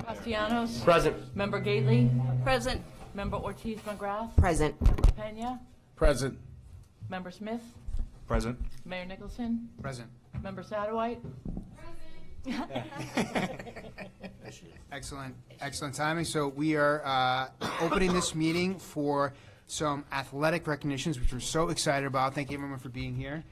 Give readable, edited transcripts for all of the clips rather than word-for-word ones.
Castellanos. Present. Member Gately. Present. Member Ortiz McGrath. Present. Member Pena. Present. Member Smith. Present. Mayor Nicholson. Present. Member Satterwhite. Excellent timing. So we are opening this meeting for some athletic recognitions, which we're so excited about. Thank you, everyone, for being here.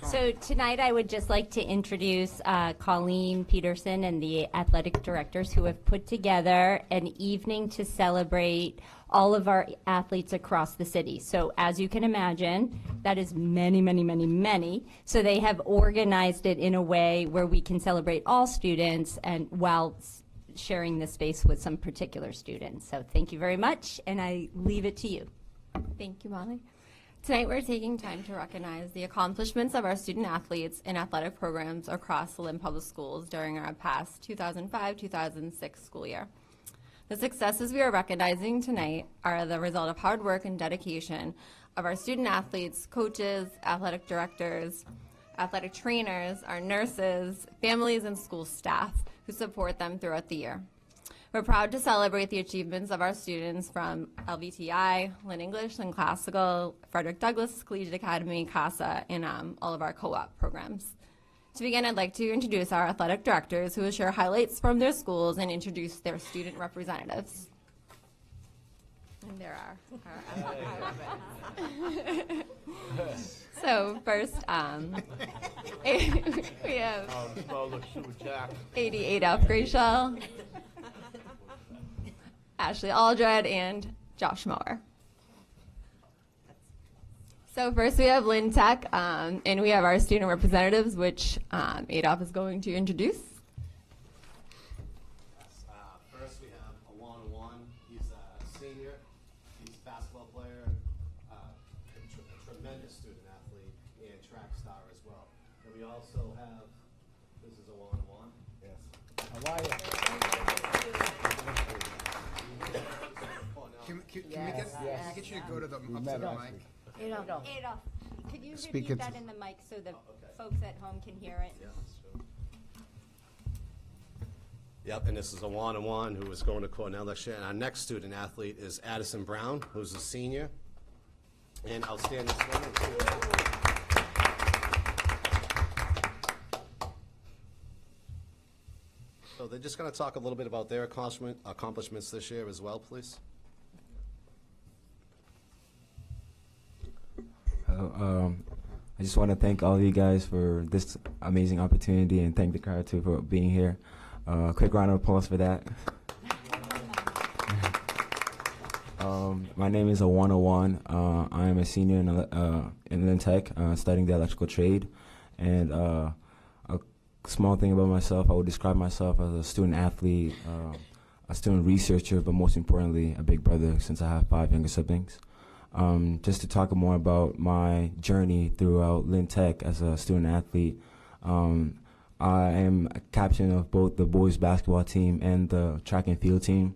So tonight I would just like to introduce Colleen Peterson and the athletic directors who have put together an evening to celebrate all of our athletes across the city. So as you can imagine, that is many, many, many, many. So they have organized it in a way where we can celebrate all students and while sharing the space with some particular students. So thank you very much, and I leave it to you. Thank you, Molly. Tonight we're taking time to recognize the accomplishments of our student athletes in athletic programs across the Lynn Public Schools during our past 2005-2006 school year. The successes we are recognizing tonight are the result of hard work and dedication of our student athletes, coaches, athletic directors, athletic trainers, our nurses, families, and school staff who support them throughout the year. We're proud to celebrate the achievements of our students from LVTI, Lynn English, Lynn Classical, Frederick Douglass, Collegiate Academy, CASA, and all of our co-op programs. To begin, I'd like to introduce our athletic directors who will share highlights from their schools and introduce their student representatives. And there are our So first, we have 88F Grayshell, Ashley Aldred, and Josh Mower. So first we have Lynn Tech, and we have our student representatives, which Adolph is going to introduce. First we have a one-on-one. He's a senior. He's a basketball player, a tremendous student athlete, and track star as well. And we also have, this is a one-on-one. Yes. How are you? Can we get you to go to the, up to the mic? Adolph, could you Speak repeat it. that in the mic so the folks at home can hear it? Yeah, sure. Yep, and this is a one-on-one who is going to Cornell next year. And our next student athlete is Addison Brown, who's a senior and outstanding swimmer. So they're just going to talk a little bit about their accomplishments this year as well, please. I just want to thank all of you guys for this amazing opportunity and thank the crowd too for being here. Quick round of applause for that. My name is a 101. I am a senior in Lynn Tech, studying the electrical trade. And a small thing about myself, I would describe myself as a student athlete, a student researcher, but most importantly, a big brother since I have 5 younger siblings. Just to talk more about my journey throughout Lynn Tech as a student athlete, I am a captain of both the boys basketball team and the track and field team.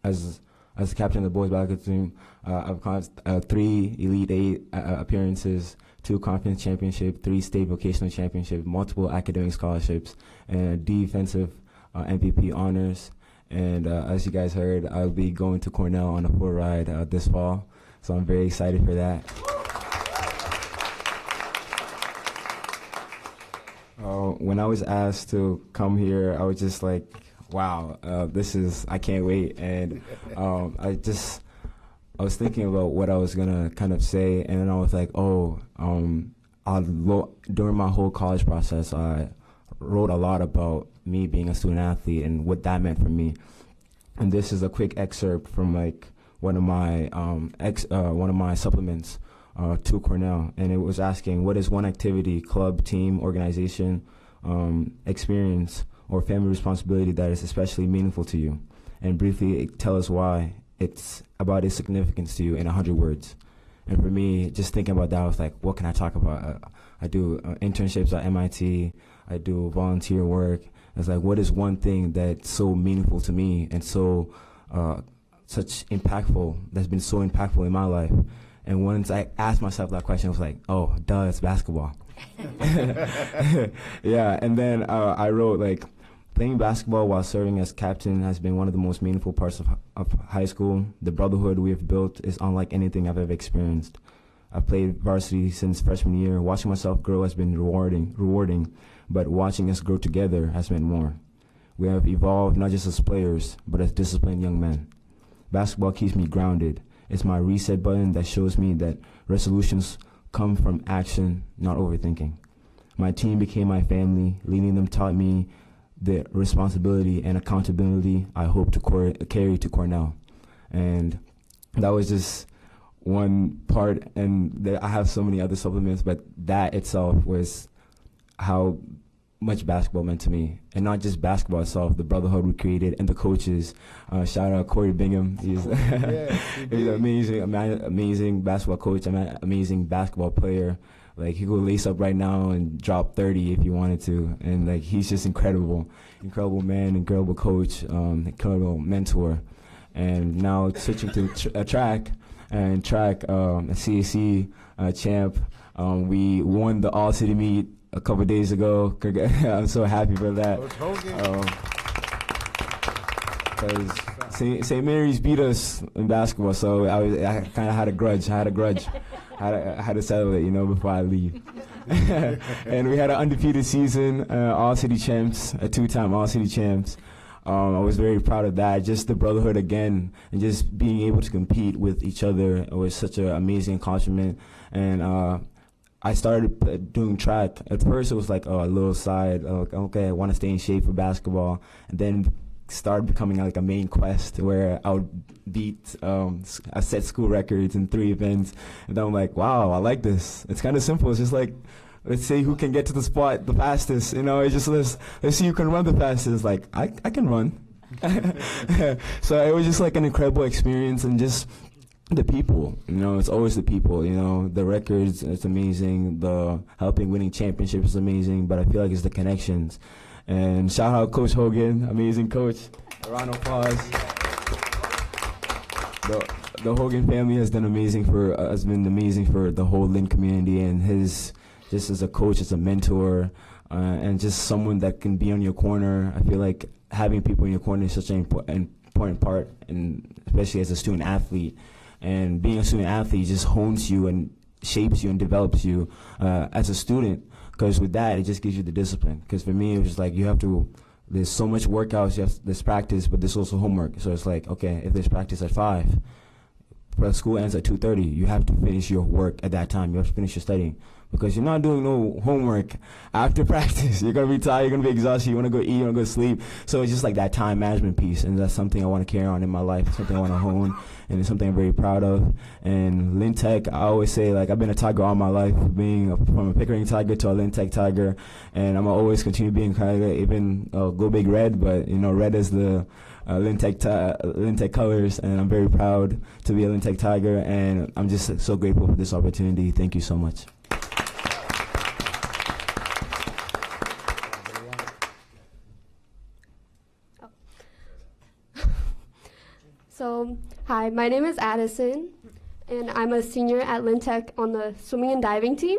As the captain of the boys basketball team, I've got 3 Elite 8 appearances, 2 conference championship, 3 state vocational championship, multiple academic scholarships, and defensive MVP honors. And as you guys heard, I'll be going to Cornell on a full ride this fall, so I'm very excited for that. When I was asked to come here, I was just like, wow, I can't wait. And I was thinking about what I was gonna kind of say, and then I was like, during my whole college process, I wrote a lot about me being a student athlete and what that meant for me. And this is a quick excerpt from like one of my supplements to Cornell, and it was asking, what is one activity, club, team, organization, experience, or family responsibility that is especially meaningful to you? And briefly tell us why it's about its significance to you in 100 words. And for me, just thinking about that, I was like, what can I talk about? I do internships at MIT. I do volunteer work. It's like, what is one thing that's so meaningful to me and so that's been so impactful in my life? And once I asked myself that question, I was like, oh, duh, it's basketball. Yeah, and then I wrote like, Playing basketball while serving as captain has been one of the most meaningful parts of high school. The brotherhood we have built is unlike anything I've ever experienced. I've played varsity since freshman year. Watching myself grow has been rewarding, but watching us grow together has meant more. We have evolved not just as players, but as disciplined young men. Basketball keeps me grounded. It's my reset button that shows me that resolutions come from action, not overthinking. My team became my family. Leading them taught me the responsibility and accountability I hope to carry to Cornell. And that was just one part, and I have so many other supplements, but that itself was how much basketball meant to me. And not just basketball itself, the brotherhood we created and the coaches. Shout out Corey Bingham. He's, he's an amazing basketball coach, amazing basketball player. Like, he could lace up right now and drop 30 if he wanted to. And like, he's just incredible man, incredible coach, incredible mentor. And now switching to track, a CAC champ. We won the all-city meet a couple days ago. I'm so happy for that. Because St. Mary's beat us in basketball, so I kind of had a grudge. I had to settle it, before I leave. And we had an undefeated season, all-city champs, a two-time all-city champs. I was very proud of that. Just the brotherhood again, and just being able to compete with each other was such an amazing accomplishment. And I started doing track. At first, it was like a little side. Okay, I want to stay in shape for basketball, and then started becoming like a main quest where I would beat, I set school records in 3 events, and then I'm like, wow, I like this. It's kind of simple. It's just like, let's see who can get to the spot the fastest. It's just let's see who can run the fastest. Like, I can run. So it was just like an incredible experience, and just the people. It's always the people. The records, it's amazing. The helping winning championships is amazing, but I feel like it's the connections. And shout out Coach Hogan, amazing coach. A round of applause. The Hogan family has been amazing for the whole Lynn community, and his just as a coach, as a mentor, and just someone that can be on your corner. I feel like having people in your corner is such an important part, and especially as a student athlete. And being a student athlete just hones you and shapes you and develops you as a student. Because with that, it just gives you the discipline. Because for me, it was like there's so much workouts, there's practice, but there's also homework. So it's like, okay, if there's practice at 5, but school ends at 2:30, you have to finish your work at that time. You have to finish your studying. Because you're not doing no homework after practice. You're going to be tired, you're going to be exhausted, you want to go eat, you want to go sleep. So it's just like that time management piece, and that's something I want to carry on in my life. It's something I want to hone, and it's something I'm very proud of. And Lynn Tech, I always say, like, I've been a Tiger all my life, from a Pickering Tiger to a Lynn Tech Tiger, and I'm going to always continue being Tiger, even go Big Red, but, red is the Lynn Tech colors, and I'm very proud to be a Lynn Tech Tiger, and I'm just so grateful for this opportunity. Thank you so much. So, hi, my name is Addison, and I'm a senior at Lynn Tech on the swimming and diving team.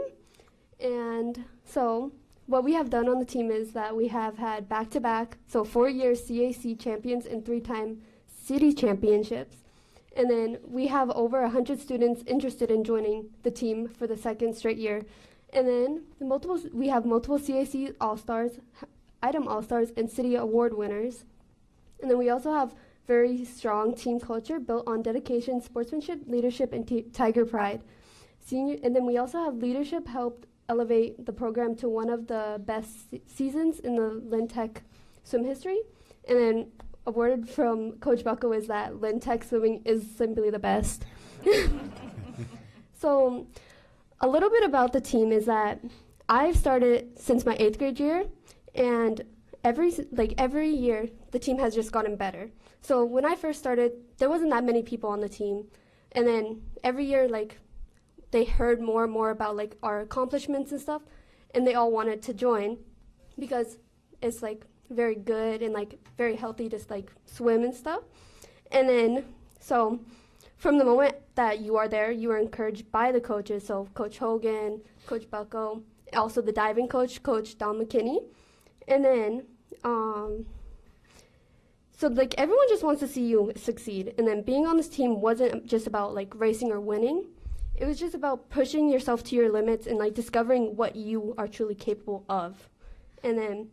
And so, what we have done on the team is that we have had back-to-back, 4-year CAC champions and 3-time city championships. And then we have over 100 students interested in joining the team for the 2nd straight year. And then we have multiple CAC All-Stars, Item All-Stars, and City Award winners. And then we also have very strong team culture built on dedication, sportsmanship, leadership, and Tiger pride. And then we also have leadership helped elevate the program to one of the best seasons in the Lynn Tech swim history. And then a word from Coach Bucko is that Lynn Tech swimming is simply the best. So a little bit about the team is that I've started since my 8th grade year, and every year the team has just gotten better. So when I first started, there wasn't that many people on the team, and then every year they heard more and more about our accomplishments and stuff, and they all wanted to join because it's very good and very healthy to swim and stuff. And then so from the moment that you are there, you are encouraged by the coaches, so Coach Hogan, Coach Bucko, also the diving coach, Coach Don McKinney. And then So like everyone just wants to see you succeed, and then being on this team wasn't just about like racing or winning. It was just about pushing yourself to your limits and like discovering what you are truly capable of. And then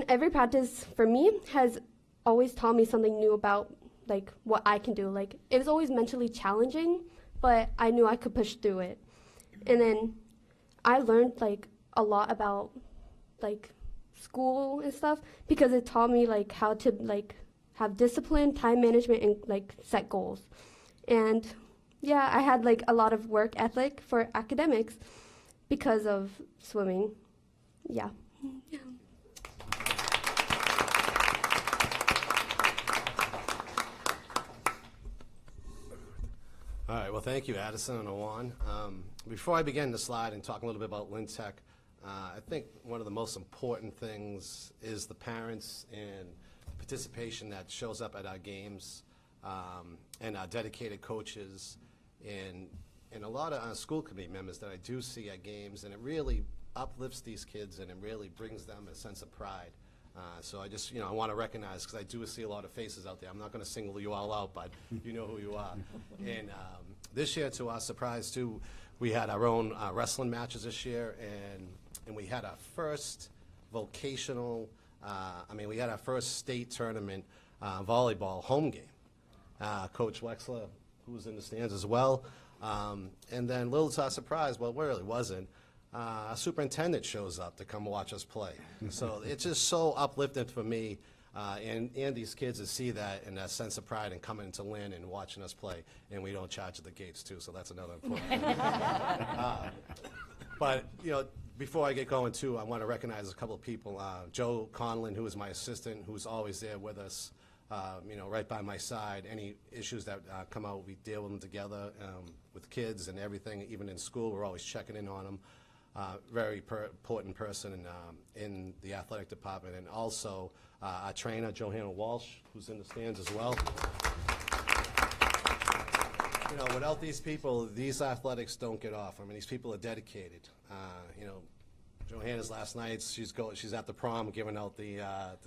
every practice for me has always taught me something new about like what I can do. Like it was always mentally challenging, but I knew I could push through it. And then I learned like a lot about like school and stuff because it taught me like how to like have discipline, time management, and like set goals. And yeah, I had like a lot of work ethic for academics because of swimming. Yeah. All right, well, thank you, Addison and Awan. Before I begin the slide and talk a little bit about Lynn Tech, I think one of the most important things is the parents and participation that shows up at our games, and our dedicated coaches, and a lot of school committee members that I do see at games, and it really uplifts these kids and it really brings them a sense of pride. So I just, I want to recognize, because I do see a lot of faces out there. I'm not going to single you all out, but you know who you are. And this year, to our surprise, too, we had our own wrestling matches this year, and we had our first vocational, we had our first state tournament volleyball home game. Coach Wexler, who was in the stands as well. And then, little to our surprise, well, it really wasn't. Our superintendent shows up to come watch us play. So it's just so uplifting for me and these kids to see that and that sense of pride in coming to Lynn and watching us play. And we don't charge at the gates, too, so that's another important thing. But, before I get going, too, I want to recognize a couple of people. Joe Conlon, who is my assistant, who's always there with us, right by my side. Any issues that come out, we deal with them together with kids and everything. Even in school, we're always checking in on them. Very important person in the athletic department, and also our trainer, Johanna Walsh, who's in the stands as well. Without these people, these athletics don't get off. These people are dedicated. Johanna's last night, she's at the prom giving out the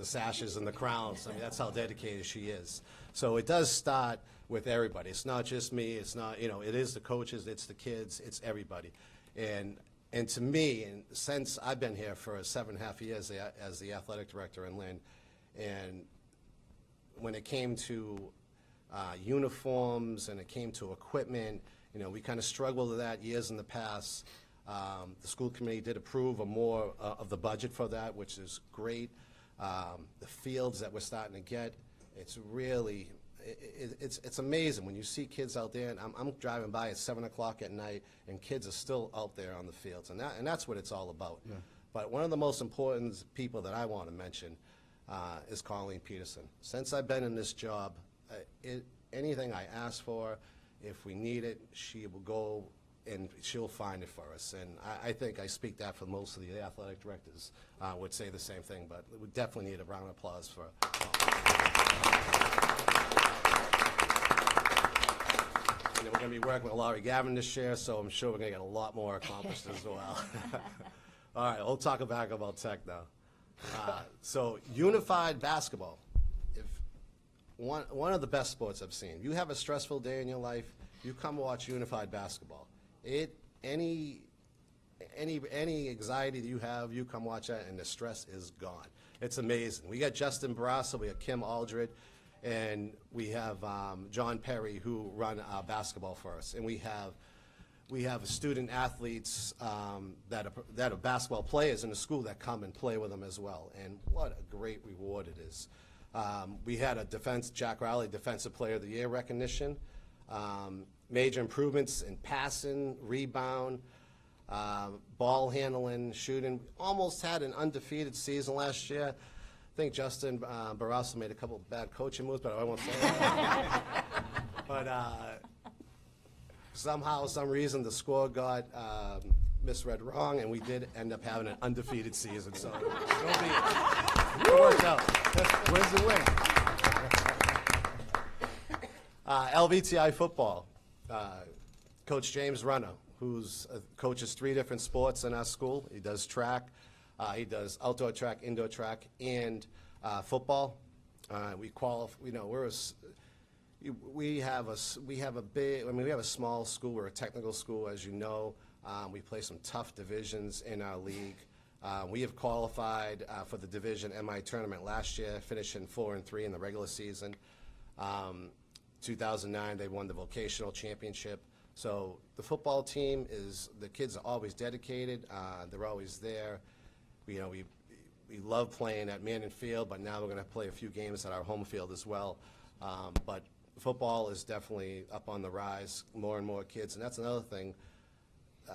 sashes and the crowns. That's how dedicated she is. So it does start with everybody. It's not just me. It's not, it is the coaches, it's the kids, it's everybody. And to me, and since I've been here for 7.5 years as the athletic director in Lynn, and when it came to uniforms and it came to equipment, we kind of struggled with that years in the past. The school committee did approve more of the budget for that, which is great. The fields that we're starting to get, it's really, it's amazing when you see kids out there, and I'm driving by at 7 o'clock at night, and kids are still out there on the fields, and that's what it's all about. Yeah. But one of the most important people that I want to mention is Colleen Peterson. Since I've been in this job, anything I ask for, if we need it, she will go and she'll find it for us. And I think I speak that for most of the athletic directors would say the same thing, but we definitely need a round of applause for we're going to be working with Laurie Gavin this year, so I'm sure we're going to get a lot more accomplished as well. All right, we'll talk back about Tech now. So unified basketball, one of the best sports I've seen. You have a stressful day in your life, you come watch unified basketball. Any anxiety that you have, you come watch that, and the stress is gone. It's amazing. We got Justin Barassa, we got Kim Aldred, and we have John Perry, who run basketball for us. And we have student athletes that are basketball players in the school that come and play with them as well. And what a great reward it is. We had a Jack Riley Defensive Player of the Year recognition. Major improvements in passing, rebound, ball handling, shooting. Almost had an undefeated season last year. I think Justin Barassa made a couple of bad coaching moves, but I won't say that. But somehow, some reason, the score got misread wrong, and we did end up having an undefeated season. So it worked out. Where's the win? LVTI football. Coach James Runner, coaches 3 different sports in our school. He does track, He does outdoor track, indoor track, and football. We qualify. You know, we have a big. I mean, we have a small school. We're a technical school, as you know. We play some tough divisions in our league. We have qualified for the Division MI tournament last year, finishing 4-3 in the regular season. 2009, they won the vocational championship. So the football team the kids are always dedicated. They're always there. You know, we love playing at Manning Field, but now we're going to play a few games at our home field as well. But football is definitely up on the rise, more and more kids. And that's another thing.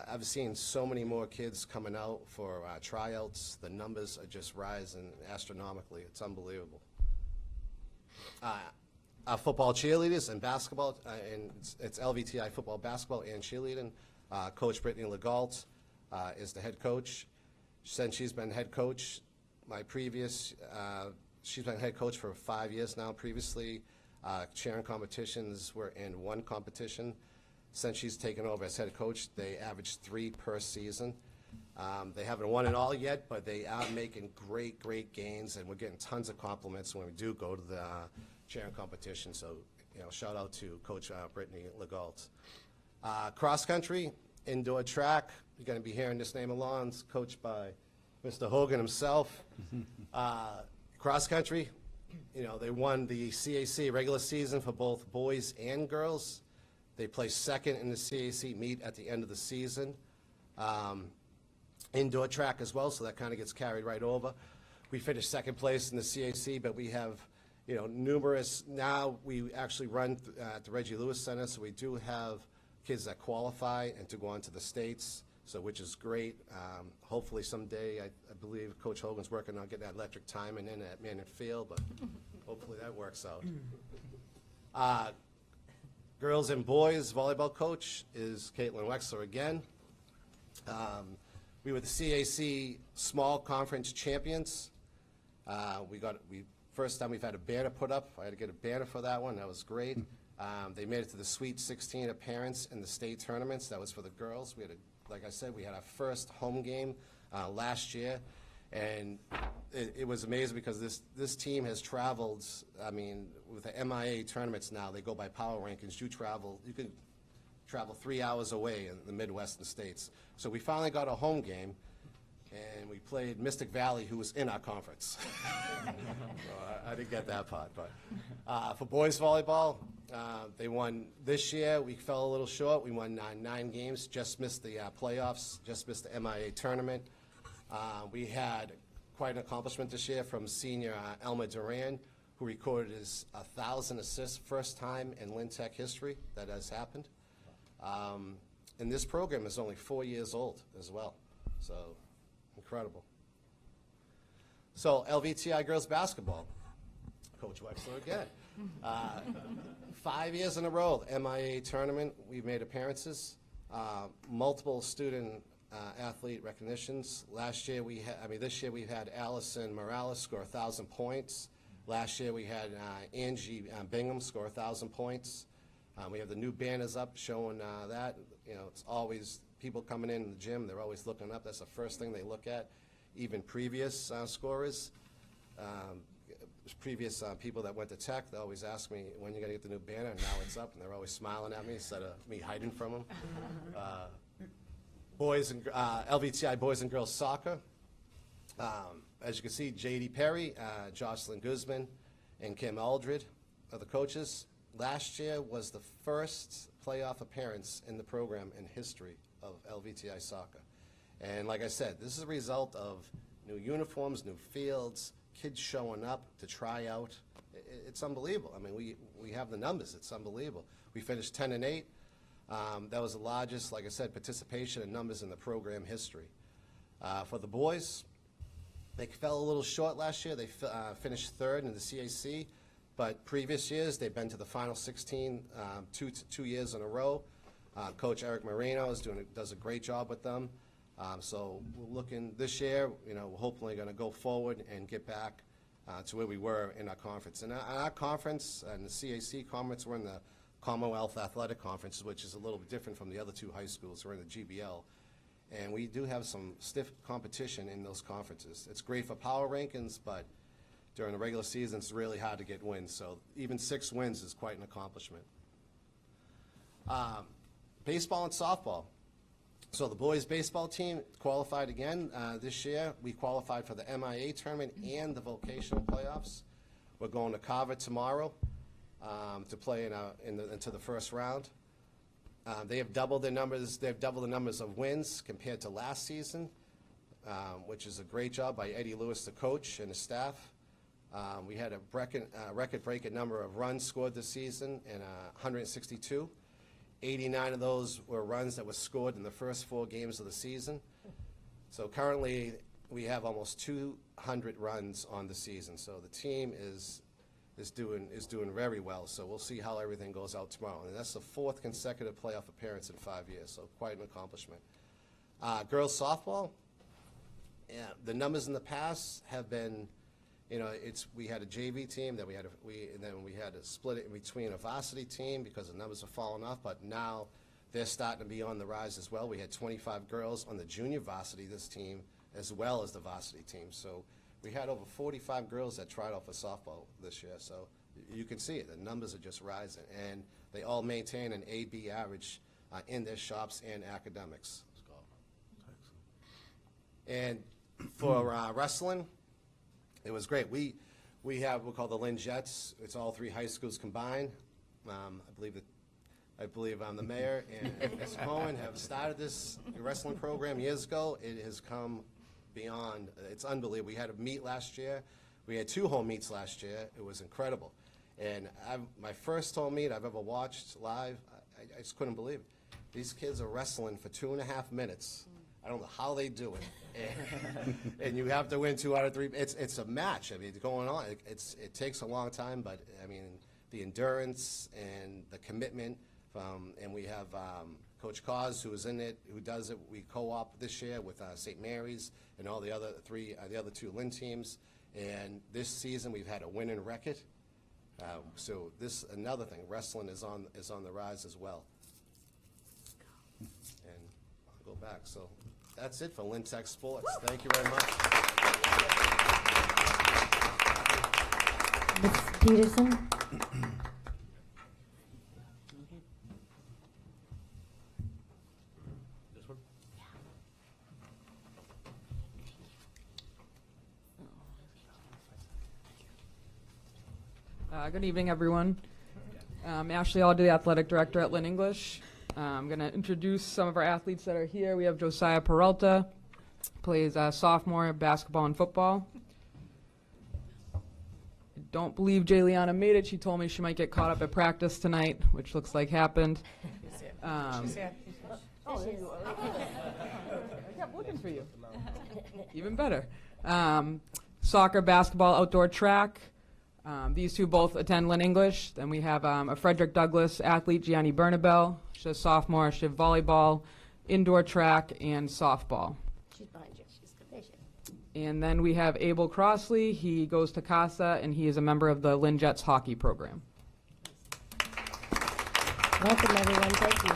I've seen so many more kids coming out for tryouts. The numbers are just rising astronomically. It's unbelievable. Our football cheerleaders and basketball, and it's LVTI football, basketball, and cheerleading. Coach Brittany Legault is the head coach. Since she's been head coach, she's been head coach for 5 years now. Previously, cheering competitions were in one competition. Since she's taken over as head coach, they average 3 per season. They haven't won it all yet, but they are making great gains, and we're getting tons of compliments when we do go to the cheering competition. So, you know, shout out to Coach Brittany Legault. Cross country, indoor track. You're going to be hearing this name a lot. It's coached by Mr. Hogan himself. Cross country, you know, they won the CAC regular season for both boys and girls. They placed second in the CAC meet at the end of the season. Indoor track as well, so that kind of gets carried right over. We finished second place in the CAC, but we have, you know, numerous. Now we actually run at the Reggie Lewis Center, so we do have kids that qualify and to go on to the States, so which is great. Hopefully someday, I believe Coach Hogan's working on getting that electric timing in at Manning Field, but hopefully that works out. Girls and boys volleyball coach is Caitlin Wexler again. We were the CAC small conference champions. First time we've had a banner put up. I had to get a banner for that one. That was great. They made it to the Sweet 16 appearance in the state tournaments. That was for the girls. Like I said, we had our first home game last year, and it was amazing because this team has traveled. I mean, with the MIA tournaments now, they go by power rankings. You can travel 3 hours away in the Midwestern states. So we finally got a home game, and we played Mystic Valley, who was in our conference. So I didn't get that part. But for boys volleyball, they won this year. We fell a little short. We won 9 games, just missed the playoffs, just missed the MIA tournament. We had quite an accomplishment this year from senior Elma Duran, who recorded his 1,000 assists, first time in Lynn Tech history that has happened. And this program is only 4 years old as well, so incredible. So LVTI girls basketball, Coach Wexler again. 5 years in a row, the MIA tournament, we've made appearances, multiple student athlete recognitions. This year we've had Allison Morales score 1,000 points. Last year we had Angie Bingham score 1,000 points. We have the new banners up showing that. You know, it's always people coming in the gym, they're always looking up. That's the first thing they look at. Even previous scorers, previous people that went to Tech, they always ask me, when you going to get the new banner? And now it's up, and they're always smiling at me instead of me hiding from them. LVTI boys and girls soccer. As you can see, J.D. Perry, Jocelyn Guzman, and Kim Aldred are the coaches. Last year was the first playoff appearance in the program in history of LVTI soccer. And like I said, this is a result of new uniforms, new fields, kids showing up to try out. It's unbelievable. I mean, we have the numbers. It's unbelievable. We finished 10-8. That was the largest, like I said, participation and numbers in the program history. For the boys, they fell a little short last year. They finished third in the CAC, but previous years they've been to the Final 16 two years in a row. Coach Eric Moreno does a great job with them. So we're looking this year, you know, we're hopefully going to go forward and get back to where we were in our conference. And our conference and the CAC conference, we're in the Commonwealth Athletic Conference, which is a little bit different from the other two high schools. We're in the GBL. And we do have some stiff competition in those conferences. It's great for power rankings, but during the regular season, it's really hard to get wins. So even 6 wins is quite an accomplishment. Baseball and softball. So the boys' baseball team qualified again this year. We qualified for the MIA tournament and the vocational playoffs. We're going to Carver tomorrow to play into the first round. They have doubled their numbers. They have doubled the numbers of wins compared to last season, which is a great job by Eddie Lewis, the coach, and the staff. We had a record-breaking number of runs scored this season, and 162. 89 of those were runs that were scored in the first 4 games of the season. So currently, we have almost 200 runs on the season. So the team is doing very well. So we'll see how everything goes out tomorrow. And that's the 4th consecutive playoff appearance in 5 years. So quite an accomplishment. Girls softball. Yeah, the numbers in the past have been, we had a JV team, then we had to split it in between a varsity team because the numbers have fallen off, but now they're starting to be on the rise as well. We had 25 girls on the junior varsity, this team, as well as the varsity team. So we had over 45 girls that tried out for softball this year. So you can see it, the numbers are just rising, and they all maintain an A-B average in their shops and academics. And for wrestling, it was great. We have what we call the Lynn Jets. It's all 3 high schools combined. I believe the mayor and Ms. Cohen have started this wrestling program years ago. It has come beyond. It's unbelievable. We had a meet last year. We had 2 home meets last year. It was incredible. And my first home meet I've ever watched live, I just couldn't believe it. These kids are wrestling for 2.5 minutes. I don't know how they do it. And you have to win 2 out of 3. It's a match. I mean, it's going on. It takes a long time, but I mean, the endurance and the commitment and we have Coach Cause, who is in it, who does it. We co-op this year with St. Mary's and all the other 2 Lynn teams. And this season, we've had a winning record. So this another thing. Wrestling is on the rise as well. And I'll go back. So that's it for Lynn Tech Sports. Thank you very much. Ms. Peterson? Good evening, everyone. I'm Ashley Alder, the athletic director at Lynn English. I'm going to introduce some of our athletes that are here. We have Josiah Peralta, plays sophomore basketball and football. I don't believe Jayliana made it. She told me she might get caught up at practice tonight, which looks like happened. She's here. I kept looking for you. Even better. Soccer, basketball, outdoor track. These 2 both attend Lynn English. Then we have a Frederick Douglass athlete, Gianni Bernabel. She's a sophomore. She has volleyball, indoor track, and softball. She's behind you. There she is. And then we have Abel Crossley. He goes to CASA, and he is a member of the Lynn Jets hockey program. Welcome, everyone. Thank you.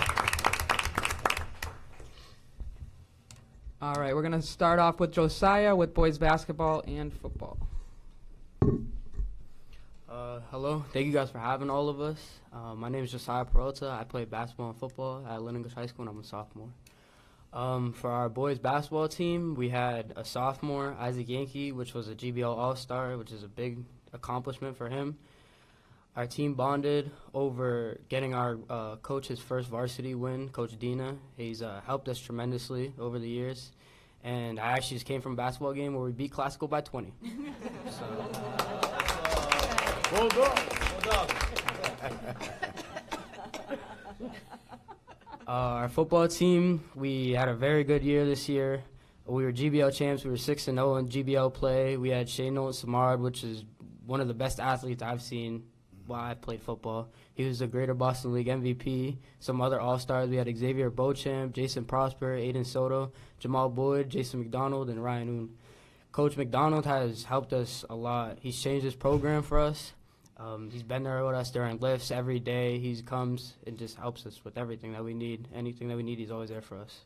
All right, we're going to start off with Josiah with boys basketball and football. Hello, thank you guys for having all of us. My name is Josiah Peralta. I play basketball and football at Lynn English High School, and I'm a sophomore. For our boys basketball team, we had a sophomore, Isaac Yankee, which was a GBL All-Star, which is a big accomplishment for him. Our team bonded over getting our coach his first varsity win, Coach Dina. He's helped us tremendously over the years. And I actually just came from a basketball game where we beat Classical by 20. So. Well done. Well done. Our football team, we had a very good year this year. We were GBL champs. We were 6-0 in GBL play. We had Shane Nolan Samard, which is one of the best athletes I've seen while I played football. He was the Greater Boston League MVP. Some other All-Stars, we had Xavier Beauchamp, Jason Prosper, Aiden Soto, Jamal Boyd, Jason McDonald, and Ryan Oon. Coach McDonald has helped us a lot. He's changed his program for us. He's been there with us during lifts every day. He comes and just helps us with everything that we need. Anything that we need, he's always there for us.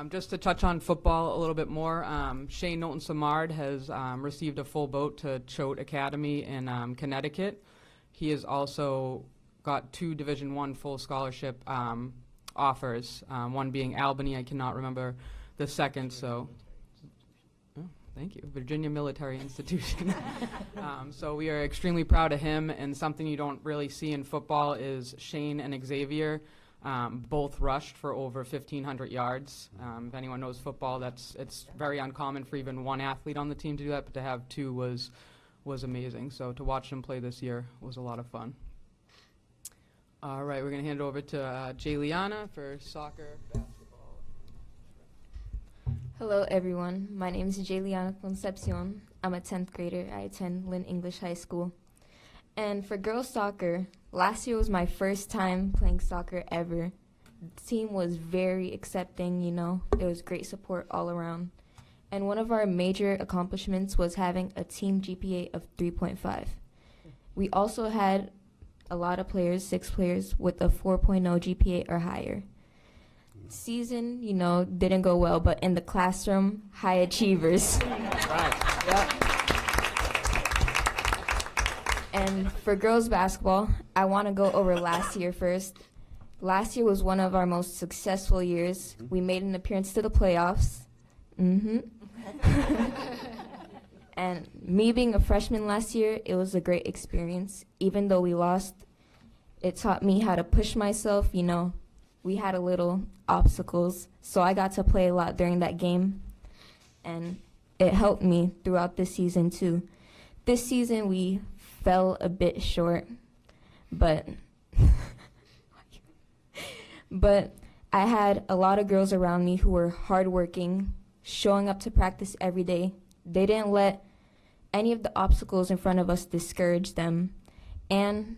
Just to touch on football a little bit more, Shane Knowlton Samard has received a full boat to Choate Academy in Connecticut. He has also got 2 Division I full scholarship offers, one being Albany. I cannot remember the second, so thank you, Virginia Military Institution. So we are extremely proud of him, and something you don't really see in football is Shane and Xavier both rushed for over 1,500 yards. If anyone knows football, it's very uncommon for even one athlete on the team to do that, but to have 2 was amazing. So to watch them play this year was a lot of fun. All right, we're going to hand it over to Jay Liana for soccer, basketball. Hello, everyone. My name is Jayliana Concepcion. I'm a 10th grader. I attend Lynn English High School. And for girls soccer, last year was my first time playing soccer ever. The team was very accepting, you know. There was great support all around. And one of our major accomplishments was having a team GPA of 3.5. We also had a lot of players, 6 players, with a 4.0 GPA or higher. Season, you know, didn't go well, but in the classroom, high achievers. Right. Yep. And for girls basketball, I want to go over last year first. Last year was one of our most successful years. We made an appearance to the playoffs. And me being a freshman last year, it was a great experience. Even though we lost, it taught me how to push myself, you know. We had a little obstacles, so I got to play a lot during that game, and it helped me throughout this season too. This season we fell a bit short, but I had a lot of girls around me who were hardworking, showing up to practice every day. They didn't let any of the obstacles in front of us discourage them, and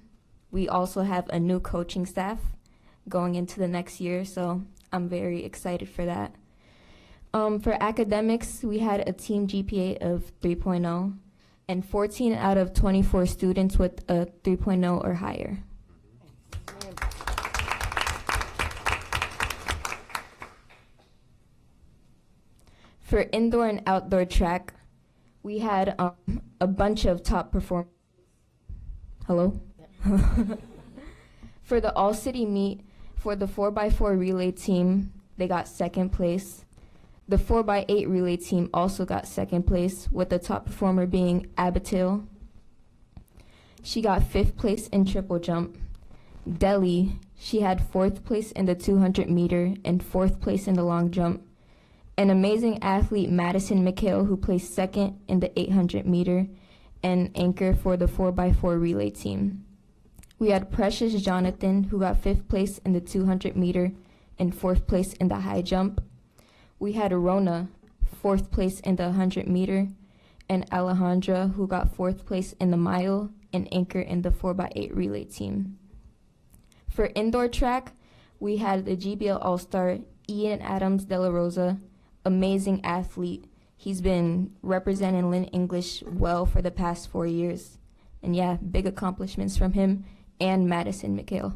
we also have a new coaching staff going into the next year, so I'm very excited for that. For academics, we had a team GPA of 3.0 and 14 out of 24 students with a 3.0 or higher. For indoor and outdoor track, we had a bunch of top performers. Hello? Yep. For the all-city meet, for the 4x4 relay team, they got 2nd place. The 4x8 relay team also got 2nd place, with the top performer being Abigail. She got 5th place in triple jump. Deli, she had 4th place in the 200 meter and 4th place in the long jump. An amazing athlete, Madison McHale, who placed 2nd in the 800 meter and anchor for the 4x4 relay team. We had Precious Jonathan, who got 5th place in the 200 meter and 4th place in the high jump. We had Rona, 4th place in the 100 meter, and Alejandra, who got 4th place in the mile and anchor in the 4x8 relay team. For indoor track, we had the GBL All-Star, Ian Adams de la Rosa, amazing athlete. He's been representing Lynn English well for the past 4 years. And yeah, big accomplishments from him and Madison McHale.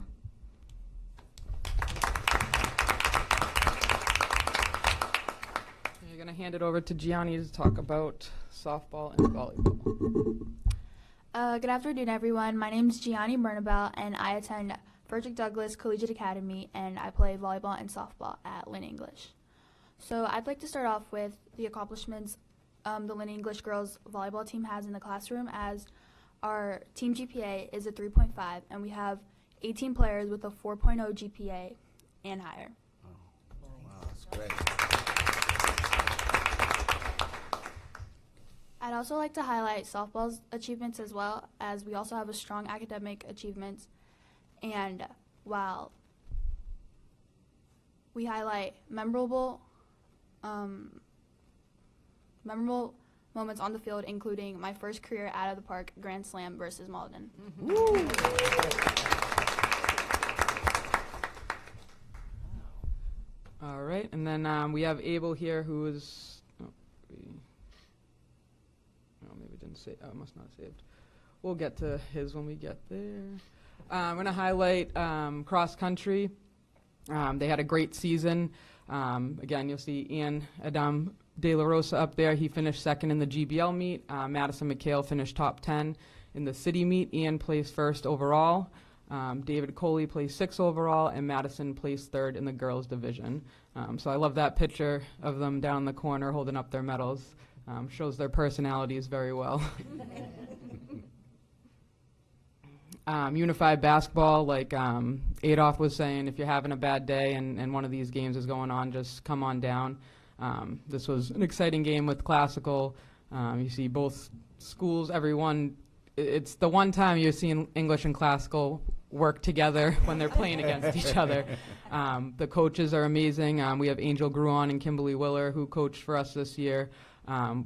You're going to hand it over to Gianni to talk about softball and volleyball. Good afternoon, everyone. My name is Gianni Bernabel, and I attend Frederick Douglass Collegiate Academy, and I play volleyball and softball at Lynn English. So I'd like to start off with the accomplishments the Lynn English girls volleyball team has in the classroom, as our team GPA is a 3.5, and we have 18 players with a 4.0 GPA and higher. Wow, that's great. I'd also like to highlight softball's achievements as well, as we also have a strong academic achievements. And while we highlight memorable moments on the field, including my first career out of the park grand slam versus Malden. All right, and then we have Abel here, who is, maybe didn't say, must not have saved. We'll get to his when we get there. I'm going to highlight cross country. They had a great season. Again, you'll see Ian Adam De La Rosa up there. He finished second in the GBL meet. Madison McHale finished top 10 in the city meet. Ian placed first overall. David Coley placed 6th overall, and Madison placed 3rd in the girls division. So I love that picture of them down in the corner holding up their medals. Shows their personalities very well. Unified basketball, like Adolph was saying, if you're having a bad day and one of these games is going on, just come on down. This was an exciting game with classical. You see both schools, everyone. It's the one time you're seeing English and classical work together when they're playing against each other. The coaches are amazing. We have Angel Gruon and Kimberly Willer who coached for us this year.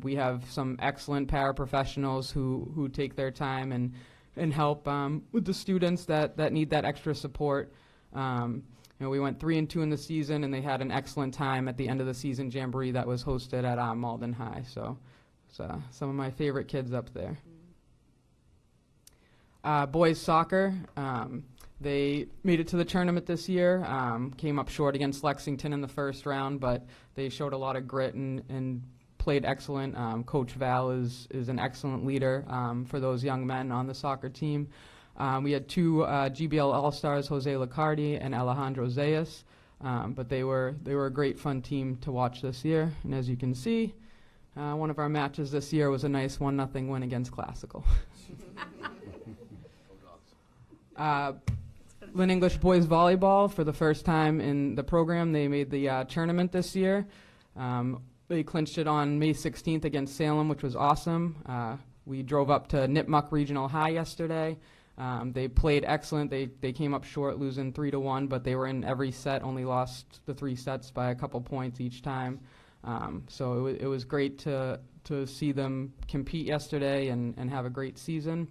We have some excellent paraprofessionals who take their time and help with the students that need that extra support. We went 3-2 in the season, and they had an excellent time at the end of the season jamboree that was hosted at Malden High. So some of my favorite kids up there. Boys soccer, they made it to the tournament this year, came up short against Lexington in the first round, but they showed a lot of grit and played excellent. Coach Val is an excellent leader for those young men on the soccer team. We had 2 GBL All-Stars, Jose Licardi and Alejandro Zayas, but they were a great fun team to watch this year. And as you can see, one of our matches this year was a nice 1-0 win against Classical. Lynn English boys volleyball, for the first time in the program, they made the tournament this year. They clinched it on May 16th against Salem, which was awesome. We drove up to Nipmuc Regional High yesterday. They played excellent. They came up short, losing 3-1, but they were in every set, only lost the 3 sets by a couple points each time. So it was great to see them compete yesterday and have a great season.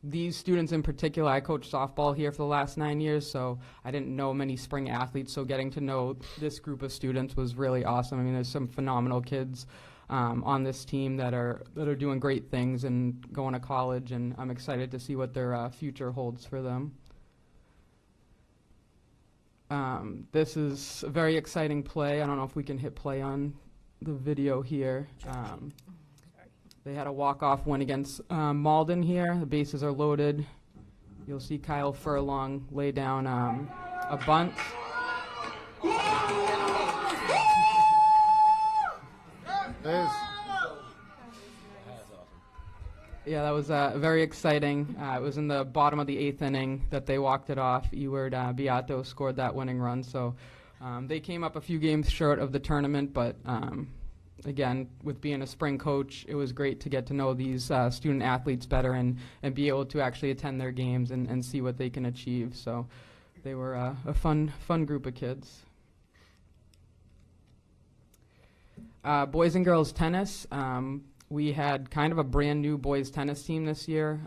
These students in particular, I coached softball here for the last 9 years, so I didn't know many spring athletes, so getting to know this group of students was really awesome. I mean, there's some phenomenal kids on this team that are doing great things and going to college, and I'm excited to see what their future holds for them. This is a very exciting play. I don't know if we can hit play on the video here. They had a walk-off win against Malden here. The bases are loaded. You'll see Kyle Furlong lay down a bunt. Yeah, that was very exciting. It was in the bottom of the 8th inning that they walked it off. Eward Beato scored that winning run. So they came up a few games short of the tournament, but again, with being a spring coach, it was great to get to know these student athletes better and be able to actually attend their games and see what they can achieve. So they were a fun group of kids. Boys and girls tennis. We had kind of a brand new boys tennis team this year.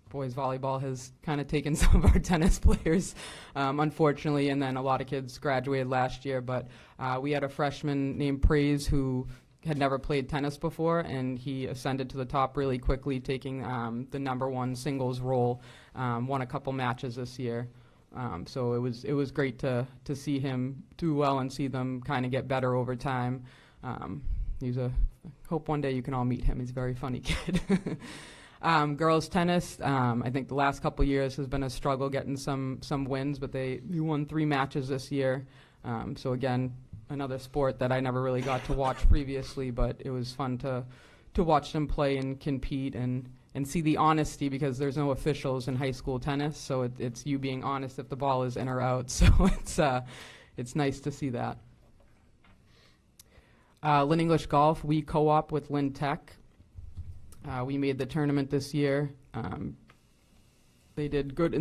Boys volleyball has kind of taken some of our tennis players, unfortunately, and then a lot of kids graduated last year. But we had a freshman named Praise who had never played tennis before, and he ascended to the top really quickly, taking the #1 singles role, won a couple matches this year. So it was great to see him do well and see them kind of get better over time. Hope one day you can all meet him. He's a very funny kid. Girls tennis, I think the last couple years has been a struggle getting some wins, but they won 3 matches this year. So again, another sport that I never really got to watch previously, but it was fun to watch them play and compete and see the honesty, because there's no officials in high school tennis, so it's you being honest if the ball is in or out. So it's nice to see that. Lynn English Golf, we co-op with Lynn Tech. We made the tournament this year. They did good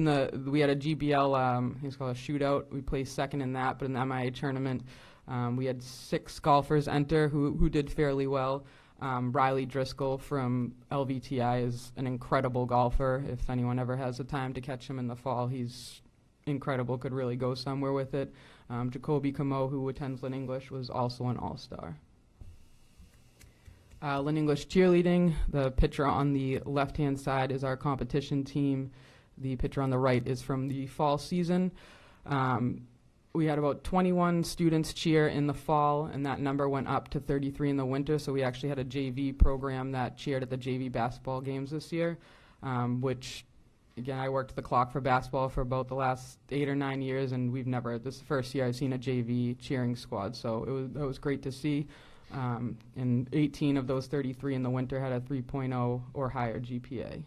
we had a GBL, it's called a shootout. We placed second in that, but in the MIA tournament, we had 6 golfers enter who did fairly well. Riley Driscoll from LVTI is an incredible golfer. If anyone ever has the time to catch him in the fall, he's incredible, could really go somewhere with it. Jacoby Camo, who attends Lynn English, was also an all-star. Lynn English cheerleading, the picture on the left-hand side is our competition team. The picture on the right is from the fall season. we had about 21 students cheer in the fall, and that number went up to 33 in the winter. So we actually had a JV program that cheered at the JV basketball games this year, which, again, I worked the clock for basketball for about the last 8 or 9 years, and this is the first year I've seen a JV cheering squad. So it was great to see. And 18 of those 33 in the winter had a 3.0 or higher GPA.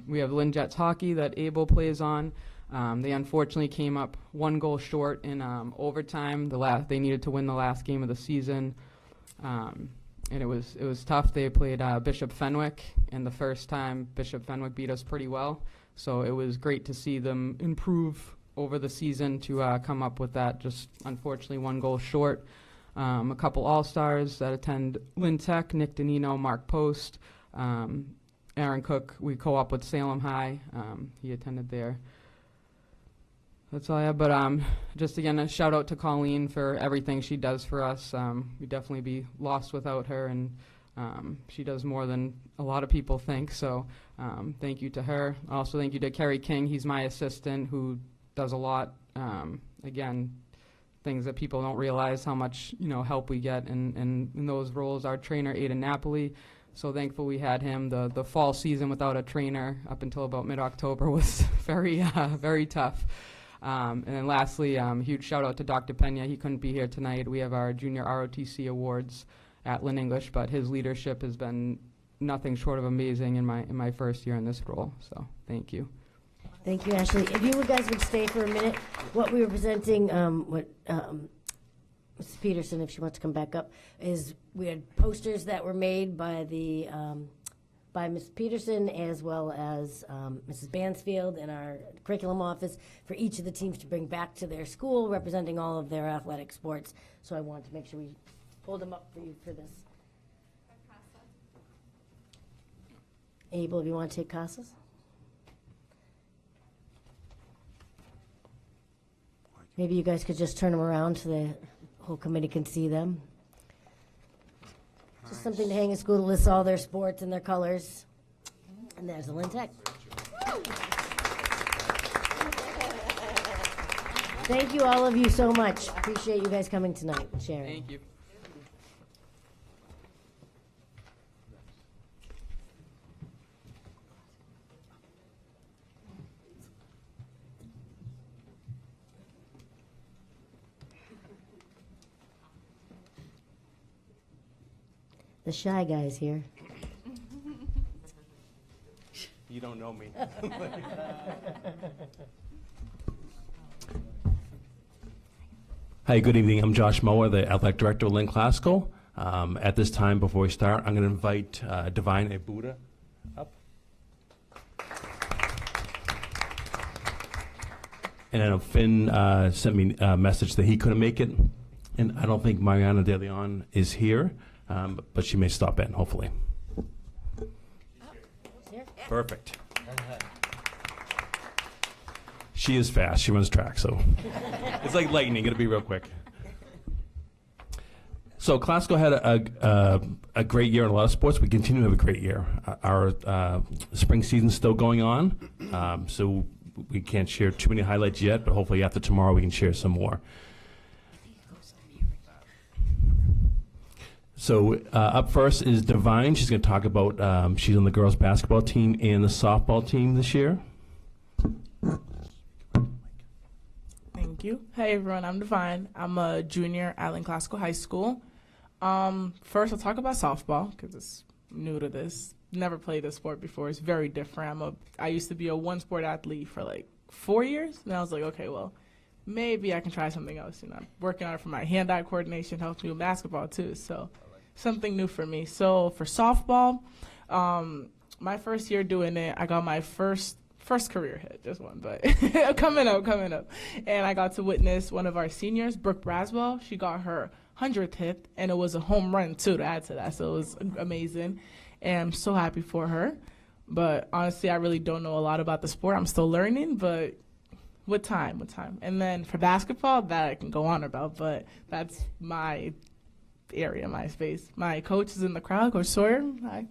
We have Lynn Jets hockey that Abel plays on. They unfortunately came up 1 goal short in overtime. They needed to win the last game of the season, and it was tough. They played Bishop Fenwick, and the first time Bishop Fenwick beat us pretty well. So it was great to see them improve over the season to come up with that. Just unfortunately 1 goal short. A couple all-stars that attend Lynn Tech: Nick Danino, Mark Post, Aaron Cook. We co-op with Salem High. He attended there. That's all I have, but just again, a shout out to Colleen for everything she does for us. We'd definitely be lost without her, and she does more than a lot of people think, so thank you to her. Also, thank you to Kerry King. He's my assistant who does a lot. Again, things that people don't realize how much help we get in those roles. Our trainer, Ada Napoli, so thankful we had him. The fall season without a trainer up until about mid-October was very tough. And then lastly, huge shout out to Dr. Pena. He couldn't be here tonight. We have our junior ROTC awards at Lynn English, but his leadership has been nothing short of amazing in my first year in this role. So thank you. Thank you, Ashley. If you guys would stay for a minute, what we were presenting, Mrs. Peterson, if she wants to come back up, is we had posters that were made by by Ms. Peterson as well as Mrs. Bansfield in our curriculum office for each of the teams to bring back to their school, representing all of their athletic sports. So I wanted to make sure we pulled them up for you for this. Abel, if you want to take Casas. Maybe you guys could just turn them around so the whole committee can see them. Just something to hang in school to list all their sports and their colors. And there's the Lynn Tech. Thank you, all of you, so much. Appreciate you guys coming tonight and sharing. Thank you. The shy guy's here. You don't know me. Hi, good evening. I'm Josh Moa, the athletic director of Lynn Classical. At this time, before we start, I'm going to invite Divine Abuda up. And I know Finn sent me a message that he couldn't make it, and I don't think Mariana De Leon is here. But she may stop in, hopefully. Perfect. She is fast. She runs track, so it's like lightning. It'll be real quick. So Classical had a great year in a lot of sports. We continue to have a great year. Our spring season's still going on, so we can't share too many highlights yet, but hopefully after tomorrow we can share some more. So up first is Divine. She's going to talk about, she's on the girls basketball team and the softball team this year. Thank you. Hey everyone, I'm Divine. I'm a junior at Lynn Classical High School. First I'll talk about softball because it's new to this. Never played this sport before. It's very different. I used to be a one-sport athlete for like 4 years, and I was like, okay, well, maybe I can try something else. I'm working on it for my hand-eye coordination, helps me with basketball too, so something new for me. So for softball, my first year doing it, I got my first career hit, just one, but coming up. And I got to witness one of our seniors, Brooke Braswell. She got her 100th hit, and it was a home run too to add to that, so it was amazing. And I'm so happy for her. But honestly, I really don't know a lot about the sport. I'm still learning, but with time. And then for basketball, that I can go on about, but that's my area, my space. My coach is in the crowd, Coach Sawyer. Hi.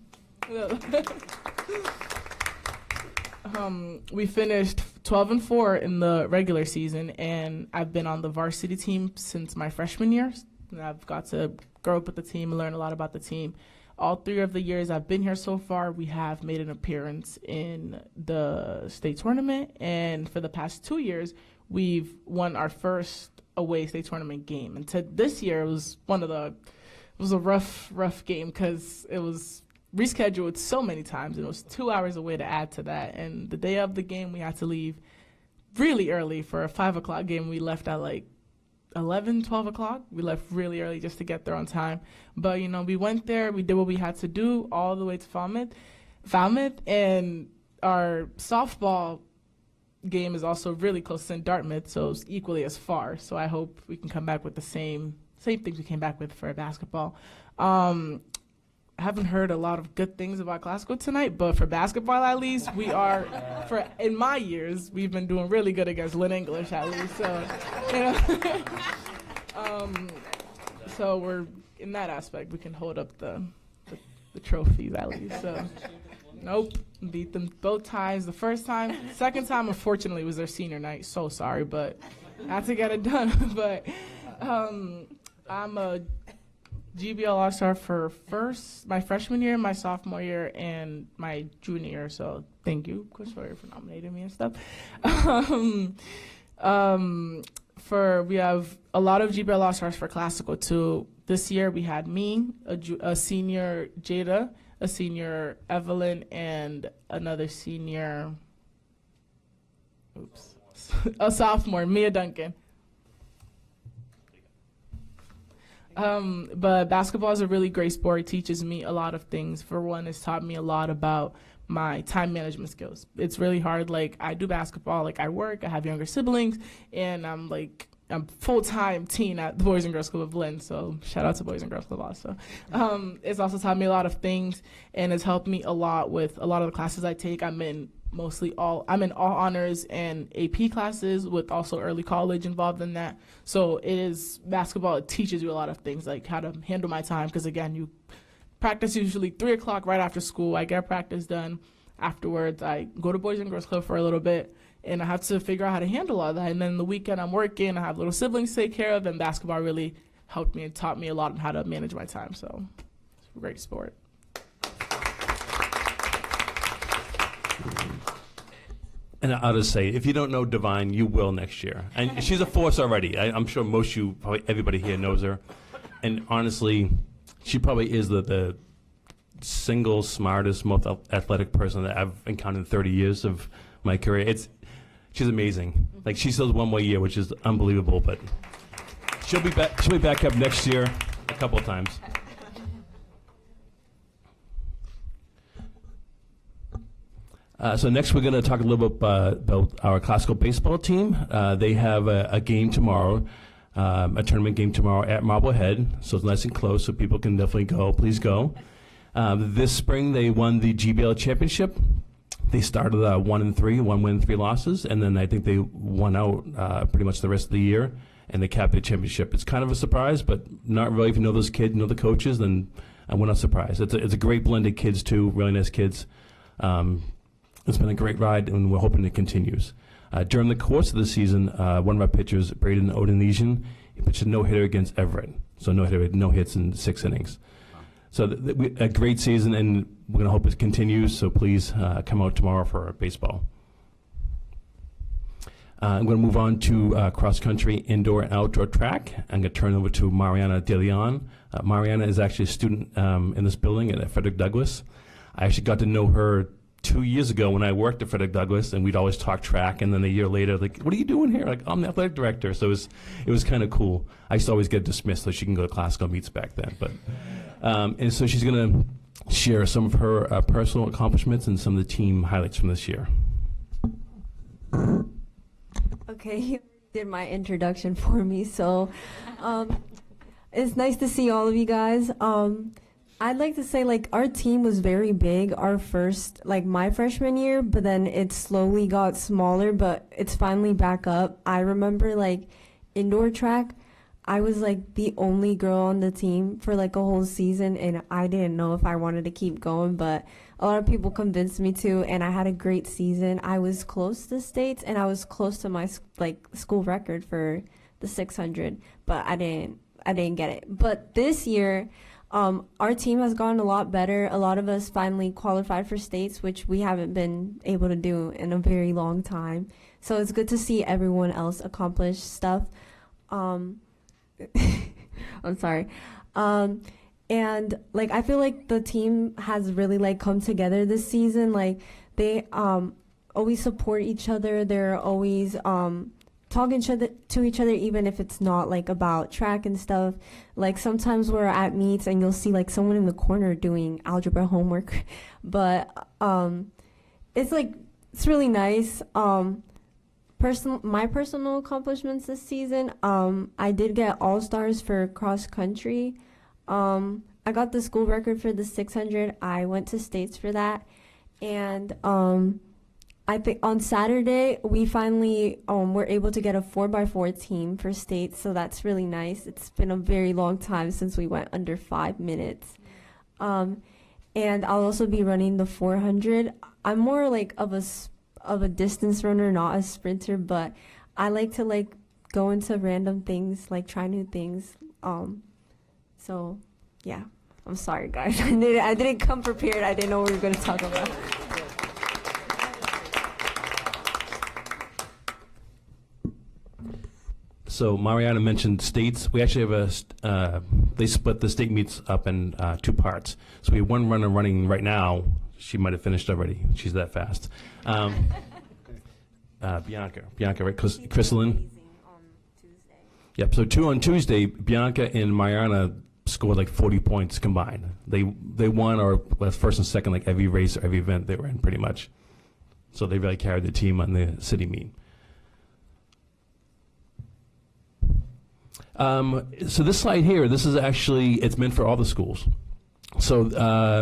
We finished 12-4 in the regular season, and I've been on the varsity team since my freshman year. And I've got to grow up with the team and learn a lot about the team. All 3 of the years I've been here so far, we have made an appearance in the state tournament, and for the past 2 years, we've won our first away state tournament game. And this year was a rough game because it was rescheduled so many times, and it was 2 hours away to add to that. And the day of the game, we had to leave really early for a 5 o'clock game. We left at like 11, 12 o'clock. We left really early just to get there on time. But, we went there, we did what we had to do all the way to Falmouth, and our softball game is also really close in Dartmouth, so it's equally as far. So I hope we can come back with the same things we came back with for basketball. I haven't heard a lot of good things about classical tonight, but for basketball at least, we are, in my years, we've been doing really good against Lynn English at least. So, so we're, in that aspect, we can hold up the trophies at least. So, nope, beat them both times. The first time, second time, unfortunately, was their senior night. So sorry, but I had to get it done. But I'm a GBL All-Star for my freshman year, my sophomore year, and my junior year. So thank you, Coach Sawyer, for nominating me and stuff. We have a lot of GBL All-Stars for classical too. This year we had me, a senior Jada, a senior Evelyn, and another senior, a sophomore, Mia Duncan. But basketball is a really great sport. It teaches me a lot of things. For one, it's taught me a lot about my time management skills. It's really hard. Like, I do basketball, like I work, I have younger siblings, and I'm full-time teen at the Boys and Girls Club of Lynn, so shout out to Boys and Girls Club also. It's also taught me a lot of things, and it's helped me a lot with a lot of the classes I take. I'm in all honors and AP classes with also early college involved in that. So basketball, it teaches you a lot of things, like how to handle my time, because again, you practice usually 3 o'clock right after school. I get practice done. Afterwards, I go to Boys and Girls Club for a little bit, and I have to figure out how to handle all that. And then the weekend I'm working, I have little siblings to take care of, and basketball really helped me and taught me a lot on how to manage my time. So it's a great sport. And I'll just say, if you don't know Divine, you will next year. And she's a force already. I'm sure probably everybody here knows her. And honestly, she probably is the single smartest, most athletic person that I've encountered in 30 years of my career. She's amazing. Like, she still has one more year, which is unbelievable. But she'll be back up next year a couple of times. So next we're going to talk a little bit about our classical baseball team. They have a game tomorrow, a tournament game tomorrow at Marblehead. So it's nice and close, so people can definitely go. Please go. This spring they won the GBL championship. They started 1-3, 1 win, 3 losses, and then I think they won out pretty much the rest of the year, and they capped the championship. It's kind of a surprise, but not really. If you know those kids, know the coaches, then we're not surprised. It's a great blend of kids too, really nice kids. It's been a great ride, and we're hoping it continues. During the course of the season, one of our pitchers, Braden Odinesian, he pitched a no-hitter against Everett. So no hits in 6 innings. So a great season, and we're going to hope it continues. So please come out tomorrow for baseball. I'm going to move on to cross-country, indoor, and outdoor track. I'm going to turn over to Mariana De Leon. Mariana is actually a student in this building at Frederick Douglass. I actually got to know her 2 years ago when I worked at Frederick Douglass, and we'd always talk track, and then a year later, like, what are you doing here? Like, I'm the athletic director. So it was kind of cool. I used to always get dismissed so she can go to classical meets back then. But and so she's going to share some of her personal accomplishments and some of the team highlights from this year. Okay, you did my introduction for me, so it's nice to see all of you guys. I'd like to say, like, our team was very big my freshman year, but then it slowly got smaller, but it's finally back up. I remember, like, indoor track, I was, like, the only girl on the team for, like, a whole season, and I didn't know if I wanted to keep going, but A lot of people convinced me to, and I had a great season. I was close to states, and I was close to my school record for the 600, but I didn't get it. But this year, our team has gotten a lot better. A lot of us finally qualified for states, which we haven't been able to do in a very long time. So it's good to see everyone else accomplish stuff. I'm sorry. And like I feel like the team has really like come together this season. Like they always support each other. They're always talking to each other, even if it's not like about track and stuff. Like sometimes we're at meets and you'll see like someone in the corner doing algebra homework, but it's like it's really nice. My personal accomplishments this season, I did get all-stars for cross country. I got the school record for the 600. I went to states for that, and I think on Saturday we finally were able to get a 4x4 team for states, so that's really nice. It's been a very long time since we went under 5 minutes. And I'll also be running the 400. I'm more like of a distance runner, not a sprinter, but I like to like go into random things, like try new things. So yeah, I'm sorry guys. I didn't come prepared. I didn't know what we were going to talk about. So Mariana mentioned states. We actually have they split the state meets up in 2 parts. So we have one runner running right now. She might have finished already. She's that fast. Bianca, right? Chrysalin? Yep, so 2 on Tuesday, Bianca and Mariana scored like 40 points combined. They won or was first and second like every race or every event they were in pretty much. So they really carried the team on the city meet. So this slide here, this is actually, it's meant for all the schools. So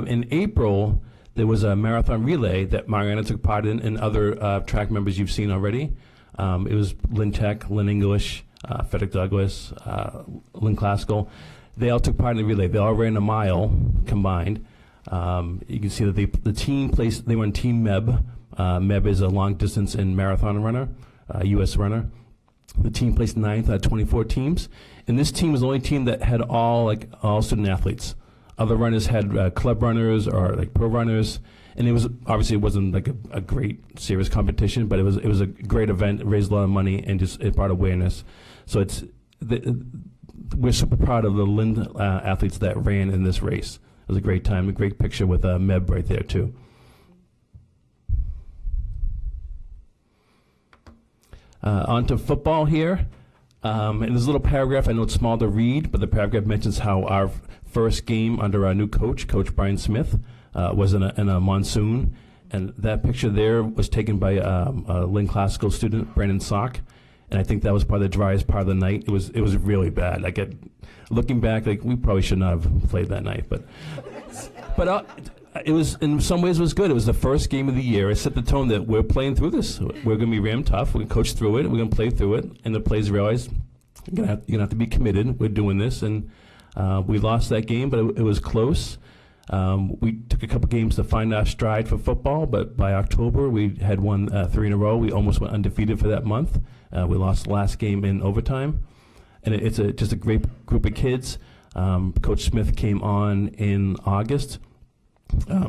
in April, there was a marathon relay that Mariana took part in, and other track members you've seen already. It was Lynn Tech, Lynn English, Frederick Douglass, Lynn Classical. They all took part in the relay. They all ran a mile combined. You can see that the team placed, they were in Team MEB. MEB is a long distance and marathon runner, U.S. runner. The team placed 9th out of 24 teams, and this team was the only team that had all student athletes. Other runners had club runners or like pro runners, and it was obviously it wasn't like a great serious competition, but it was a great event. It raised a lot of money and it brought awareness. So we're super proud of the Lynn athletes that ran in this race. It was a great time, a great picture with MEB right there too. On to football here. And there's a little paragraph, I know it's small to read, but the paragraph mentions how our first game under our new coach, Coach Brian Smith, was in a monsoon. And that picture there was taken by a Lynn Classical student, Brandon Sock. And I think that was probably the driest part of the night. It was really bad. Looking back, we probably should not have played that night. But it was, in some ways, it was good. It was the first game of the year. It set the tone that we're playing through this. We're going to be rammed tough. We're going to coach through it. We're going to play through it. And the players realized you're going to have to be committed. We're doing this. And we lost that game, but it was close. We took a couple games to find our stride for football, but by October, we had won 3 in a row. We almost went undefeated for that month. We lost the last game in overtime. And it's just a great group of kids. Coach Smith came on in August.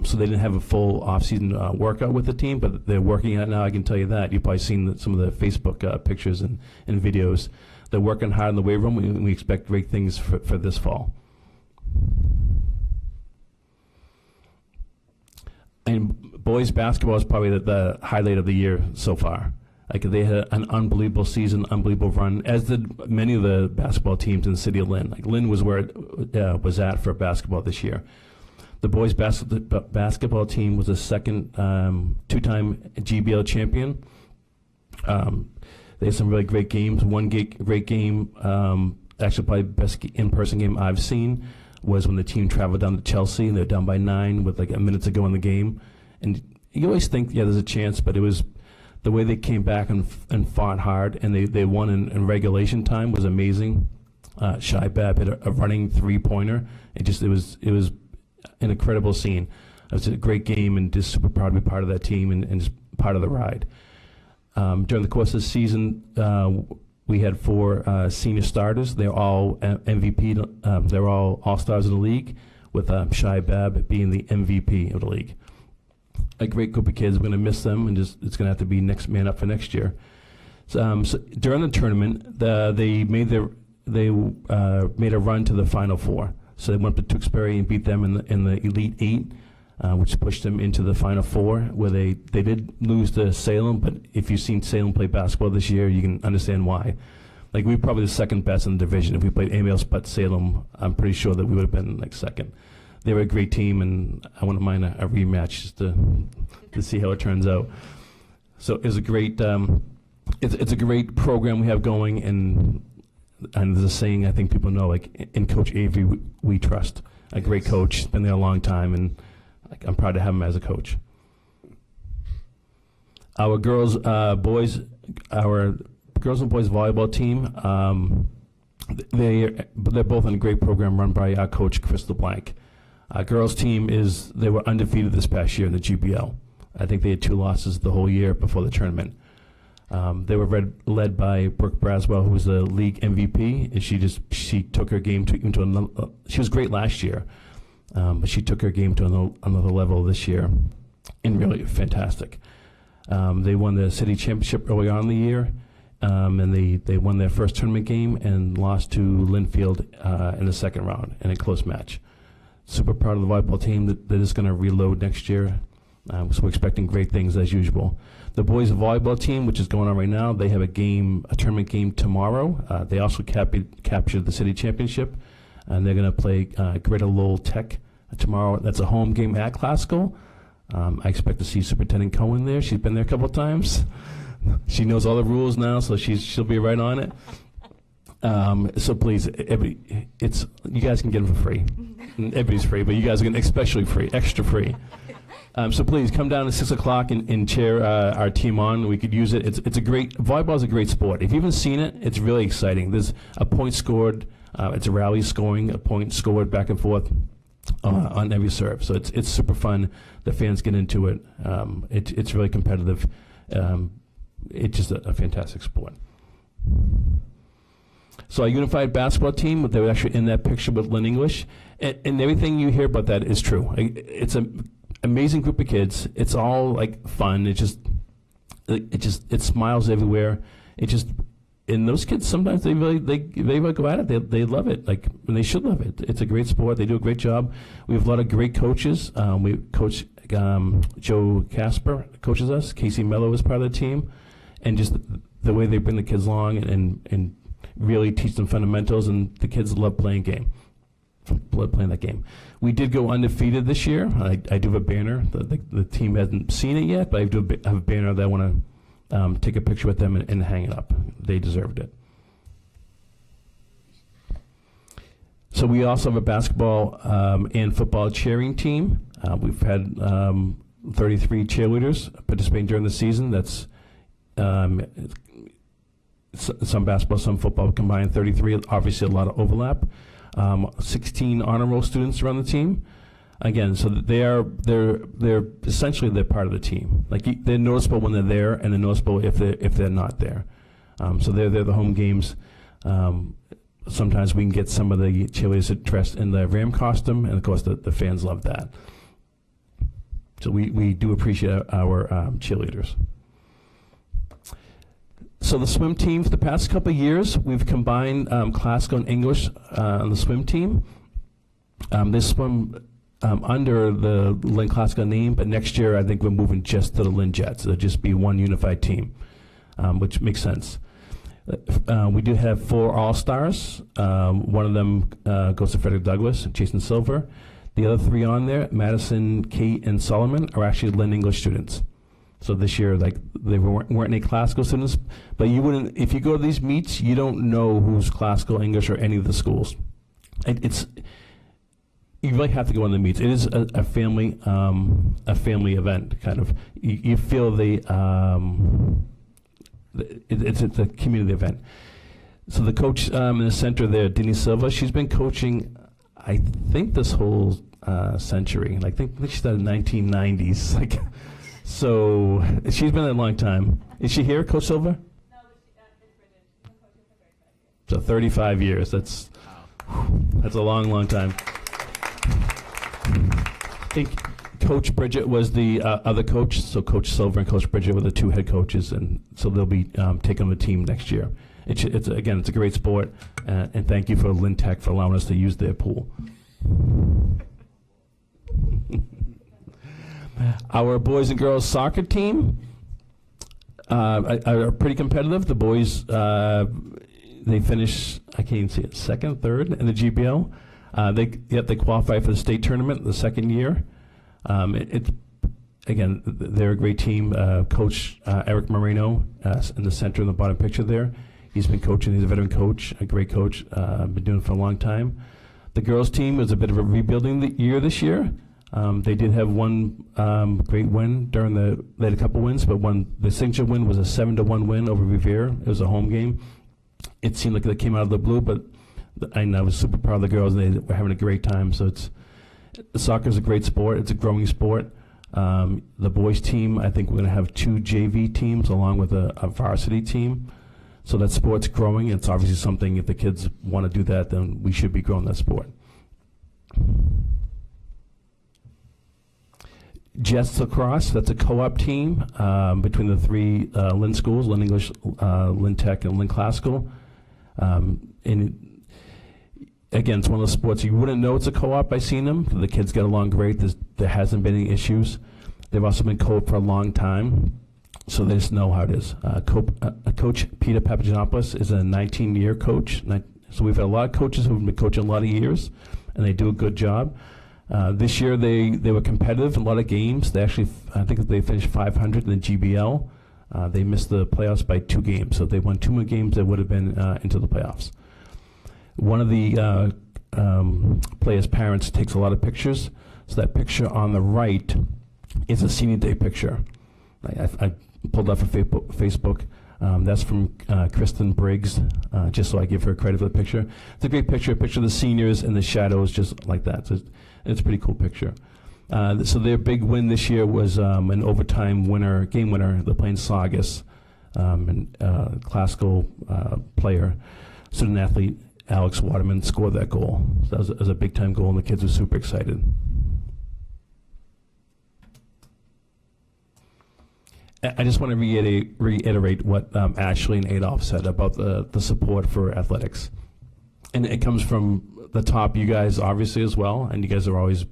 So they didn't have a full off-season workout with the team, but they're working out now. I can tell you that. You've probably seen some of the Facebook pictures and videos. They're working hard in the weight room. We expect great things for this fall. And boys basketball is probably the highlight of the year so far. They had an unbelievable season, unbelievable run, as did many of the basketball teams in the city of Lynn. Lynn was where it was at for basketball this year. The boys basketball team was a second 2-time GBL champion. They had some really great games. One great game, actually probably the best in-person game I've seen, was when the team traveled down to Chelsea and they're down by 9 with a minute to go in the game. And you always think, yeah, there's a chance, but it was the way they came back and fought hard, and they won in regulation time was amazing. Shai Bab hit a running 3-pointer. It was an incredible scene. It was a great game, and just super proud to be part of that team and just part of the ride. During the course of the season, we had 4 senior starters. They're all MVP. They're all all-stars in the league, with Shai Bab being the MVP of the league. A great group of kids. We're going to miss them, and it's going to have to be next man up for next year. So during the tournament, they made a run to the Final Four. So they went up to Tewksbury and beat them in the Elite Eight, which pushed them into the Final Four, where they did lose to Salem. But if you've seen Salem play basketball this year, you can understand why. Like, we were probably the second best in the division. If we played anybody else but Salem, I'm pretty sure that we would have been like second. They were a great team, and I wouldn't mind a rematch just to see how it turns out. So it was a great. It's a great program we have going, and there's a saying I think people know, like, in Coach Avery we trust. A great coach, he's been there a long time, and I'm proud to have him as a coach. Our girls and boys volleyball team, they're both in a great program run by our coach Crystal Blank. Our girls team they were undefeated this past year in the GBL. I think they had 2 losses the whole year before the tournament. They were led by Brooke Braswell, who was the league MVP, and she took her game into another. She was great last year, but she took her game to another level this year, and really fantastic. They won the city championship early on in the year, and they won their first tournament game and lost to Linfield in the second round in a close match. Super proud of the volleyball team that they're just going to reload next year. So we're expecting great things as usual. The boys volleyball team, which is going on right now, they have a tournament game tomorrow. They also captured the city championship, and they're going to play Greater Lowell Tech tomorrow. That's a home game at Classical. I expect to see Superintendent Cohen there. She's been there a couple of times. She knows all the rules now, so she'll be right on it. So please, you guys can get them for free. Everybody's free, but you guys are getting especially free, extra free. So please come down at 6 o'clock and cheer our team on. We could use it. Volleyball is a great sport. If you haven't seen it, it's really exciting. There's a point scored. It's a rally scoring, a point scored back and forth on every serve. So it's super fun. The fans get into it. It's really competitive. It's just a fantastic sport. So our unified basketball team, they were actually in that picture with Lynn English, and everything you hear about that is true. It's an amazing group of kids. It's all like fun. It smiles everywhere. And those kids sometimes they really go at it. They love it, and they should love it. It's a great sport. They do a great job. We have a lot of great coaches. We coach Joe Casper coaches us. Casey Mello is part of the team, and just the way they bring the kids along and really teach them fundamentals, and the kids love playing that game. We did go undefeated this year. I do have a banner. The team hasn't seen it yet, but I have a banner that I want to take a picture with them and hang it up. They deserved it. So we also have a basketball and football cheering team. We've had 33 cheerleaders participating during the season. That's some basketball, some football combined, 33. Obviously a lot of overlap. 16 honor roll students are on the team. Again, so they're essentially they're part of the team. Like, they're noticeable when they're there, and they're noticeable if they're not there. So they're the home games. Sometimes we can get some of the cheerleaders dressed in the Ram costume, and of course the fans love that. So we do appreciate our cheerleaders. So the swim team, for the past couple of years, we've combined classical and English on the swim team. They swim under the Lynn Classical name, but next year I think we're moving just to the Lynn Jets. It'll just be one unified team, which makes sense. We do have 4 all-stars. One of them goes to Frederick Douglass, Jason Silver. The other 3 on there, Madison, Kate, and Solomon, are actually Lynn English students. So this year, they weren't any classical students, but you wouldn't, if you go to these meets, you don't know who's classical English or any of the schools. You really have to go on the meets. It is a family event, kind of. You feel it's a community event. So the coach in the center there, Denise Silva, she's been coaching, I think this whole century. Like, I think she started in the 1990s. Like, so she's been there a long time. Is she here, Coach Silver? No, so 35 years. That's a long, long time. I think Coach Bridget was the other coach, so Coach Silver and Coach Bridget were the two head coaches, and so they'll be taking on the team next year. It's a great sport, and thank you for Lynn Tech for allowing us to use their pool. Our boys and girls soccer team are pretty competitive. The boys, they finished, I can't even see it, second, third in the GBL. They qualify for the state tournament the second year. Again, they're a great team. Coach Eric Moreno in the center in the bottom picture there. He's been coaching. He's a veteran coach, a great coach. Been doing it for a long time. The girls team was a bit of a rebuilding year this year. They did have one great win they had a couple wins, but the signature win was a 7-1 win over Revere. It was a home game. It seemed like they came out of the blue, but I was super proud of the girls. They were having a great time. So soccer is a great sport. It's a growing sport. The boys team, I think we're going to have 2 JV teams along with a varsity team. So that sport's growing. It's obviously something, if the kids want to do that, then we should be growing that sport. Jets Lacrosse, that's a co-op team between the 3 Lynn schools, Lynn English, Lynn Tech, and Lynn Classical. And again, it's one of those sports you wouldn't know it's a co-op by seeing them. The kids get along great. There hasn't been any issues. They've also been co-op for a long time, so they just know how it is. Coach Peter Papagenopoulos is a 19-year coach. So we've had a lot of coaches who've been coaching a lot of years, and they do a good job. This year they were competitive in a lot of games. They actually, I think they finished 500 in the GBL. They missed the playoffs by 2 games, so if they won 2 more games, they would have been into the playoffs. One of the players' parents takes a lot of pictures, so that picture on the right is a senior day picture. I pulled up for Facebook. That's from Kristen Briggs, just so I give her credit for the picture. It's a great picture, a picture of the seniors in the shadows, just like that. So it's a pretty cool picture. So their big win this year was an overtime game winner. They're playing Saugus, and classical player, student athlete Alex Waterman scored that goal. So that was a big time goal, and the kids were super excited. I just want to reiterate what Ashley and Adolph said about the support for athletics. And it comes from the top, you guys obviously as well, and you guys are always,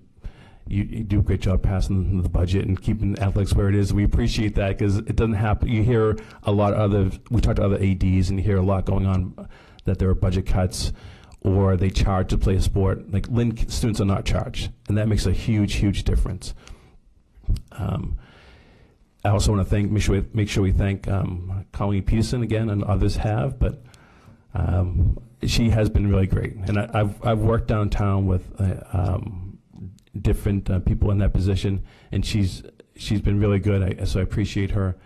you do a great job passing the budget and keeping athletics where it is. We appreciate that because it doesn't happen. You hear a lot of we talk to other ADs and you hear a lot going on that there are budget cuts or they charge to play a sport. Like Lynn students are not charged, and that makes a huge, huge difference. I also want to make sure we thank Colleen Peterson again, and others have, but she has been really great. And I've worked downtown with different people in that position, and she's been really good. So I appreciate her.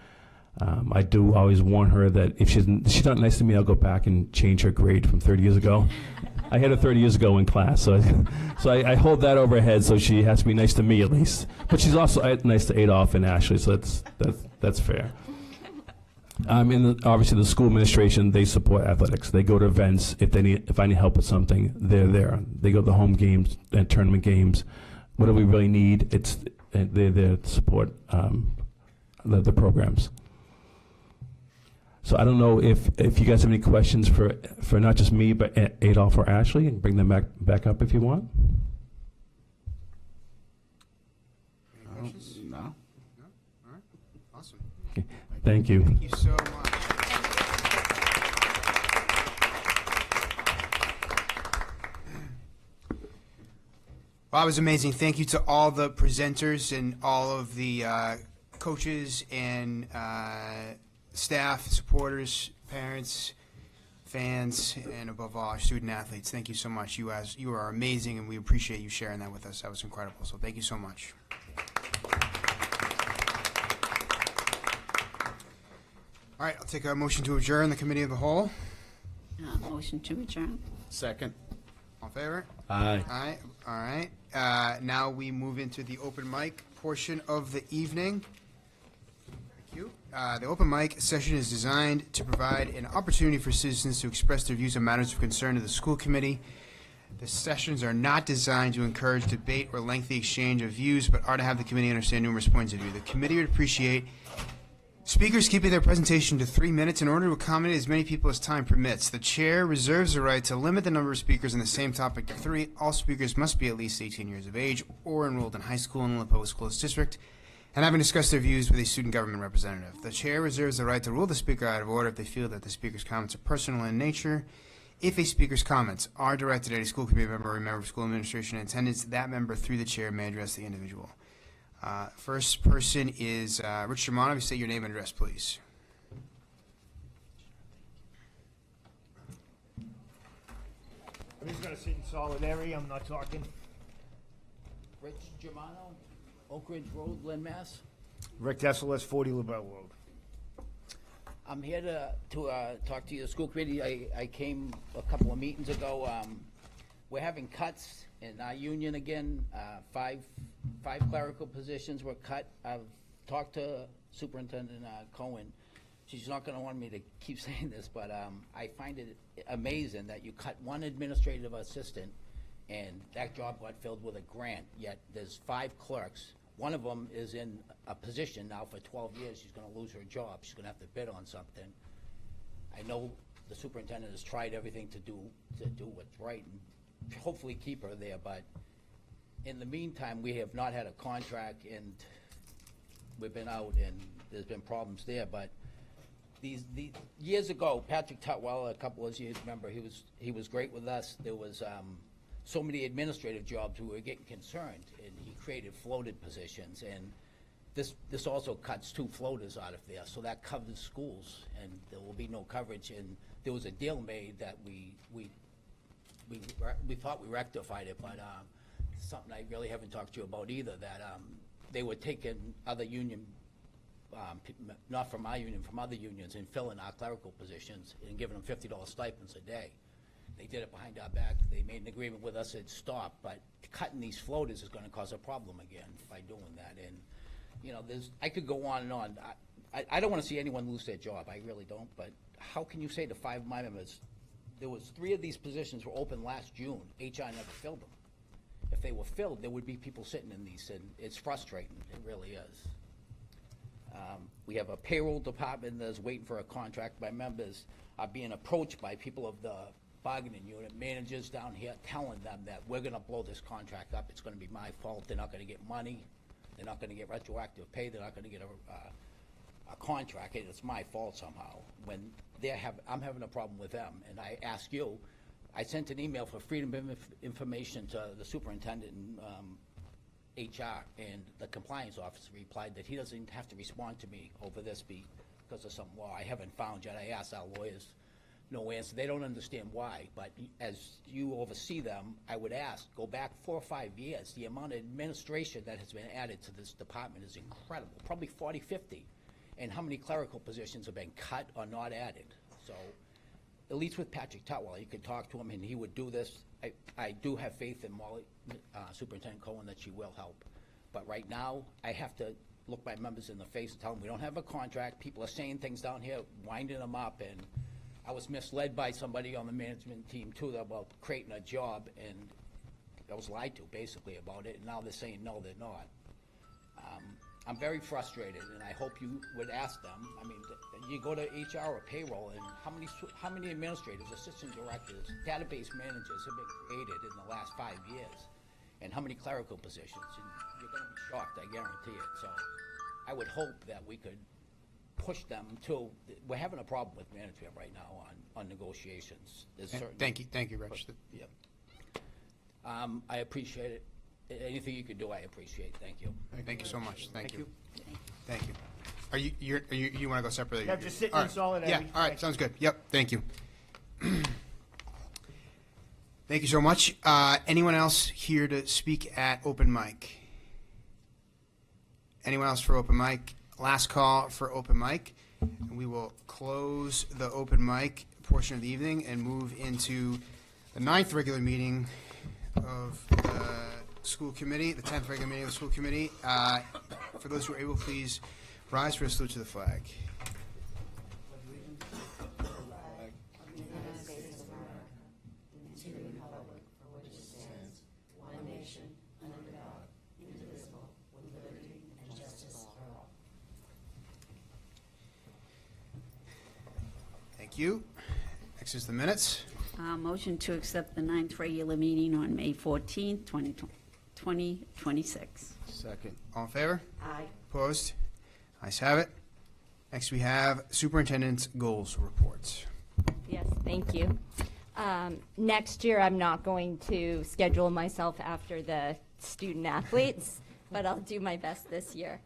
I do always warn her that if she's not nice to me, I'll go back and change her grade from 30 years ago. I had her 30 years ago in class, so I hold that over her head, so she has to be nice to me at least. But she's also nice to Adolph and Ashley, so that's fair. Obviously the school administration, they support athletics. They go to events if I need help with something, they're there. They go to the home games and tournament games. Whatever we really need, they're there to support the programs. So I don't know if you guys have any questions for not just me, but Adolph or Ashley, and bring them back up if you want. Any questions? No. All right. Awesome. Okay. Thank you. Thank you so much. Well, that was amazing. Thank you to all the presenters and all of the coaches and staff, supporters, parents, fans, and above all, our student athletes. Thank you so much. You are amazing, and we appreciate you sharing that with us. That was incredible. So thank you so much. All right, I'll take a motion to adjourn the committee of the whole. Motion to adjourn. Second. All in favor? Aye. Aye. All right. Now we move into the open mic portion of the evening. Thank you. The open mic session is designed to provide an opportunity for citizens to express their views on matters of concern to the school committee. The sessions are not designed to encourage debate or lengthy exchange of views, but are to have the committee understand numerous points of view. The committee would appreciate speakers keeping their presentation to 3 minutes in order to accommodate as many people as time permits. The chair reserves the right to limit the number of speakers on the same topic to 3. All speakers must be at least 18 years of age or enrolled in high school in the public schools district and having discussed their views with a student government representative. The chair reserves the right to rule the speaker out of order if they feel that the speaker's comments are personal in nature. If a speaker's comments are directed at a school committee member or a member of school administration in attendance, that member, through the chair, may address the individual. First person is Rich Germano. State your name and address, please. I'm just going to sit in solidarity. I'm not talking. Rich Germano, Oak Ridge Road, Lynn, Mass. Rick Desseles, 40 LaBelle Road. I'm here to talk to you, the school committee. I came a couple of meetings ago. We're having cuts in our union again. Five clerical positions were cut. I've talked to Superintendent Cohen. She's not going to want me to keep saying this, but I find it amazing that you cut one administrative assistant and that job got filled with a grant, yet there's 5 clerks. One of them is in a position now for 12 years. She's going to lose her job. She's going to have to bid on something. I know the superintendent has tried everything to do what's right and hopefully keep her there, but in the meantime, we have not had a contract, and we've been out, and there's been problems there. But these years ago, Patrick Tutwell, a couple of years, remember, he was great with us. There was so many administrative jobs we were getting concerned, and he created floated positions. And this also cuts 2 floaters out of there, so that covers schools, and there will be no coverage. And there was a deal made that we thought we rectified it, but something I really haven't talked to you about either, that they were taking other union, not from our union, from other unions, and filling our clerical positions and giving them $50 stipends a day. They did it behind our back. They made an agreement with us, it stopped, but cutting these floaters is going to cause a problem again by doing that. And, you know, I could go on and on. I don't want to see anyone lose their job. I really don't, but how can you say to 5 of my members, there was 3 of these positions were open last June. HR never filled them. If they were filled, there would be people sitting in these, and it's frustrating. It really is. We have a payroll department that's waiting for a contract. My members are being approached by people of the bargaining unit, managers down here, telling them that we're going to blow this contract up. It's going to be my fault. They're not going to get money. They're not going to get retroactive pay. They're not going to get a contract. It's my fault somehow. When I'm having a problem with them, and I ask you, I sent an email for freedom of information to the superintendent and HR, and the compliance officer replied that he doesn't have to respond to me over this because of some law I haven't found yet. I asked our lawyers, no answer. They don't understand why, but as you oversee them, I would ask, go back 4 or 5 years. The amount of administration that has been added to this department is incredible, probably 40, 50. And how many clerical positions have been cut or not added? So, at least with Patrick Tutwell, you could talk to him and he would do this. I do have faith in Molly, Superintendent Cohen, that she will help. But right now, I have to look my members in the face and tell them we don't have a contract. People are saying things down here, winding them up, and I was misled by somebody on the management team too about creating a job, and I was lied to basically about it, and now they're saying no, they're not. I'm very frustrated, and I hope you would ask them. I mean, you go to HR or payroll, and how many administrators, assistant directors, database managers have been created in the last 5 years, and how many clerical positions? And you're going to be shocked, I guarantee it. So I would hope that we could push them to. We're having a problem with management right now on negotiations. Thank you, Rich. Yeah. I appreciate it. Anything you could do, I appreciate. Thank you. Thank you so much. Thank you. Thank you. Are you want to go separately? Yeah, just sitting All in right. solidarity. Yeah. All right. Sounds good. Yep. Thank you. Thank you so much. Anyone else here to speak at open mic? Anyone else for open mic? Last call for open mic. And we will close the open mic portion of the evening and move into the 9th regular meeting of the school committee, the 10th regular meeting of the school committee. For those who are able, please rise for a salute to the flag. Thank you. Next is the minutes. Motion to accept the 9th regular meeting on May 14th, 2026. Second. All in favor? Aye. Opposed? Ayes have it. Next, we have superintendent's goals reports. Yes, thank you. Next year, I'm not going to schedule myself after the student athletes, but I'll do my best this year.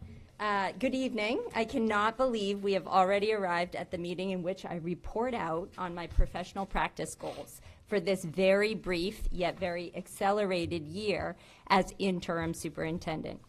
Good evening. I cannot believe we have already arrived at the meeting in which I report out on my professional practice goals for this very brief yet very accelerated year as interim superintendent.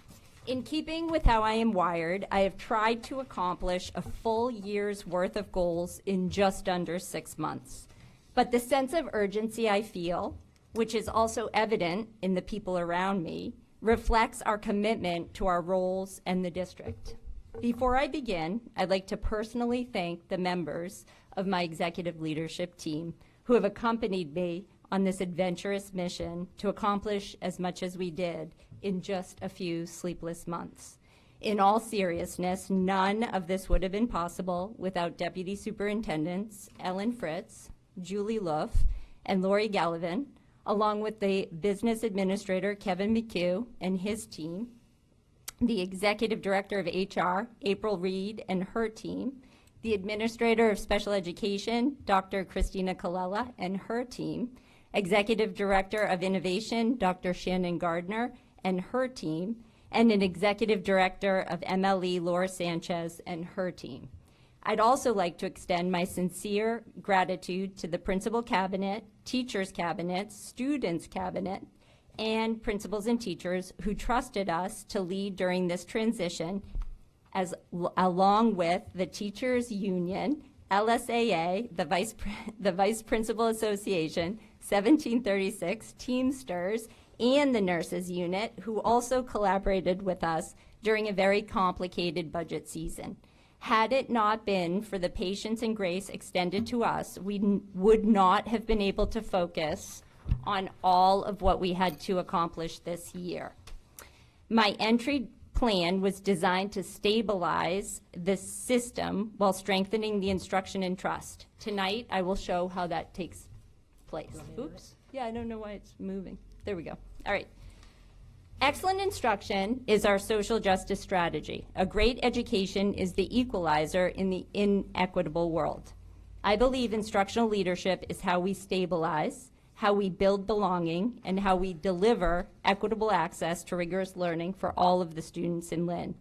In keeping with how I am wired, I have tried to accomplish a full year's worth of goals in just under 6 months. But the sense of urgency I feel, which is also evident in the people around me, reflects our commitment to our roles and the district. Before I begin, I'd like to personally thank the members of my executive leadership team who have accompanied me on this adventurous mission to accomplish as much as we did in just a few sleepless months. In all seriousness, none of this would have been possible without Deputy Superintendents Ellen Fritz, Julie Luff, and Lori Gallivan, along with the business administrator, Kevin McHugh, and his team, the executive director of HR, April Reed, and her team, the administrator of special education, Dr. Christina Colella, and her team, executive director of innovation, Dr. Shannon Gardner, and her team, and an executive director of MLE, Laura Sanchez, and her team. I'd also like to extend my sincere gratitude to the principal cabinet, teachers cabinet, students cabinet, and principals and teachers who trusted us to lead during this transition, along with the Teachers Union, LSAA, the Vice Principal Association, 1736, Teamsters, and the Nurses Unit, who also collaborated with us during a very complicated budget season. Had it not been for the patience and grace extended to us, we would not have been able to focus on all of what we had to accomplish this year. My entry plan was designed to stabilize the system while strengthening the instruction and trust. Tonight, I will show how that takes place. Oops. Yeah, I don't know why it's moving. There we go. All right. Excellent instruction is our social justice strategy. A great education is the equalizer in the inequitable world. I believe instructional leadership is how we stabilize, how we build belonging, and how we deliver equitable access to rigorous learning for all of the students in Lynn.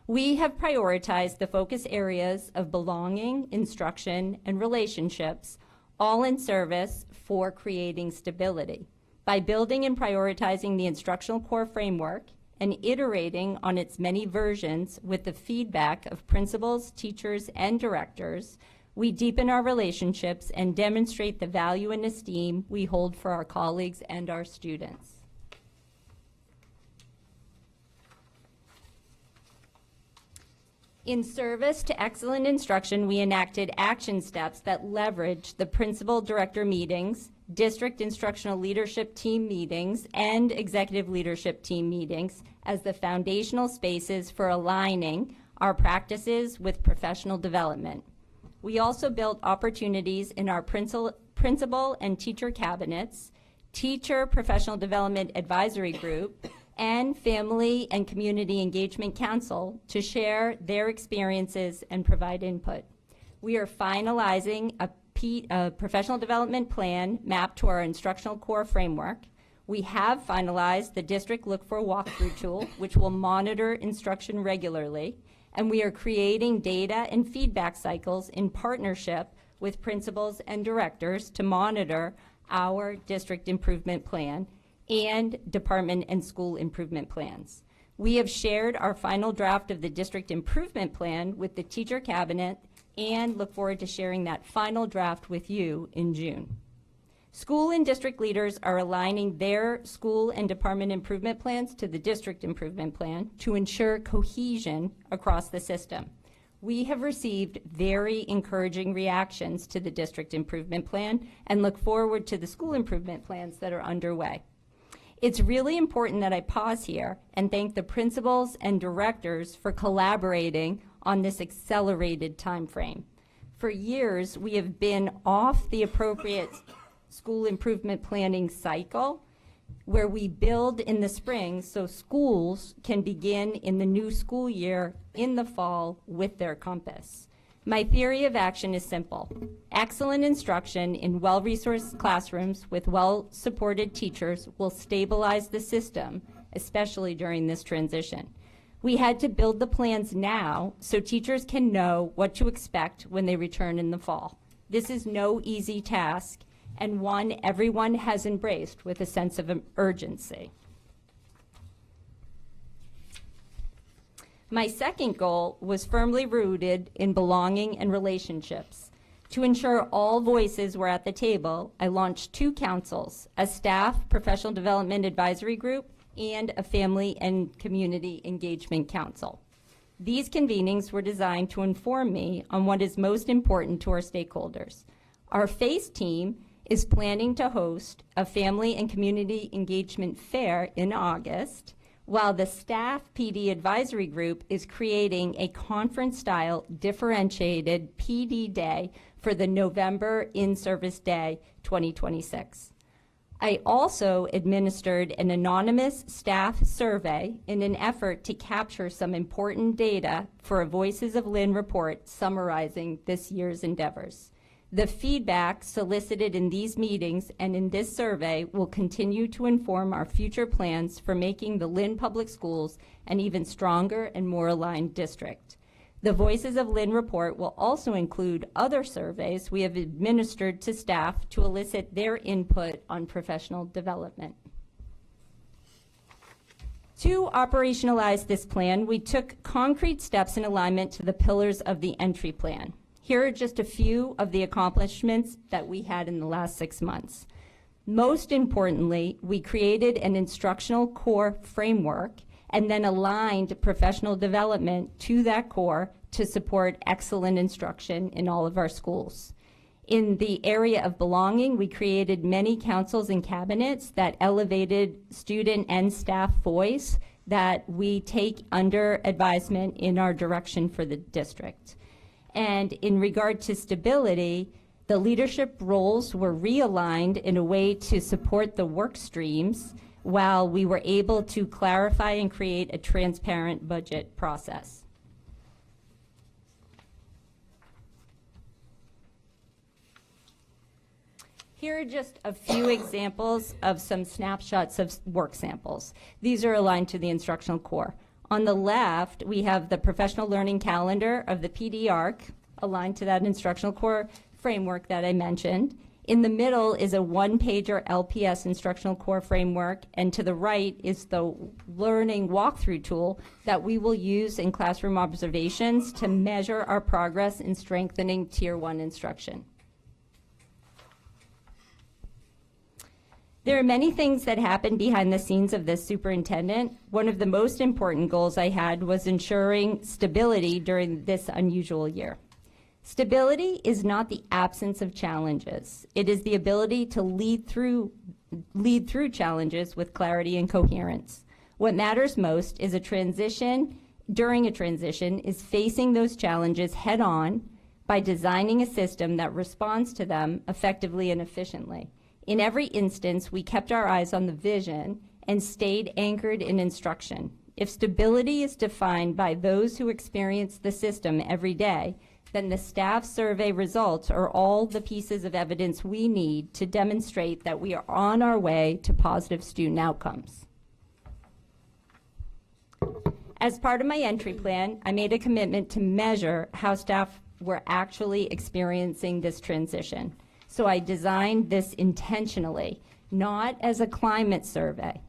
We have prioritized the focus areas of belonging, instruction, and relationships, all in service for creating stability. By building and prioritizing the instructional core framework and iterating on its many versions with the feedback of principals, teachers, and directors, we deepen our relationships and demonstrate the value and esteem we hold for our colleagues and our students. In service to excellent instruction, we enacted action steps that leverage the principal-director meetings, district instructional leadership team meetings, and executive leadership team meetings as the foundational spaces for aligning our practices with professional development. We also built opportunities in our principal and teacher cabinets, teacher professional development advisory group, and Family and Community Engagement Council to share their experiences and provide input. We are finalizing a professional development plan mapped to our instructional core framework. We have finalized the district Look for a Walkthrough tool, which will monitor instruction regularly, and we are creating data and feedback cycles in partnership with principals and directors to monitor our district improvement plan and department and school improvement plans. We have shared our final draft of the district improvement plan with the teacher cabinet and look forward to sharing that final draft with you in June. School and district leaders are aligning their school and department improvement plans to the district improvement plan to ensure cohesion across the system. We have received very encouraging reactions to the district improvement plan and look forward to the school improvement plans that are underway. It's really important that I pause here and thank the principals and directors for collaborating on this accelerated time frame. For years, we have been off the appropriate school improvement planning cycle where we build in the spring so schools can begin in the new school year in the fall with their compass. My theory of action is simple. Excellent instruction in well-resourced classrooms with well-supported teachers will stabilize the system, especially during this transition. We had to build the plans now so teachers can know what to expect when they return in the fall. This is no easy task, and one everyone has embraced with a sense of urgency. My second goal was firmly rooted in belonging and relationships. To ensure all voices were at the table, I launched 2 councils, a staff professional development advisory group and a family and community engagement council. These convenings were designed to inform me on what is most important to our stakeholders. Our FACE team is planning to host a family and community engagement fair in August, while the staff PD advisory group is creating a conference-style differentiated PD day for the November in-service day 2026. I also administered an anonymous staff survey in an effort to capture some important data for a Voices of Lynn report summarizing this year's endeavors. The feedback solicited in these meetings and in this survey will continue to inform our future plans for making the Lynn Public Schools an even stronger and more aligned district. The Voices of Lynn report will also include other surveys we have administered to staff to elicit their input on professional development. To operationalize this plan, we took concrete steps in alignment to the pillars of the entry plan. Here are just a few of the accomplishments that we had in the last 6 months. Most importantly, we created an instructional core framework and then aligned professional development to that core to support excellent instruction in all of our schools. In the area of belonging, we created many councils and cabinets that elevated student and staff voice that we take under advisement in our direction for the district. And in regard to stability, the leadership roles were realigned in a way to support the work streams while we were able to clarify and create a transparent budget process. Here are just a few examples of some snapshots of work samples. These are aligned to the instructional core. On the left, we have the professional learning calendar of the PD ARC, aligned to that instructional core framework that I mentioned. In the middle is a one-pager LPS instructional core framework, and to the right is the learning walkthrough tool that we will use in classroom observations to measure our progress in strengthening Tier 1 instruction. There are many things that happen behind the scenes of this superintendent. One of the most important goals I had was ensuring stability during this unusual year. Stability is not the absence of challenges. It is the ability to lead through challenges with clarity and coherence. What matters most is during a transition, is facing those challenges head on by designing a system that responds to them effectively and efficiently. In every instance, we kept our eyes on the vision and stayed anchored in instruction. If stability is defined by those who experience the system every day, then the staff survey results are all the pieces of evidence we need to demonstrate that we are on our way to positive student outcomes. As part of my entry plan, I made a commitment to measure how staff were actually experiencing this transition. So I designed this intentionally, not as a climate survey,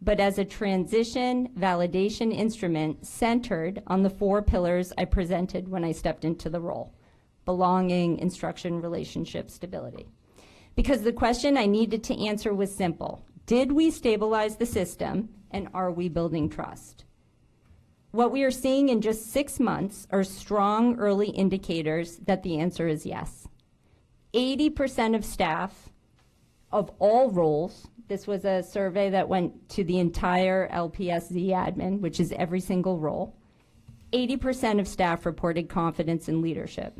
but as a transition validation instrument centered on the 4 pillars I presented when I stepped into the role: belonging, instruction, relationship, stability. Because the question I needed to answer was simple. Did we stabilize the system, and are we building trust? What we are seeing in just 6 months are strong early indicators that the answer is yes. 80% of staff of all roles, this was a survey that went to the entire LPSZ admin, which is every single role, 80% of staff reported confidence in leadership.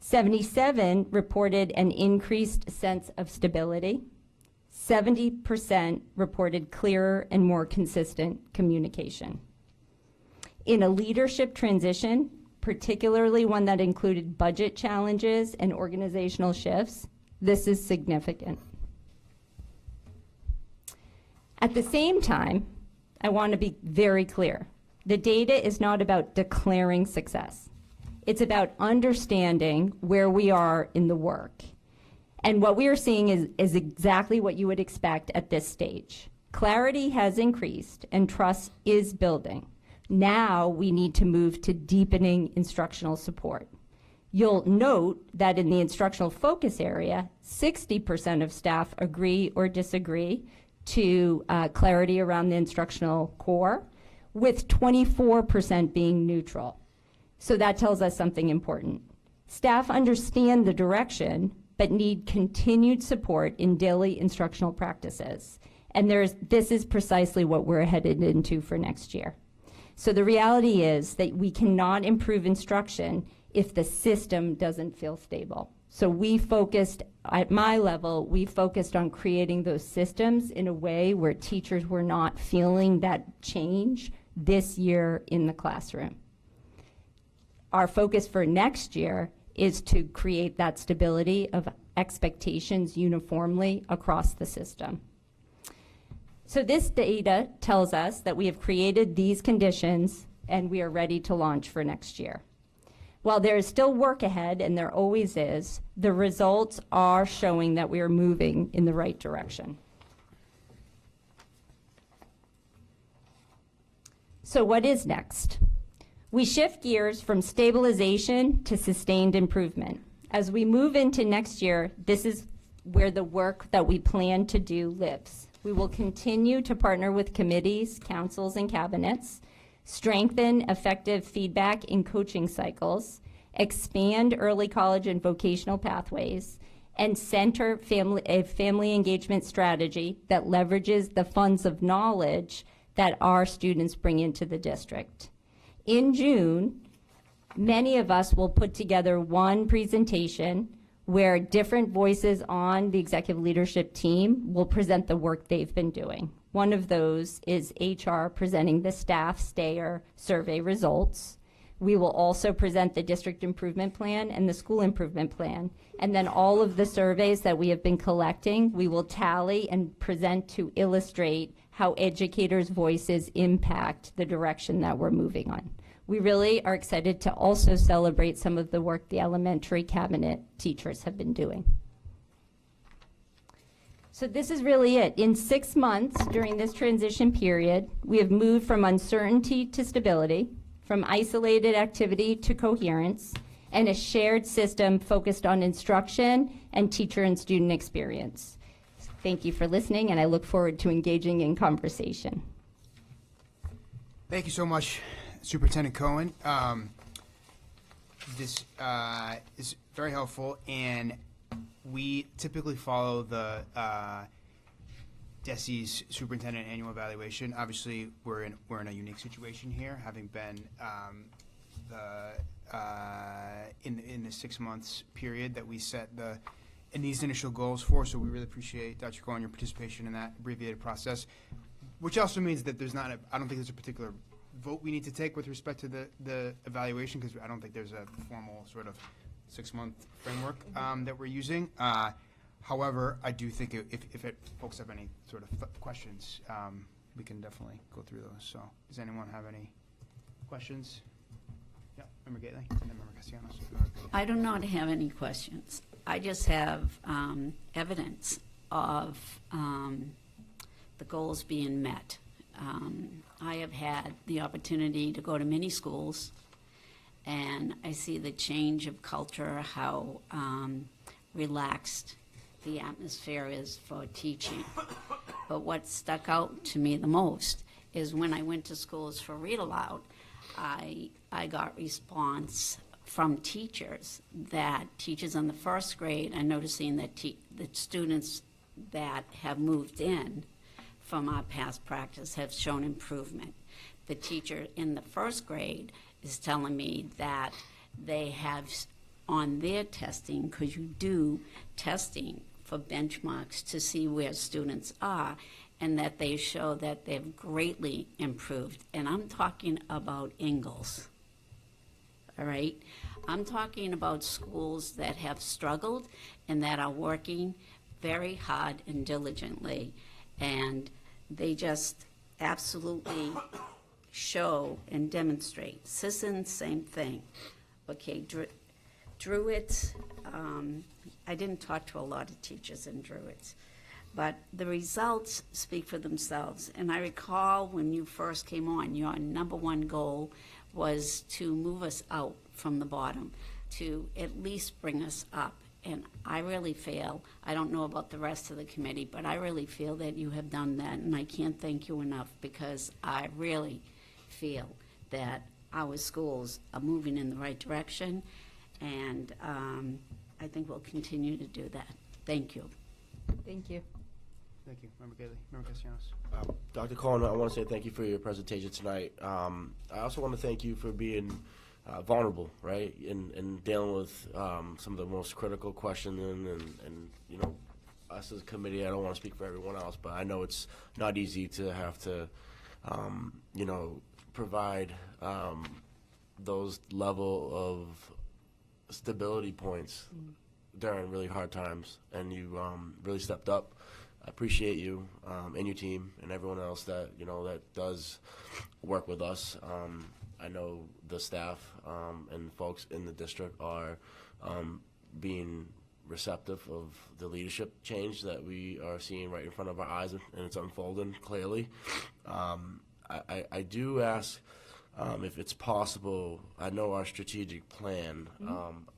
77 reported an increased sense of stability. 70% reported clearer and more consistent communication. In a leadership transition, particularly one that included budget challenges and organizational shifts, this is significant. At the same time, I want to be very clear. The data is not about declaring success. It's about understanding where we are in the work. And what we are seeing is exactly what you would expect at this stage. Clarity has increased and trust is building. Now we need to move to deepening instructional support. You'll note that in the instructional focus area, 60% of staff agree or disagree to clarity around the instructional core, with 24% being neutral. So that tells us something important. Staff understand the direction, but need continued support in daily instructional practices. And this is precisely what we're headed into for next year. So the reality is that we cannot improve instruction if the system doesn't feel stable. So we focused, at my level, we focused on creating those systems in a way where teachers were not feeling that change this year in the classroom. Our focus for next year is to create that stability of expectations uniformly across the system. So this data tells us that we have created these conditions and we are ready to launch for next year. While there is still work ahead, and there always is, the results are showing that we are moving in the right direction. So what is next? We shift gears from stabilization to sustained improvement. As we move into next year, this is where the work that we plan to do lives. We will continue to partner with committees, councils, and cabinets, strengthen effective feedback in coaching cycles, expand early college and vocational pathways, and center a family engagement strategy that leverages the funds of knowledge that our students bring into the district. In June, many of us will put together one presentation where different voices on the executive leadership team will present the work they've been doing. One of those is HR presenting the staff stayer survey results. We will also present the district improvement plan and the school improvement plan. And then all of the surveys that we have been collecting, we will tally and present to illustrate how educators' voices impact the direction that we're moving on. We really are excited to also celebrate some of the work the elementary cabinet teachers have been doing. So this is really it. In 6 months during this transition period, we have moved from uncertainty to stability, from isolated activity to coherence, and a shared system focused on instruction and teacher and student experience. Thank you for listening, and I look forward to engaging in conversation. Thank you so much, Superintendent Cohen. This is very helpful, and we typically follow the DESE's superintendent annual evaluation. Obviously, we're in a unique situation here, having been in the 6 months period that we set in these initial goals for. So we really appreciate, Dr. Cohen, your participation in that abbreviated process, which also means that I don't think there's a particular vote we need to take with respect to the evaluation, because I don't think there's a formal sort of 6-month framework that we're using. However, I do think if folks have any sort of questions, we can definitely go through those. So does anyone have any questions? Yeah, Member Gately and then Member Castellanos. I do not have any questions. I just have evidence of the goals being met. I have had the opportunity to go to many schools, and I see the change of culture, how relaxed the atmosphere is for teaching. But what stuck out to me the most is when I went to schools for read aloud, I got response from teachers that teachers in the first grade are noticing that that students that have moved in from our past practice have shown improvement. The teacher in the first grade is telling me that they have on their testing, because you do testing for benchmarks to see where students are, and that they show that they've greatly improved. And I'm talking about Ingalls, all right? I'm talking about schools that have struggled and that are working very hard and diligently, and they just absolutely show and demonstrate. Sisson, same thing. Okay, Druids, I didn't talk to a lot of teachers in Druids, but the results speak for themselves. And I recall when you first came on, your number one goal was to move us out from the bottom, to at least bring us up. And I really feel, I don't know about the rest of the committee, but I really feel that you have done that, and I can't thank you enough, because I really feel that our schools are moving in the right direction, and I think we'll continue to do that. Thank you. Thank you. Thank you. Member Gately. Member Castellanos. Dr. Cohen, I want to say thank you for your presentation tonight. I also want to thank you for being vulnerable, right, and dealing with some of the most critical questions, and you know, us as a committee, I don't want to speak for everyone else, but I know it's not easy to have to, you know, provide those level of stability points during really hard times, and you really stepped up. I appreciate you and your team and everyone else that, you know, that does work with us. I know the staff and folks in the district are being receptive of the leadership change that we are seeing right in front of our eyes, and it's unfolding clearly. I do ask if it's possible. I know our strategic plan,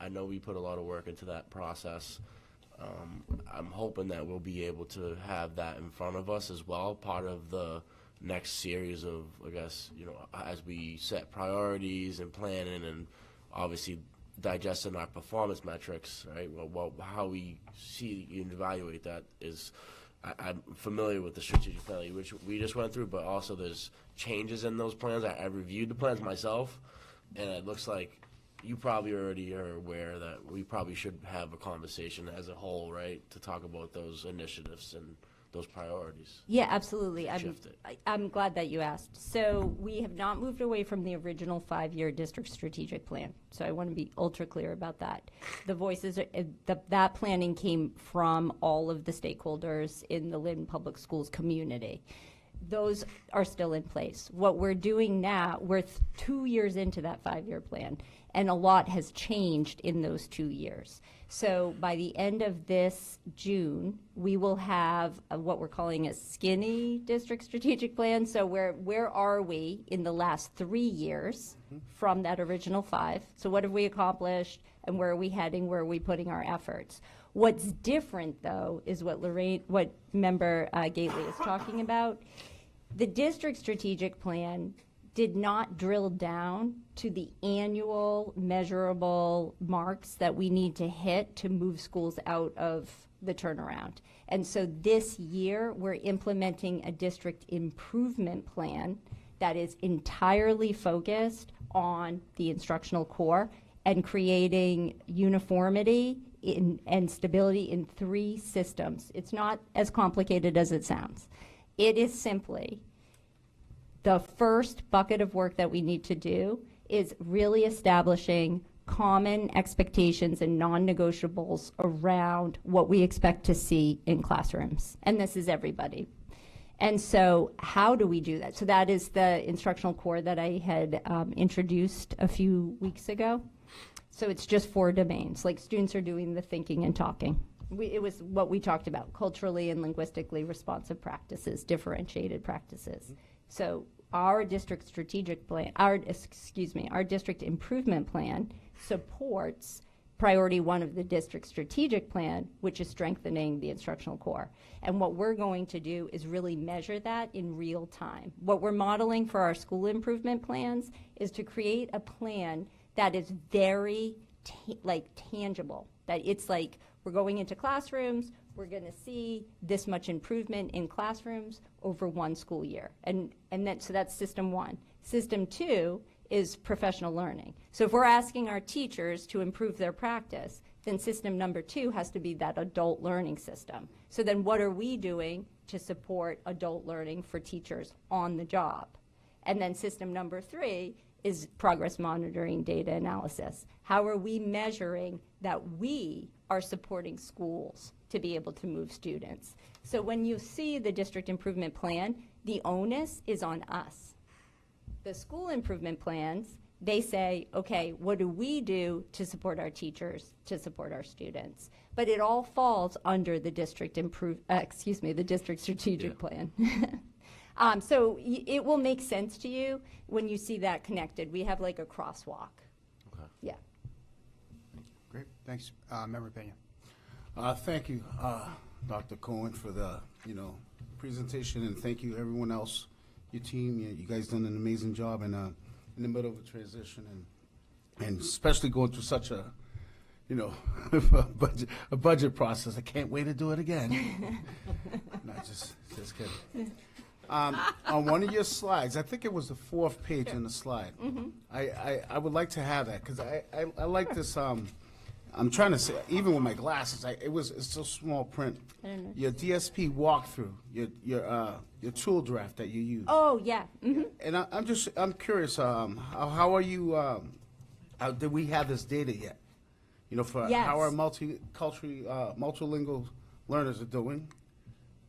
I know we put a lot of work into that process. I'm hoping that we'll be able to have that in front of us as well, part of the next series of, I guess, you know, as we set priorities and planning, and obviously digesting our performance metrics, right? Well, how we see and evaluate that is, I'm familiar with the strategic plan, which we just went through, but also there's changes in those plans. I reviewed the plans myself, and it looks like you probably already are aware that we probably should have a conversation as a whole, right, to talk about those initiatives and those priorities. Yeah, absolutely. Shift it. I'm glad that you asked. So we have not moved away from the original 5-year district strategic plan. So I want to be ultra clear about that. The voices, that planning came from all of the stakeholders in the Lynn Public Schools community. Those are still in place. What we're doing now, we're 2 years into that 5-year plan, and a lot has changed in those 2 years. So by the end of this June, we will have what we're calling a skinny district strategic plan. So where are we in the last 3 years from that original 5? So what have we accomplished, and where are we heading? Where are we putting our efforts? What's different, though, is what Member Gately is talking about. The district strategic plan did not drill down to the annual measurable marks that we need to hit to move schools out of the turnaround. And so this year, we're implementing a district improvement plan that is entirely focused on the instructional core and creating uniformity and stability in 3 systems. It's not as complicated as it sounds. It is simply the first bucket of work that we need to do is really establishing common expectations and non-negotiables around what we expect to see in classrooms. And this is everybody. And so how do we do that? So that is the instructional core that I had introduced a few weeks ago. So it's just 4 domains, like students are doing the thinking and talking. It was what we talked about, culturally and linguistically responsive practices, differentiated practices. So our district strategic plan, our district improvement plan supports priority 1 of the district strategic plan, which is strengthening the instructional core. And what we're going to do is really measure that in real time. What we're modeling for our school improvement plans is to create a plan that is very tangible, that it's like we're going into classrooms, we're going to see this much improvement in classrooms over 1 school year. So that's system 1. System 2 is professional learning. So if we're asking our teachers to improve their practice, then system number 2 has to be that adult learning system. So then what are we doing to support adult learning for teachers on the job? And then system number 3 is progress monitoring, data analysis. How are we measuring that we are supporting schools to be able to move students? So when you see the district improvement plan, the onus is on us. The school improvement plans, they say, okay, what do we do to support our teachers, to support our students? But it all falls under the district the district strategic plan. So it will make sense to you when you see that connected. We have like a crosswalk. Okay. Yeah. Great, thanks. Member Pena. Thank you, Dr. Cohen, for the presentation, and thank you everyone else, your team. You guys done an amazing job in the middle of a transition, and especially going through such a a budget process. I can't wait to do it again. No, just kidding. On one of your slides, I think it was the 4th page in the slide. I would like to have that because I like this. I'm trying to say, even with my glasses, it's so small print. I don't know. Your DSP walkthrough, your tool draft that you use. Oh yeah. Mm-hmm. And I'm curious. How are you? Did we have this data yet? For Yes. how our multilingual learners are doing,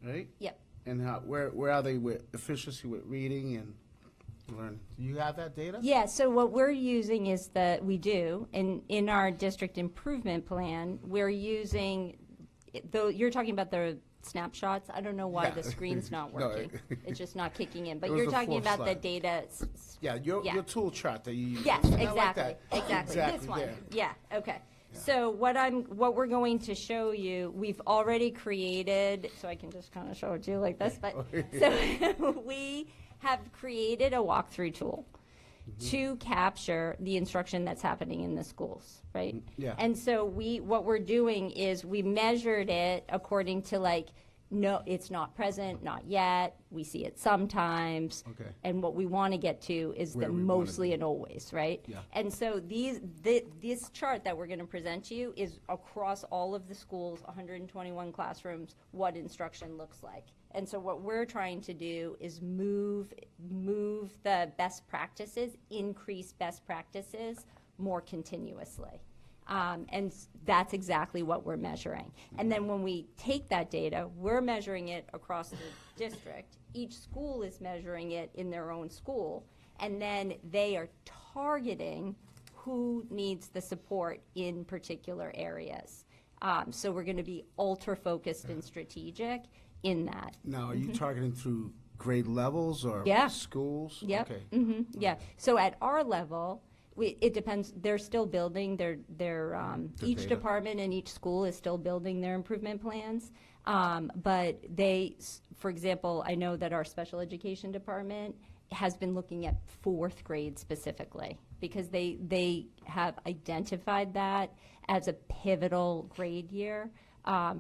right? Yep. And where are they with efficiency with reading and learning? Do you have that data? Yeah, so what we're using is in our district improvement plan, we're using, though you're talking about the snapshots, I don't know why the screen's not working. It's just not kicking in, but you're talking about the data. Your tool chart that you use. Yes, I like exactly, that. exactly, this one. there. Yeah, okay. So what we're going to show you, we've already created, so I can just kind of show it to you like this, but so we have created a walkthrough tool to capture the instruction that's happening in the schools, right? Yeah. And so what we're doing is we measured it according to no, it's not present, not yet. We see it sometimes. Okay. And what we want to get to is Where the we wanna mostly and always, right? Yeah. And so this chart that we're going to present to you is across all of the schools, 121 classrooms, what instruction looks like. And so what we're trying to do is move the best practices, increase best practices more continuously. And that's exactly what we're measuring. And then when we take that data, we're measuring it across the district. Each school is measuring it in their own school. And then they are targeting who needs the support in particular areas. So we're going to be ultra-focused and strategic in that. Now, are you targeting through grade levels or schools? Yep. Okay. Mm-hmm. Yeah. So at our level, it depends. They're still building their each data. department and each school is still building their improvement plans. But for example, I know that our special education department has been looking at 4th grade specifically because they have identified that as a pivotal grade year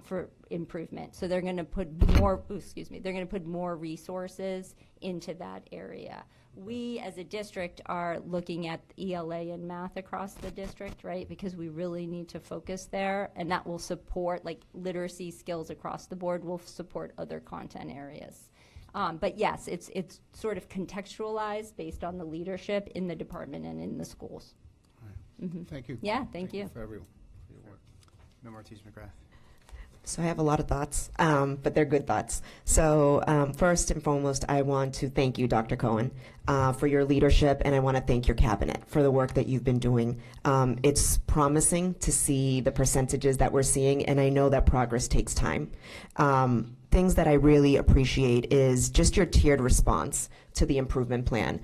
for improvement. So they're going to put more. They're going to put more resources into that area. We, as a district, are looking at ELA and math across the district, right? Because we really need to focus there, and that will support, literacy skills across the board will support other content areas. But yes, it's sort of contextualized based on the leadership in the department and in the schools. All right. Mm-hmm. Thank you. Yeah, thank you. For everyone. For your work. Member Ortiz-McGrath. So I have a lot of thoughts, but they're good thoughts. So first and foremost, I want to thank you, Dr. Cohen, for your leadership, and I want to thank your cabinet for the work that you've been doing. It's promising to see the percentages that we're seeing, and I know that progress takes time. Things that I really appreciate is just your tiered response to the improvement plan.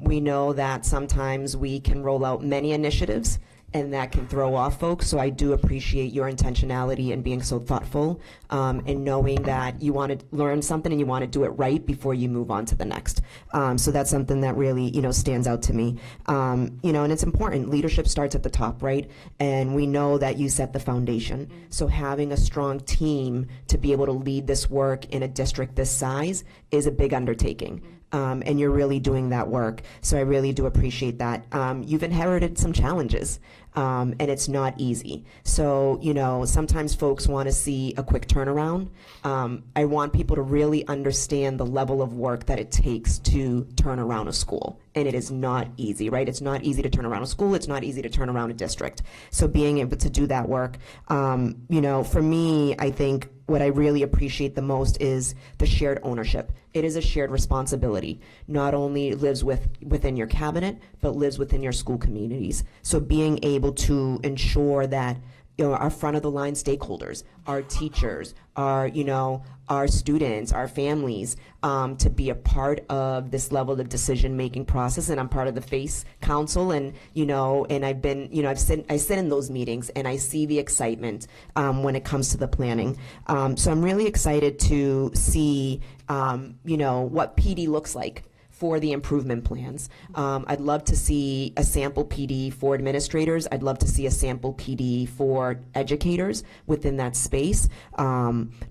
We know that sometimes we can roll out many initiatives and that can throw off folks. So I do appreciate your intentionality and being so thoughtful, and knowing that you want to learn something and you want to do it right before you move on to the next. So that's something that really, stands out to me. And it's important. Leadership starts at the top, right? And we know that you set the foundation. So having a strong team to be able to lead this work in a district this size is a big undertaking. And you're really doing that work. So I really do appreciate that. You've inherited some challenges, and it's not easy. So, sometimes folks want to see a quick turnaround. I want people to really understand the level of work that it takes to turn around a school. And it is not easy, right? It's not easy to turn around a school. It's not easy to turn around a district. So being able to do that work, for me, I think what I really appreciate the most is the shared ownership. It is a shared responsibility. Not only lives within your cabinet, but lives within your school communities. So being able to ensure that our front of the line stakeholders, our teachers, our students, our families, to be a part of this level of decision-making process. And I'm part of the FACE Council, and and I've been, I sit in those meetings, and I see the excitement when it comes to the planning. So I'm really excited to see, what PD looks like for the improvement plans. I'd love to see a sample PD for administrators. I'd love to see a sample PD for educators within that space,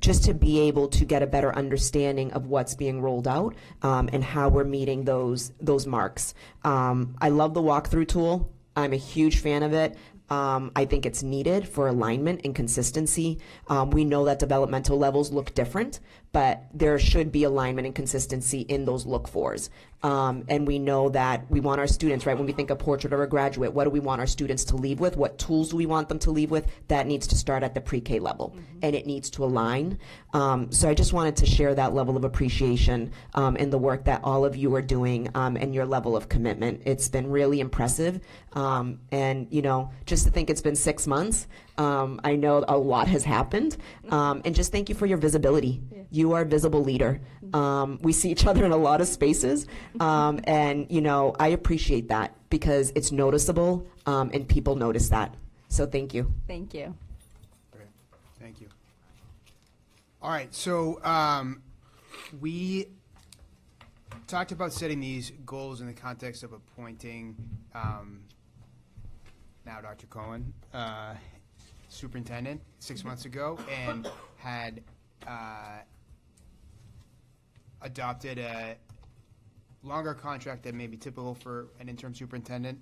just to be able to get a better understanding of what's being rolled out, and how we're meeting those marks. I love the walkthrough tool. I'm a huge fan of it. I think it's needed for alignment and consistency. We know that developmental levels look different, but there should be alignment and consistency in those look-fors. And we know that we want our students, right, when we think of portrait or a graduate, what do we want our students to leave with? What tools do we want them to leave with? That needs to start at the pre-K level, and it needs to align. So I just wanted to share that level of appreciation in the work that all of you are doing, and your level of commitment. It's been really impressive. And, just to think it's been 6 months, I know a lot has happened. And just thank you for your visibility. Yeah. You are a visible leader. We see each other in a lot of spaces. And, I appreciate that because it's noticeable, and people notice that. So thank you. Thank you. Great. Thank you. All right. So we talked about setting these goals in the context of appointing now Dr. Cohen, superintendent 6 months ago, and had adopted a longer contract than may be typical for an interim superintendent,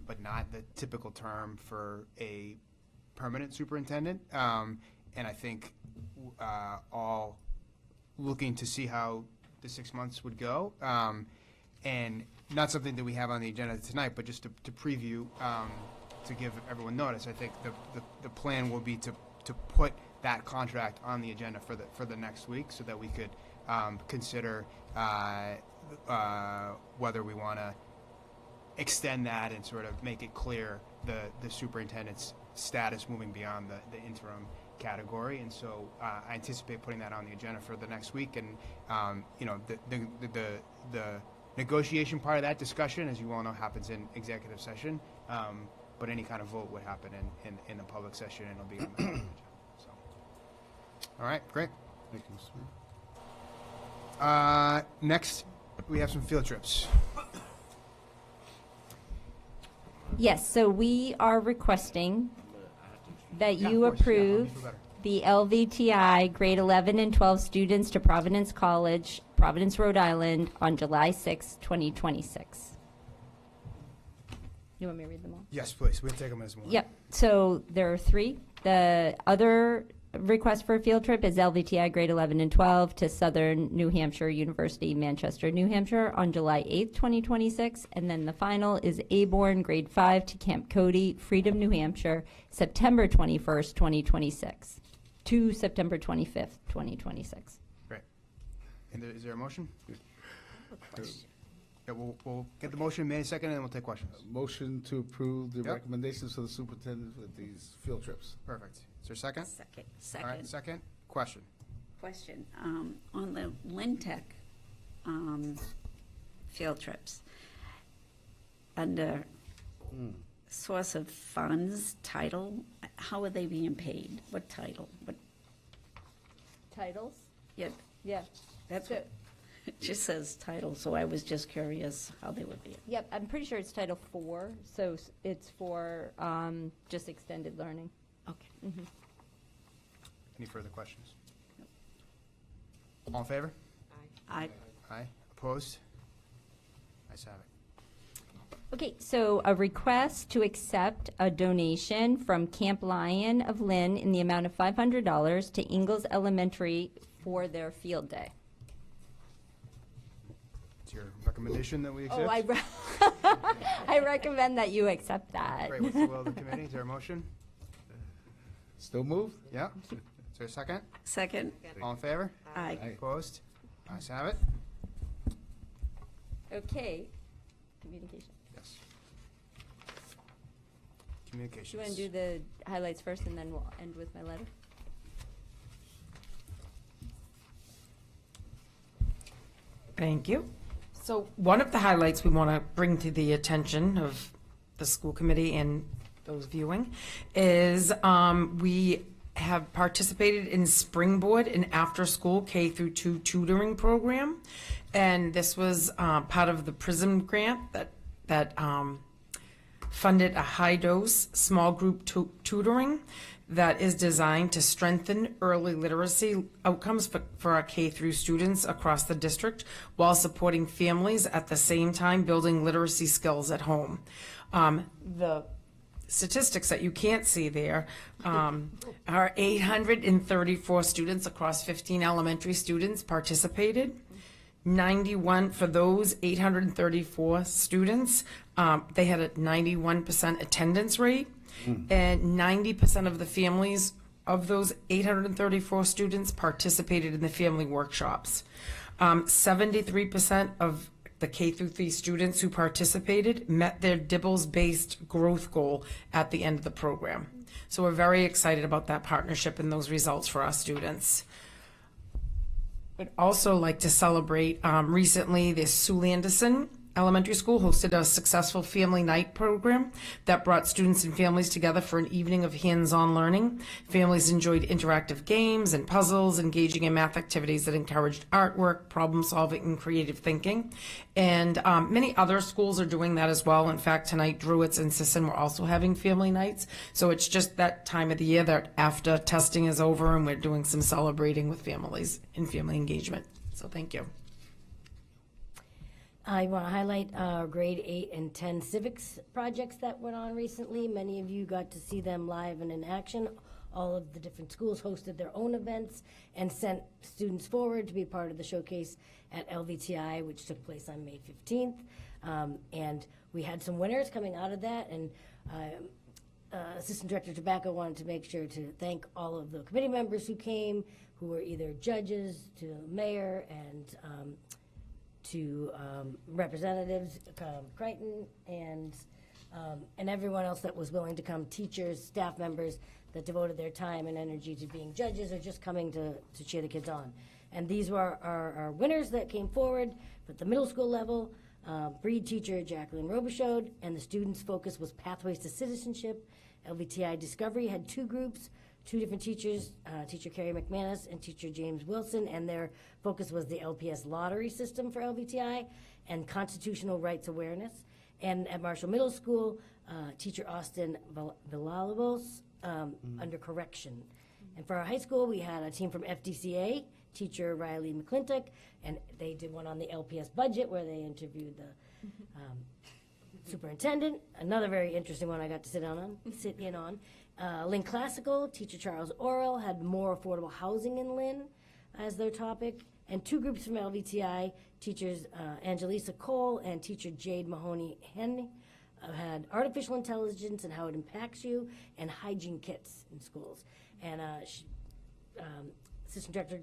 but not the typical term for a permanent superintendent. And I think all looking to see how the 6 months would go. And not something that we have on the agenda tonight, but just to preview, to give everyone notice. I think the plan will be to put that contract on the agenda for the next week, so that we could consider whether we want to extend that and sort of make it clear the superintendent's status moving beyond the interim category. And so I anticipate putting that on the agenda for the next week. And the negotiation part of that discussion, as you all know, happens in executive session, but any kind of vote would happen in the public session, and it'll be on the agenda. So, all right, great. Thank you, Mr. Mayor. Next, we have some field trips. Yes, so we are requesting that you of course, yeah, approve feel better. the LVTI grade 11 and 12 students to Providence College, Providence, Rhode Island, on July 6, 2026. You want me to read them all? Yes, please. We'll take them as one. Yep. So there are three. The other request for a field trip is LVTI grade 11 and 12 to Southern New Hampshire University, Manchester, New Hampshire, on July 8th, 2026. And then the final is Aborn grade 5 to Camp Cody, Freedom, New Hampshire, September 21st, 2026 to September 25th, 2026. Great. And is there a motion? Yeah, we'll get the motion made in a second, and then we'll take questions. Motion to approve the Yep. recommendations for the superintendent with these field trips. Perfect. Is there a second? Second. All right, second. Question. Question. On the LynTech field trips, under source of funds, title, how are they being paid? What title? What? Titles? Yeah, Yeah. that's So- what, it just says title, so I was just curious how they would be. Yep, I'm pretty sure it's Title IV, so it's for just extended learning. Okay. Mm-hmm. Any further questions? All in favor? I Aye. Opposed? Ayes have it. Okay, so a request to accept a donation from Camp Lion of Lynn in the amount of $500 to Ingalls Elementary for their field day. It's your recommendation that we accept? Oh, I recommend that you accept that. Great. What's the will of the committee? Is there a motion? Still moved? Yeah. Is there a second? Second. All in favor? Aye. Opposed? Ayes have it. Okay, communication. Yes. Do Communications. you want to do the highlights first, and then we'll end with my letter? Thank you. So one of the highlights we want to bring to the attention of the school committee and those viewing is we have participated in Springboard, an after-school K through 2 tutoring program. And this was part of the PRISM grant that funded a high-dose small group tutoring that is designed to strengthen early literacy outcomes for our K through students across the district while supporting families at the same time building literacy skills at home. The statistics that you can't see there are 834 students across 15 elementary students participated. 91 for those 834 students, they had a 91% attendance rate. And 90% of the families of those 834 students participated in the family workshops. 73% of the K through 3 students who participated met their DIBELS-based growth goal at the end of the program. So we're very excited about that partnership and those results for our students. I'd also like to celebrate recently the Sue Anderson Elementary School hosted a successful family night program that brought students and families together for an evening of hands-on learning. Families enjoyed interactive games and puzzles, engaging in math activities that encouraged artwork, problem solving, and creative thinking. And many other schools are doing that as well. In fact, tonight, Druitt's and Sisson were also having family nights. So it's just that time of the year that after testing is over and we're doing some celebrating with families and family engagement. So thank you. I want to highlight our grade 8 and 10 civics projects that went on recently. Many of you got to see them live and in action. All of the different schools hosted their own events and sent students forward to be part of the showcase at LVTI, which took place on May 15th. And we had some winners coming out of that, and Assistant Director Tobacco wanted to make sure to thank all of the committee members who came, who were either judges, to the mayor, and to representatives, Crichton, and everyone else that was willing to come, teachers, staff members that devoted their time and energy to being judges or just coming to cheer the kids on. And these were our winners that came forward at the middle school level. Breed teacher Jacqueline Robichaud, and the students' focus was Pathways to Citizenship. LVTI Discovery had 2 groups, 2 different teachers, teacher Carrie McManus and teacher James Wilson, and their focus was the LPS lottery system for LVTI and constitutional rights awareness. And at Marshall Middle School, teacher Austin Villalobos under correction. And for our high school, we had a team from FDCA, teacher Riley McClintock, and they did one on the LPS budget where they interviewed the superintendent. Another very interesting one I got to sit in on. Lynn Classical, teacher Charles Orrell had more affordable housing in Lynn as their topic. And 2 groups from LVTI, teachers Angelisa Cole and teacher Jade Mahoney-Henry, had artificial intelligence and how it impacts you, and hygiene kits in schools. And Assistant Director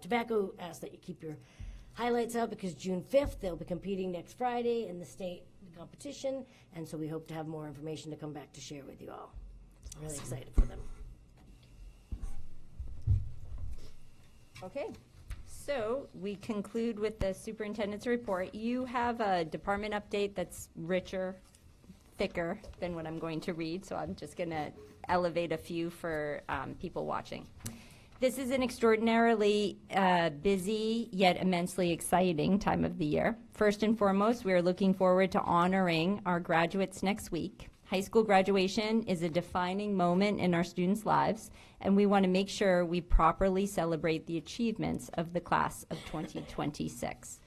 Tobacco asked that you keep your highlights out because June 5th, they'll be competing next Friday in the state competition, and so we hope to have more information to come back to share with you all. I'm really excited for them. Okay, so we conclude with the superintendent's report. You have a department update that's richer thicker than what I'm going to read, so I'm just going to elevate a few for people watching. This is an extraordinarily busy yet immensely exciting time of the year. First and foremost, we are looking forward to honoring our graduates next week. High school graduation is a defining moment in our students' lives, and we want to make sure we properly celebrate the achievements of the class of 2026.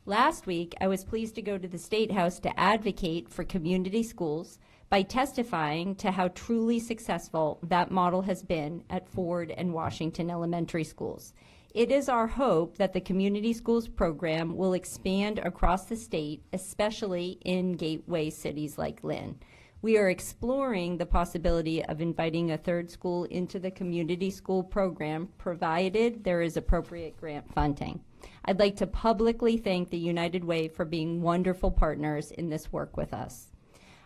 Last week, I was pleased to go to the State House to advocate for community schools by testifying to how truly successful that model has been at Ford and Washington elementary schools. It is our hope that the community schools program will expand across the state, especially in gateway cities like Lynn. We are exploring the possibility of inviting a third school into the community school program, provided there is appropriate grant funding. I'd like to publicly thank the United Way for being wonderful partners in this work with us.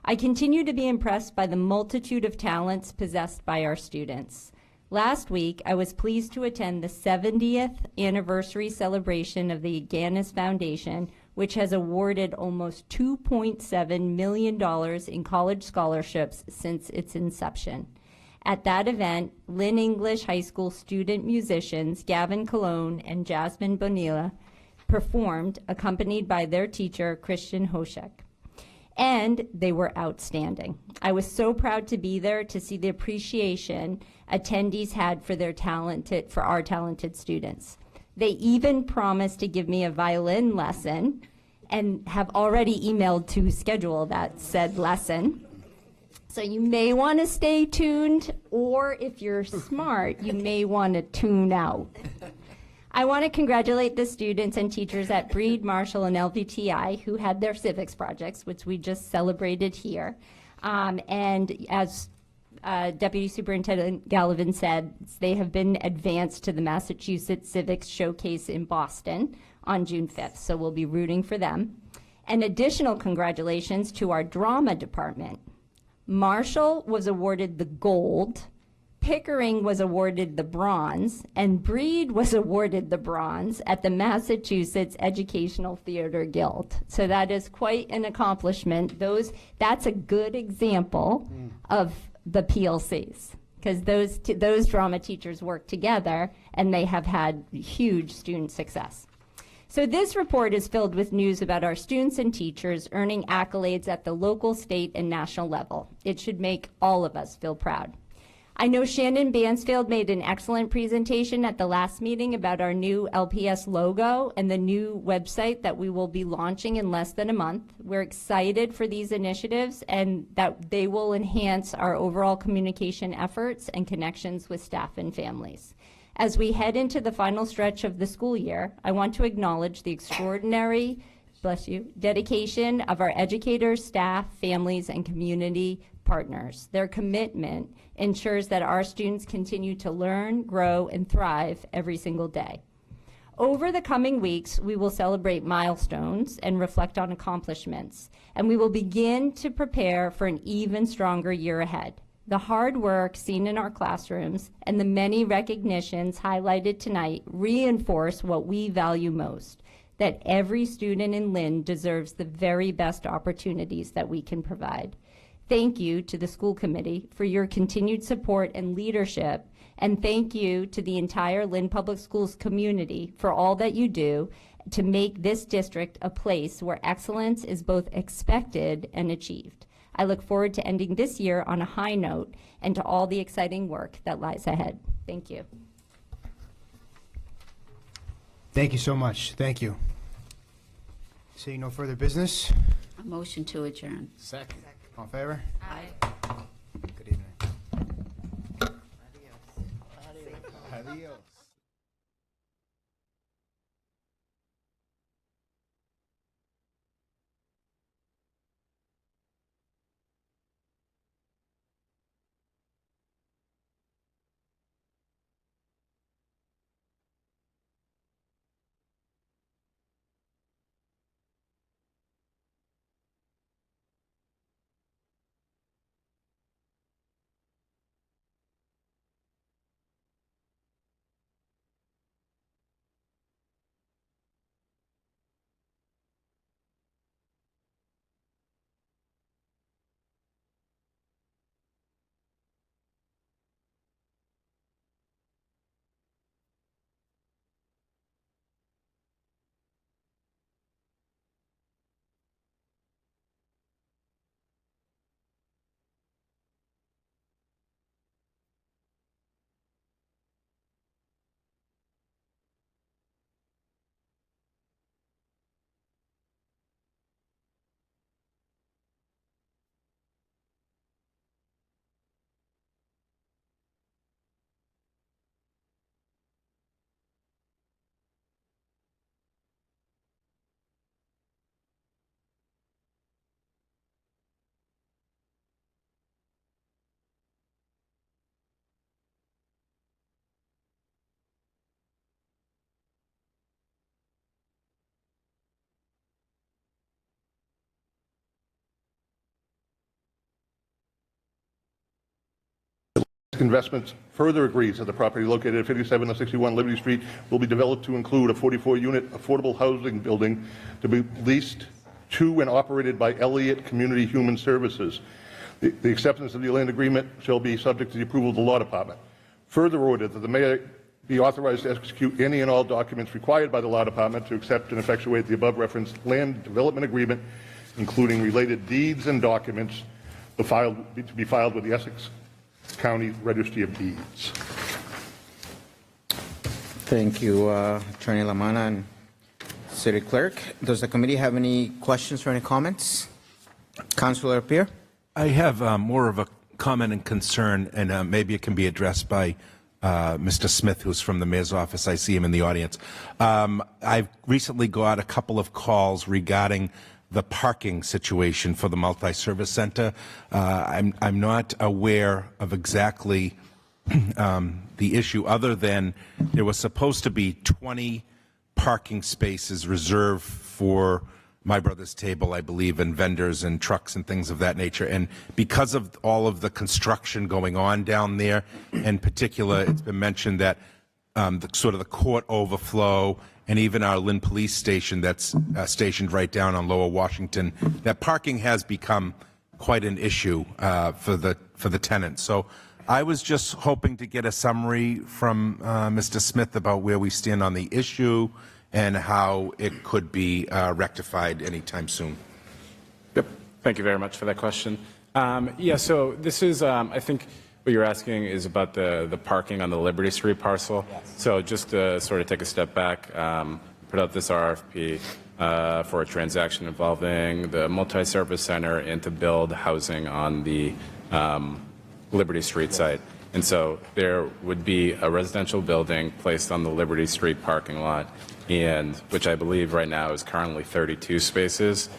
I continue to be impressed by the multitude of talents possessed by our students. Last week, I was pleased to attend the 70th anniversary celebration of the Ganis Foundation, which has awarded almost $2.7 million in college scholarships since its inception. At that event, Lynn English High School student musicians Gavin Colon and Jasmine Bonilla performed, accompanied by their teacher, Christian Hoshek. And they were outstanding. I was so proud to be there to see the appreciation attendees had for our talented students. They even promised to give me a violin lesson and have already emailed to schedule that said lesson. So you may want to stay tuned, or if you're smart, you may want to tune out. I want to congratulate the students and teachers at Breed, Marshall, and LVTI who had their civics projects, which we just celebrated here. And as Deputy Superintendent Gallivan said, they have been advanced to the Massachusetts Civics Showcase in Boston on June 5th, so we'll be rooting for them. And additional congratulations to our drama department. Marshall was awarded the gold, Pickering was awarded the bronze, and Breed was awarded the bronze at the Massachusetts Educational Theater Guild. So that is quite an accomplishment. That's a good example of the PLCs, because those drama teachers work together and they have had huge student success. So this report is filled with news about our students and teachers earning accolades at the local, state, and national level. It should make all of us feel proud. I know Shannon Bansfield made an excellent presentation at the last meeting about our new LPS logo and the new website that we will be launching in less than a month. We're excited for these initiatives and that they will enhance our overall communication efforts and connections with staff and families. As we head into the final stretch of the school year, I want to acknowledge the extraordinary, dedication of our educators, staff, families, and community partners. Their commitment ensures that our students continue to learn, grow, and thrive every single day. Over the coming weeks, we will celebrate milestones and reflect on accomplishments, and we will begin to prepare for an even stronger year ahead. The hard work seen in our classrooms and the many recognitions highlighted tonight reinforce what we value most, that every student in Lynn deserves the very best opportunities that we can provide. Thank you to the school committee for your continued support and leadership, and thank you to the entire Lynn Public Schools community for all that you do to make this district a place where excellence is both expected and achieved. I look forward to ending this year on a high note and to all the exciting work that lies ahead. Thank you. Thank you so much. Thank you. Seeing no further business? A motion to adjourn. Second. All in favor? Aye. Good evening. Adios. Investments further agrees that the property located at 5761 Liberty Street will be developed to include a 44-unit affordable housing building to be leased to and operated by Elliott Community Human Services. The acceptance of the land agreement shall be subject to the approval of the Law Department. Further ordered that the mayor be authorized to execute any and all documents required by the Law Department to accept and effectuate the above referenced land development agreement, including related deeds and documents to be filed with the Essex County Registry of Deeds. Thank you, Attorney Lamanna and City Clerk. Does the committee have any questions or any comments? Councilor Pierre? I have more of a comment and concern, and maybe it can be addressed by Mr. Smith, who's from the mayor's office. I see him in the audience. I've recently got a couple of calls regarding the parking situation for the multi-service center. I'm not aware of exactly the issue, other than there was supposed to be 20 parking spaces reserved for My Brother's Table, I believe, and vendors and trucks and things of that nature. And because of all of the construction going on down there, in particular, it's been mentioned that the court overflow and even our Lynn police station that's stationed right down on Lower Washington, that parking has become quite an issue for the tenants. So I was just hoping to get a summary from Mr. Smith about where we stand on the issue and how it could be rectified anytime soon. Yep. Thank you very much for that question. Yeah, so this is, I think what you're asking is about the parking on the Liberty Street parcel. Yes. So just to sort of take a step back, put out this RFP for a transaction involving the multi-service center and to build housing on the Liberty Street site. And so there would be a residential building placed on the Liberty Street parking lot, and which I believe right now is currently 32 spaces.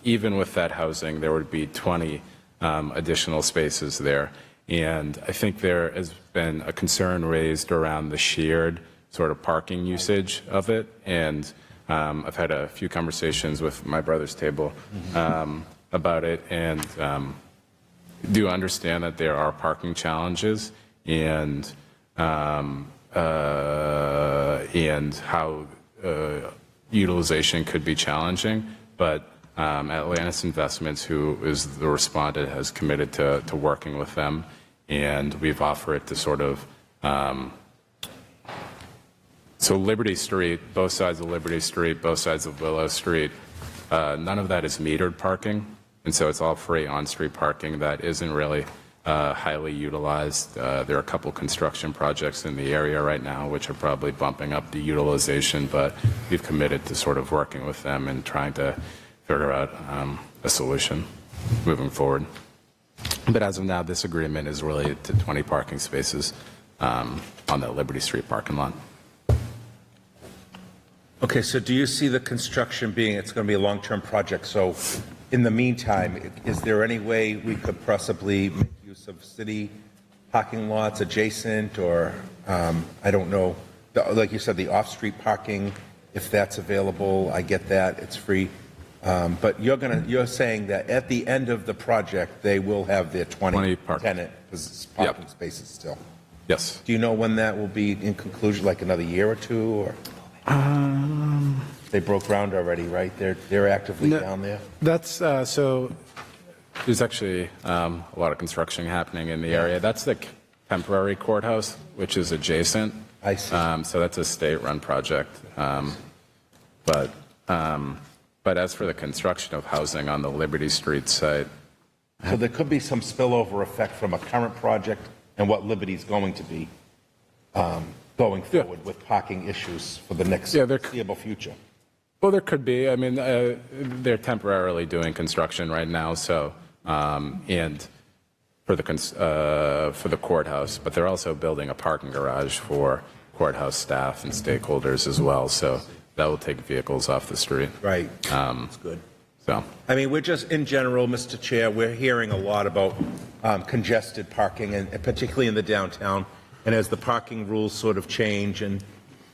Even with that housing, there would be 20 additional spaces there. And I think there has been a concern raised around the shared sort of parking usage of it. And I've had a few conversations with My Brother's Table about it, and do understand that there are parking challenges and how utilization could be challenging. But Atlantis Investments, who is the respondent, has committed to working with them, and we've offered to sort of so Liberty Street, both sides of Liberty Street, both sides of Willow Street, none of that is metered parking, and so it's all free on-street parking that isn't really highly utilized. There are a couple construction projects in the area right now which are probably bumping up the utilization, but we've committed to sort of working with them and trying to figure out a solution moving forward. But as of now, this agreement is related to 20 parking spaces on the Liberty Street parking lot. Okay, so do you see the construction being, it's going to be a long-term project, so in the meantime, is there any way we could possibly make use of city parking lots adjacent, or I don't know, like you said, the off-street parking, if that's available? I get that, it's free. But you're saying that at the end of the project, they will have their 20 tenant parking spaces still? Yes. Do you know when that will be in conclusion, like another year or two? Or they broke ground already, right? They're actively down there? That's so. There's actually a lot of construction happening in the area. That's the temporary courthouse, which is adjacent. I see. So that's a state-run project. But as for the construction of housing on the Liberty Street site, so there could be some spillover effect from a current project and what Liberty's going to be going forward with parking issues for the next foreseeable future. Well, there could be. I mean, they're temporarily doing construction right now, so and for the courthouse, but they're also building a parking garage for courthouse staff and stakeholders as well. So that will take vehicles off the street. Right. That's good. So, I mean, we're just in general, Mr. Chair, we're hearing a lot about congested parking, and particularly in the downtown. And as the parking rules sort of change, and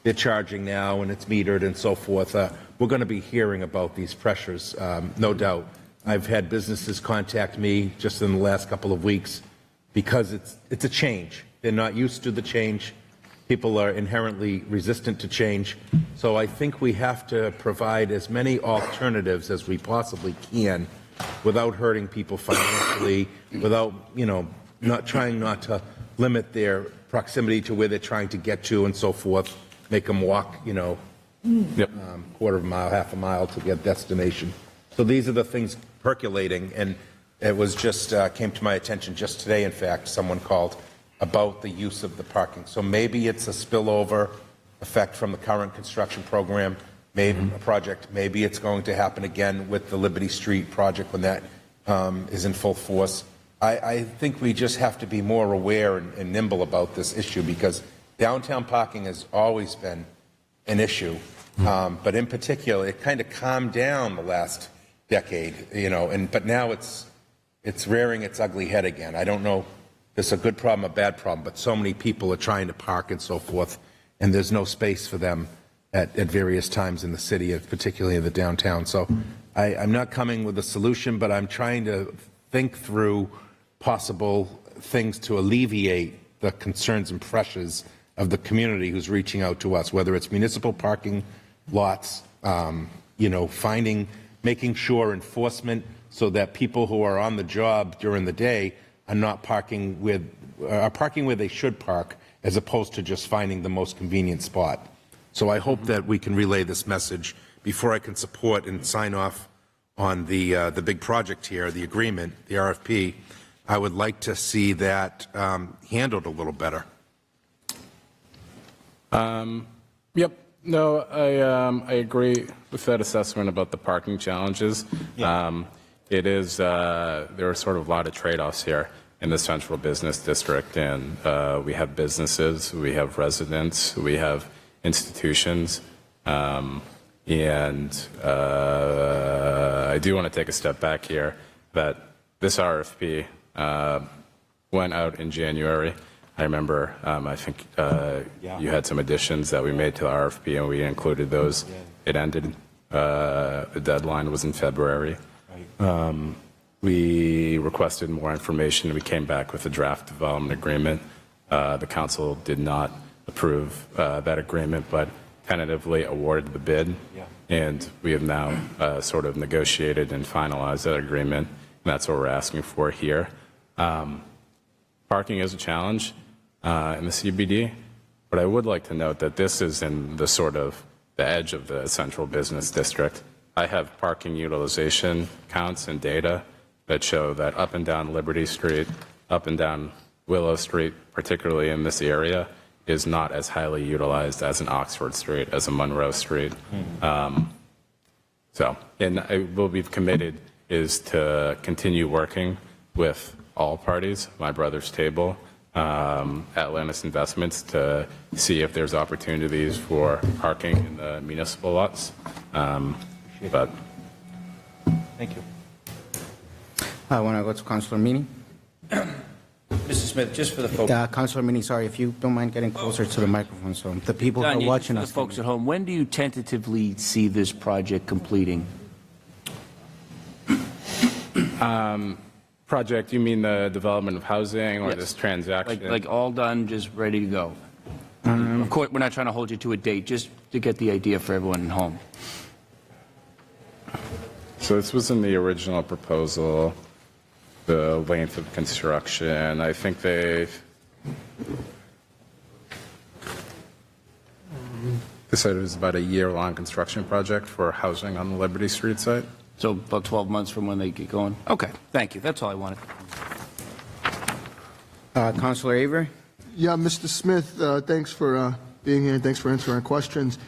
they're charging now, and it's metered and so forth, we're going to be hearing about these pressures, no doubt. I've had businesses contact me just in the last couple of weeks because it's a change. They're not used to the change. People are inherently resistant to change. So I think we have to provide as many alternatives as we possibly can without hurting people financially, without, not trying not to limit their proximity to where they're trying to get to and so forth, make them walk, quarter of a mile, half a mile to get destination. So these are the things percolating, and it was just came to my attention just today, in fact, someone called about the use of the parking. So maybe it's a spillover effect from the current construction program, maybe a project, maybe it's going to happen again with the Liberty Street project when that is in full force. I think we just have to be more aware and nimble about this issue, because downtown parking has always been an issue, but in particular, it kind of calmed down the last decade, but now it's rearing its ugly head again. I don't know if it's a good problem, a bad problem, but so many people are trying to park and so forth, and there's no space for them at various times in the city, particularly in the downtown. So I'm not coming with a solution, but I'm trying to think through possible things to alleviate the concerns and pressures of the community who's reaching out to us, whether it's municipal parking lots, making sure enforcement so that people who are on the job during the day are not parking where they should park, as opposed to just finding the most convenient spot. So I hope that we can relay this message before I can support and sign off on the big project here, the agreement, the RFP. I would like to see that handled a little better. Yep. No, I agree with that assessment about the parking challenges. Yeah. It is, there are sort of a lot of trade-offs here in the central business district, and we have businesses, we have residents, we have institutions, and I do want to take a step back here that this RFP went out in January. I remember, I think you had some additions that we made to the RFP, and we included those. Yeah. It ended, the deadline was in February. We requested more information. We came back with a draft development agreement. The council did not approve that agreement, but tentatively awarded the bid. Yeah. And we have now sort of negotiated and finalized that agreement, and that's what we're asking for here. Parking is a challenge in the CBD, but I would like to note that this is in the sort of the edge of the central business district. I have parking utilization counts and data that show that up and down Liberty Street, up and down Willow Street, particularly in this area, is not as highly utilized as an Oxford Street, as a Monroe Street. And what we've committed is to continue working with all parties, my brother's table, Atlantis Investments, to see if there's opportunities for parking in the municipal lots. But thank you. I want to go to Councilor Meany. Mr. Smith, just for the folks. Councilor Meany, sorry, if you don't mind getting closer to the microphone, so the people who are watching us. The folks at home, when do you tentatively see this project completing? Project, you mean the development of housing or this transaction? Like all done, just ready to go? Of course, we're not trying to hold you to a date, just to get the idea for everyone at home. So this was in the original proposal, the length of construction. I think they said it was about a year-long construction project for housing on the Liberty Street site. So about 12 months from when they get going? Okay, thank you. That's all I wanted. Councilor Avery? Yeah, Mr. Smith, thanks for being here. Thanks for answering our questions.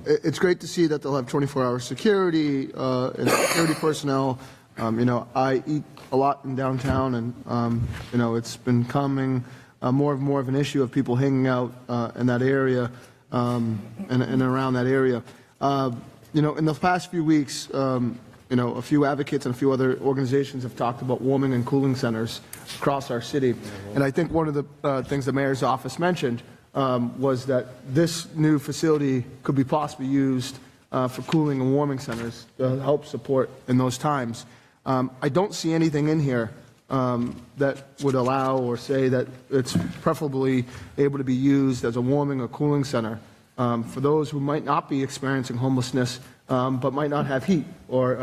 It's great to see that they'll have 24-hour security and security personnel. I eat a lot in downtown, and it's been becoming more of an issue of people hanging out in that area and around that area. In the past few weeks, a few advocates and a few other organizations have talked about warming and cooling centers across our city. And I think one of the things the mayor's office mentioned was that this new facility could be possibly used for cooling and warming centers to help support in those times. I don't see anything in here that would allow or say that it's preferably able to be used as a warming or cooling center for those who might not be experiencing homelessness but might not have heat or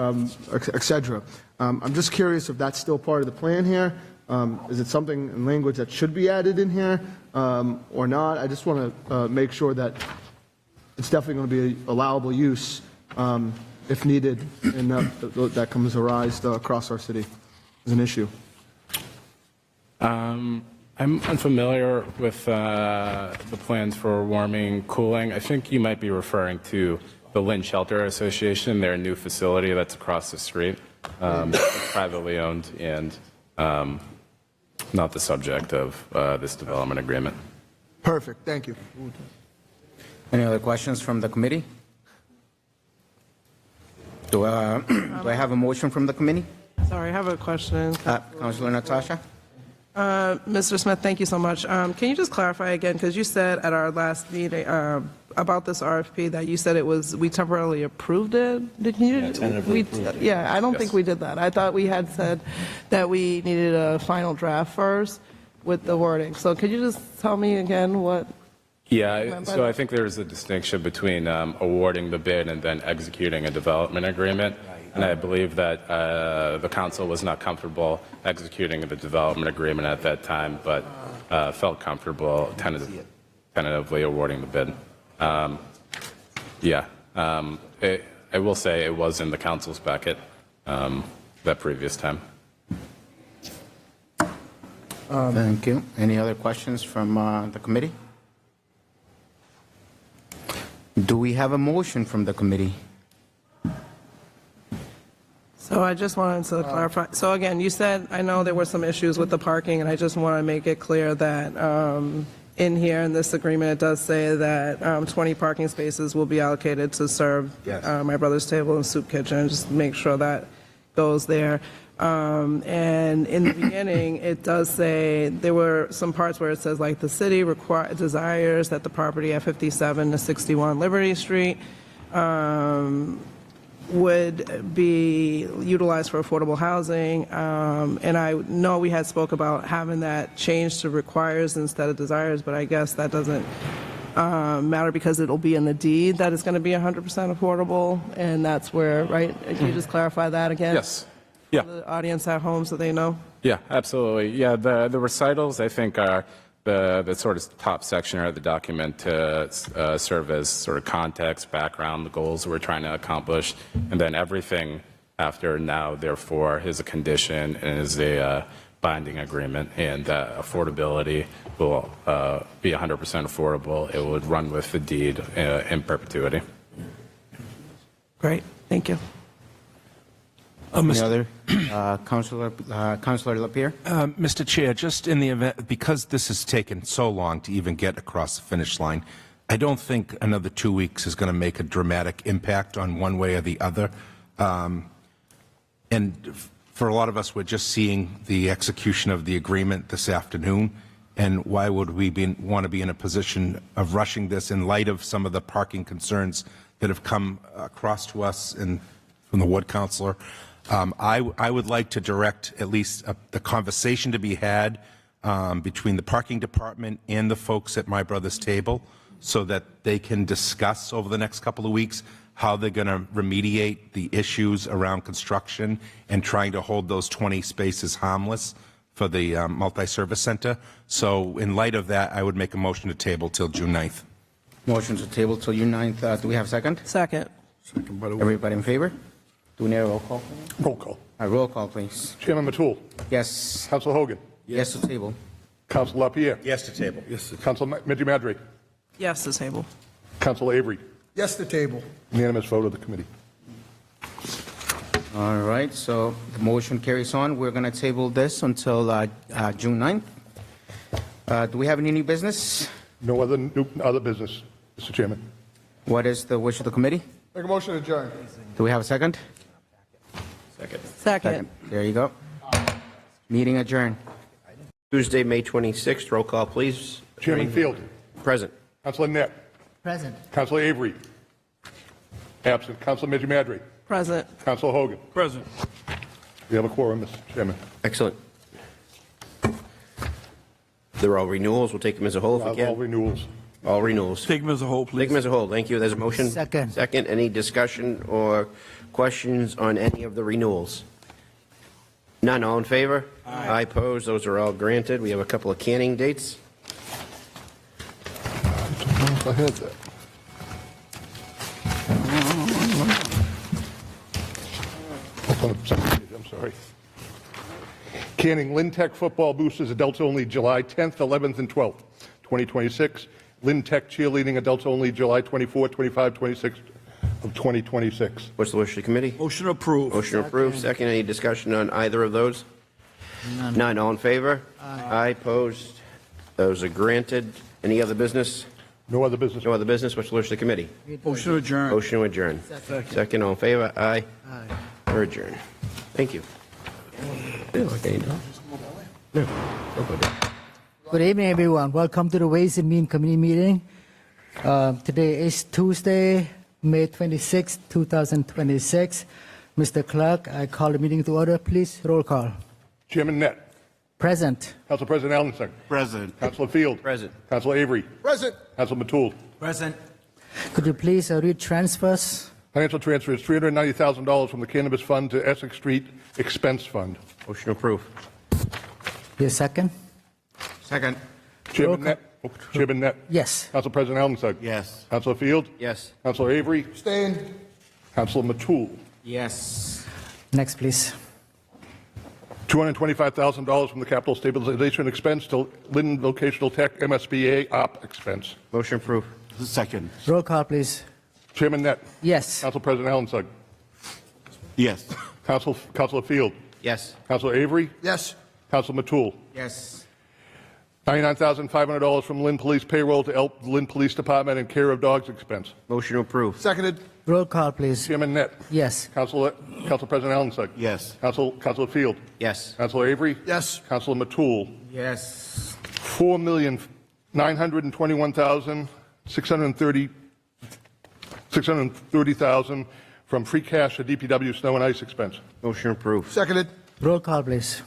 et cetera. I'm just curious if that's still part of the plan here. Is it something in language that should be added in here or not? I just want to make sure that it's definitely going to be allowable use if needed, and that comes arise across our city as an issue. I'm unfamiliar with the plans for warming, cooling. I think you might be referring to the Lynn Shelter Association, their new facility that's across the street, privately owned and not the subject of this development agreement. Perfect. Thank you. Any other questions from the committee? Do I have a motion from the committee? Sorry, I have a question. Councilor Natasha? Mr. Smith, thank you so much. Can you just clarify again, because you said at our last meeting about this RFP that you said it was, we temporarily approved it? Did you? Yeah, tentatively approved it. Yeah, I don't think we did that. I thought we had said that we needed a final draft first with the wording. So could you just tell me again what? Yeah, so I think there's a distinction between awarding the bid and then executing a development agreement. And I believe that the council was not comfortable executing the development agreement at that time, but felt comfortable tentatively awarding the bid. I will say it was in the council's packet that previous time. Thank you. Any other questions from the committee? Do we have a motion from the committee? So I just wanted to clarify. So again, you said, I know there were some issues with the parking, and I just want to make it clear that in here in this agreement, it does say that 20 parking spaces will be allocated to serve My Brother's Table and Soup Kitchen. Just make sure that goes there. And in the beginning, it does say, there were some parts where it says like the city desires that the property at 57 to 61 Liberty Street would be utilized for affordable housing. And I know we had spoke about having that changed to requires instead of desires, but I guess that doesn't matter because it'll be in the deed that it's going to be 100% affordable, and that's where, right? Can you just clarify that again? Yes. Yeah. For the audience at home so they know? Yeah, absolutely. Yeah, the recitals, I think, are the sort of top section of the document to serve as sort of context, background, the goals we're trying to accomplish, and then everything after now, therefore, is a condition and is a binding agreement, and affordability will be 100% affordable. It would run with the deed in perpetuity. Great, thank you. Any other? Councilor Lapierre? Mr. Chair, just in the event, because this has taken so long to even get across the finish line, I don't think another 2 weeks is going to make a dramatic impact on one way or the other. And for a lot of us, we're just seeing the execution of the agreement this afternoon. And why would we want to be in a position of rushing this in light of some of the parking concerns that have come across to us from the ward councilor? I would like to direct at least the conversation to be had between the parking department and the folks at My Brother's Table so that they can discuss over the next couple of weeks how they're going to remediate the issues around construction and trying to hold those 20 spaces harmless for the multi-service center. So in light of that, I would make a motion to table till June 9th. Motion to table till June 9th. Do we have a second? Second. Everybody in favor? Do we need a roll call? Roll call. Roll call, please. Chairman Matul. Yes. Councilor Hogan. Yes to table. Councilor LaPierre. Yes to table. Yes. Councilor Medjugorje. Yes, to table. Councilor Avery. Yes to table. Unanimous vote of the committee. All right, so the motion carries on. We're going to table this until June 9th. Do we have any new business? No other business, Mr. Chairman. What is the wish of the committee? Make a motion to adjourn. Do we have a second? Second. There you go. Meeting adjourned. Tuesday, May 26th. Roll call, please. Chairman Field. Present. Councilor Net. Present. Councilor Avery. Absent. Councilor Medjugorje. Present. Councilor Hogan. Present. We have a quorum, Mr. Chairman. Excellent. They're all renewals. We'll take them as a whole if we can. All renewals. All renewals. Take them as a whole, please. Take them as a whole. Thank you. There's a motion. Second. Second. Any discussion or questions on any of the renewals? None. All in favor? Aye. Opposed? Those are all granted. We have a couple of canning dates. I had that. Hold on a second, I'm sorry. Canning Lynn Tech football boosters, adults only, July 10th, 11th, and 12th, 2026. Lynn Tech cheerleading, adults only, July 24th, 25th, 26th of 2026. What's the wish of the committee? Motion approved. Motion approved. Second. Any discussion on either of those? None. All in favor? Aye. Opposed? Those are granted. Any other business? No other business. No other business. What's the wish of the committee? Motion adjourned. Motion to adjourn. Second. All in favor? Aye. We're adjourned. Thank you. Okay, no. Good evening, everyone. Welcome to the Ways and Means Committee meeting. Today is Tuesday, May 26, 2026. Mr. Clerk, I call the meeting to order. Please, roll call. Chairman Net. Present. Council President Allenson. Present. Councilor Field. Present. Councilor Avery. Present. Councilor Matul. Present. Could you please read transfers? Financial transfer is $390,000 from the Cannabis Fund to Essex Street Expense Fund. Motion approved. Be a second. Second. Chairman Net. Chairman Net. Yes. Council President Allenson. Yes. Councilor Field. Yes. Councilor Avery. Abstain. Councilor Matul. Yes. Next, please. $225,000 from the Capital Stabilization Expense to Lynn Vocational Tech MSBA OP expense. Motion approved. Second. Roll call, please. Chairman Net. Yes. Council President Allenson. Yes. Councilor Field. Yes. Councilor Avery. Yes. Councilor Matul. Yes. $99,500 from Lynn Police payroll to help Lynn Police Department and care of dogs expense. Motion approved. Seconded. Roll call, please. Chairman Net. Yes. Council President Allenson. Yes. Councilor Field. Yes. Councilor Avery. Yes. Councilor Matul. Yes. $4,921,630 from free cash to DPW snow and ice expense. Motion approved. Seconded. Roll call, please.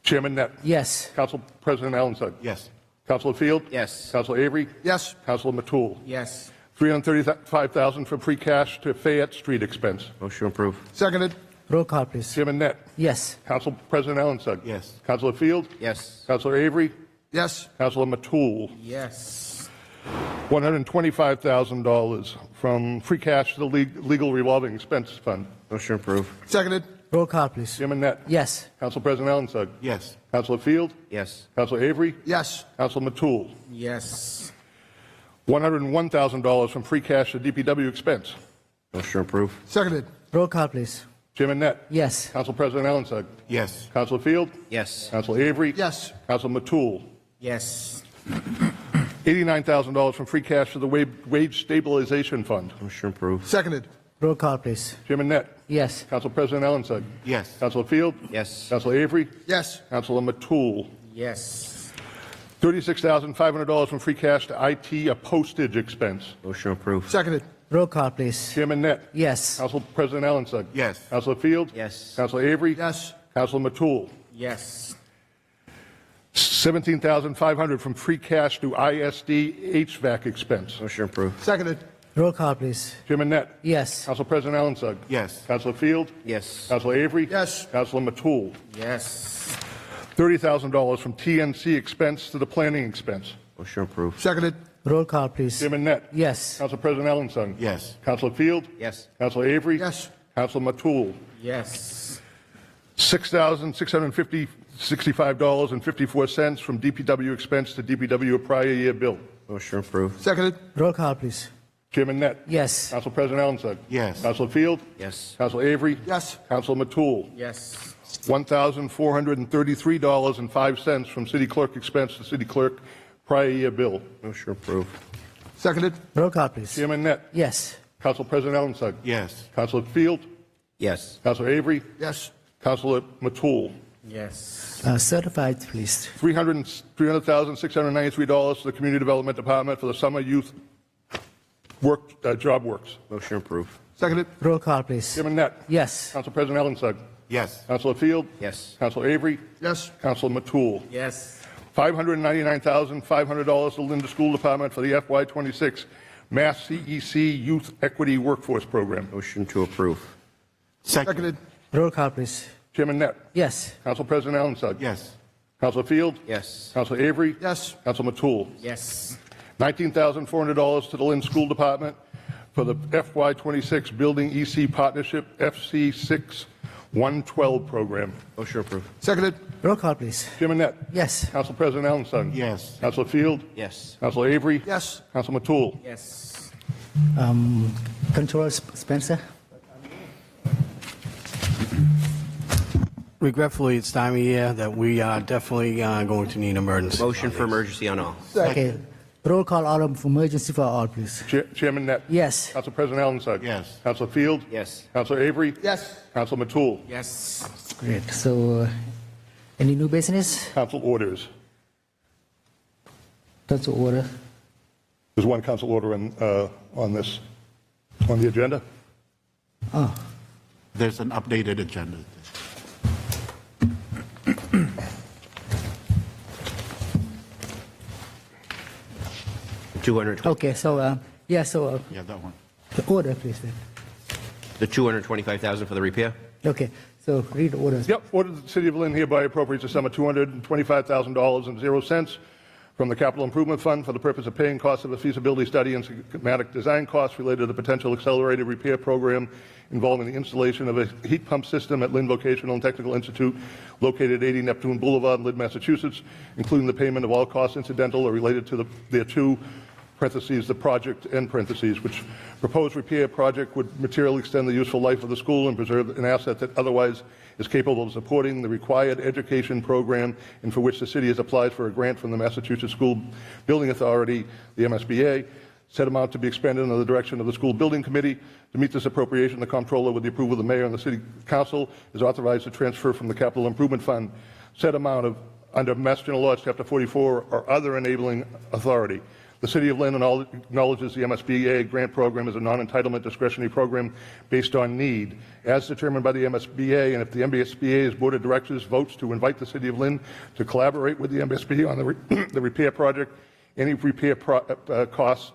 Chairman Net. Yes. Council President Allenson. Yes. Councilor Field. Yes. Councilor Avery. Yes. Councilor Matul. Yes. $335,000 from free cash to Fayette Street expense. Motion approved. Seconded. Roll call, please. Chairman Net. Yes. Council President Allenson. Yes. Councilor Field. Yes. Councilor Avery. Yes. Councilor Matul. Yes. $125,000 from free cash to the legal revolving expense fund. Motion approved. Seconded. Roll call, please. Chairman Net. Yes. Council President Allenson. Yes. Councilor Field. Yes. Councilor Avery. Yes. Councilor Matul. Yes. $101,000 from free cash to DPW expense. Motion approved. Seconded. Roll call, please. Chairman Net. Yes. Council President Allenson. Yes. Councilor Field. Yes. Councilor Avery. Yes. Councilor Matul. Yes. $89,000 from free cash to the wage stabilization fund. Motion approved. Seconded. Roll call, please. Chairman Net. Yes. Council President Allenson. Yes. Councilor Field. Yes. Councilor Avery. Yes. Councilor Matul. Yes. $36,500 from free cash to IT, a postage expense. Motion approved. Seconded. Roll call, please. Chairman Net. Yes. Council President Allenson. Yes. Councilor Field. Yes. Councilor Avery. Yes. Councilor Matul. Yes. $17,500 from free cash to ISD HVAC expense. Motion approved. Seconded. Roll call, please. Chairman Net. Yes. Council President Allenson. Yes. Councilor Field. Yes. Councilor Avery. Yes. Councilor Matul. Yes. $30,000 from TNC expense to the planning expense. Motion approved. Seconded. Roll call, please. Chairman Net. Yes. Council President Allenson. Yes. Councilor Field. Yes. Councilor Avery. Yes. Councilor Matul. Yes. $6,665.54 from DPW expense to DPW prior year bill. Motion approved. Seconded. Roll call, please. Chairman Net. Yes. Council President Allenson. Yes. Councilor Field. Yes. Councilor Avery. Yes. Councilor Matul. Yes. $1,433.05 from city clerk expense to city clerk prior year bill. Motion approved. Seconded. Roll call, please. Chairman Net. Yes. Council President Allenson. Yes. Councilor Field. Yes. Councilor Avery. Yes. Councilor Matul. Yes. Certified, please. $300,693 to the Community Development Department for the summer youth job works. Motion approved. Seconded. Roll call, please. Chairman Net. Yes. Council President Allenson. Yes. Councilor Field. Yes. Councilor Avery. Yes. Councilor Matul. Yes. $599,500 to Linda School Department for the FY26 Mass CEC Youth Equity Workforce Program. Motion to approve. Seconded. Roll call, please. Chairman Net. Yes. Council President Allenside. Yes. Council Field. Yes. Council Avery. Yes. Council Matul. Yes. $19,400 to the Lynn School Department for the FY26 Building EC Partnership FC6 112 program. Motion to approve. Seconded. Roll call, please. Chairman Net. Yes. Council President Allenside. Yes. Council Field. Yes. Council Avery. Yes. Council Matul. Yes. Controller Spencer. Regretfully, it's time of year that we are definitely going to need emergency. Motion for emergency on all. Okay. Roll call all for emergency for all, please. Chairman Net. Yes. Council President Allenside. Yes. Council Field. Yes. Council Avery. Yes. Council Matul. Yes. Great. So, any new business? Council orders. That's the order. There's one council order on this, on the agenda. Oh. There's an updated agenda. Okay, so, yeah, so, Yeah, that one. the order, please, then. The $225,000 for the repair? Okay, so read the orders. Yep, order that the City of Lynn hereby appropriates a sum of $225,000.00 from the Capital Improvement Fund for the purpose of paying costs of a feasibility study and schematic design costs related to the potential accelerated repair program involving the installation of a heat pump system at Lynn Vocational and Technical Institute located at 80 Neptune Boulevard, Lynn, Massachusetts, including the payment of all costs incidental or related to thereto, parentheses, the project, end parentheses, which proposed repair project would materially extend the useful life of the school and preserve an asset that otherwise is capable of supporting the required education program and for which the city has applied for a grant from the Massachusetts School Building Authority, the MSBA. Said amount to be expended under the direction of the School Building Committee. To meet this appropriation, the comptroller, with the approval of the mayor and the city council, is authorized to transfer from the Capital Improvement Fund said amount of under Mass General Laws, Chapter 44, or other enabling authority. The City of Lynn acknowledges the MSBA grant program is a non-entitlement discretionary program based on need, as determined by the MSBA, and if the MSBA's Board of Directors votes to invite the City of Lynn to collaborate with the MSBA on the repair project, any repair costs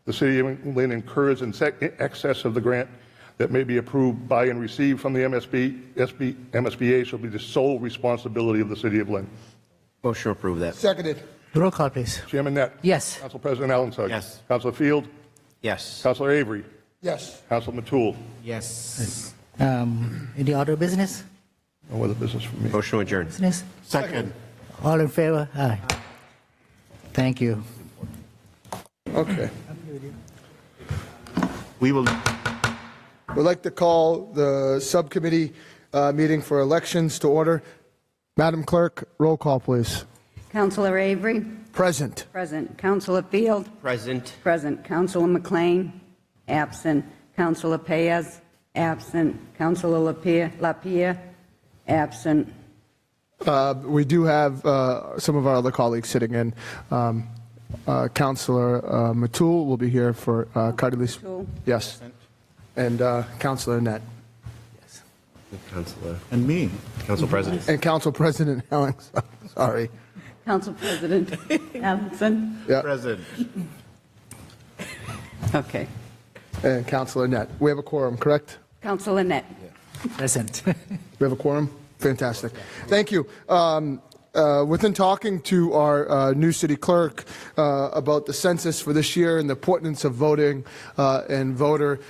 the City of Lynn incurs in excess of the grant that may be approved by and received from the MSBA shall be the sole responsibility of the City of Lynn. Motion to approve that. Seconded. Roll call, please. Chairman Net. Yes. Council President Allenside. Yes. Council Field. Yes. Council Avery. Yes. Council Matul. Yes. Any other business? No other business from me. Motion to adjourn. Business? Second. All in favor? Aye. Thank you. Okay. We'd like to call the subcommittee meeting for elections to order. Madam Clerk, roll call, please. Councilor Avery? Present. Present. Councilor Field? Present. Present. Councilor McLean? Absent. Councilor Paez? Absent. Councilor Lapierre? Absent. We do have some of our other colleagues sitting in. Councilor Matul will be here for Cardelis. Matul. Yes. And Councilor Net. Councilor. And me. Council President. And Council President Ellings. Sorry. Council President Allison? Yeah. Present. Okay. And Councilor Net. We have a quorum, correct? Councilor Net? Present. We have a quorum? Fantastic. Thank you. Within talking to our new city clerk about the census for this year and the importance of voting and voter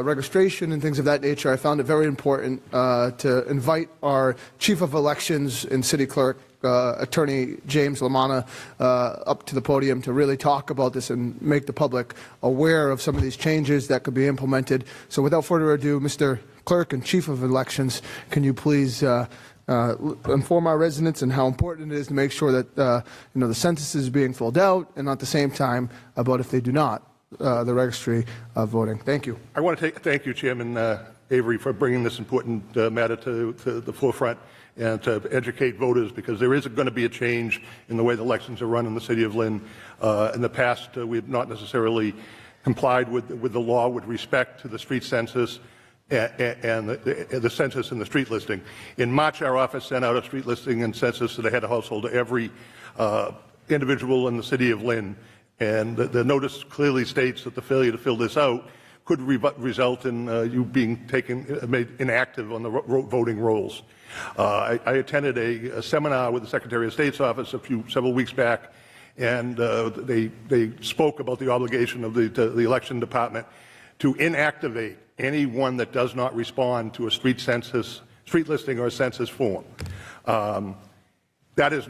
registration and things of that nature, I found it very important to invite our chief of elections and city clerk, Attorney James Lamanna, up to the podium to really talk about this and make the public aware of some of these changes that could be implemented. So without further ado, Mr. Clerk and Chief of Elections, can you please inform our residents and how important it is to make sure that the census is being filled out, and at the same time about if they do not, the registry of voting. Thank you. I want to thank you, Chairman Avery, for bringing this important matter to the forefront and to educate voters, because there is going to be a change in the way the elections are run in the City of Lynn. In the past, we have not necessarily complied with the law with respect to the street census. and the census and the street listing. In March, our office sent out a street listing and census that had a household to every individual in the city of Lynn. And the notice clearly states that the failure to fill this out could result in you being made inactive on the voting rolls. I attended a seminar with the Secretary of State's office several weeks back, and they spoke about the obligation of the election department to inactivate anyone that does not respond to a street listing or a census form. That's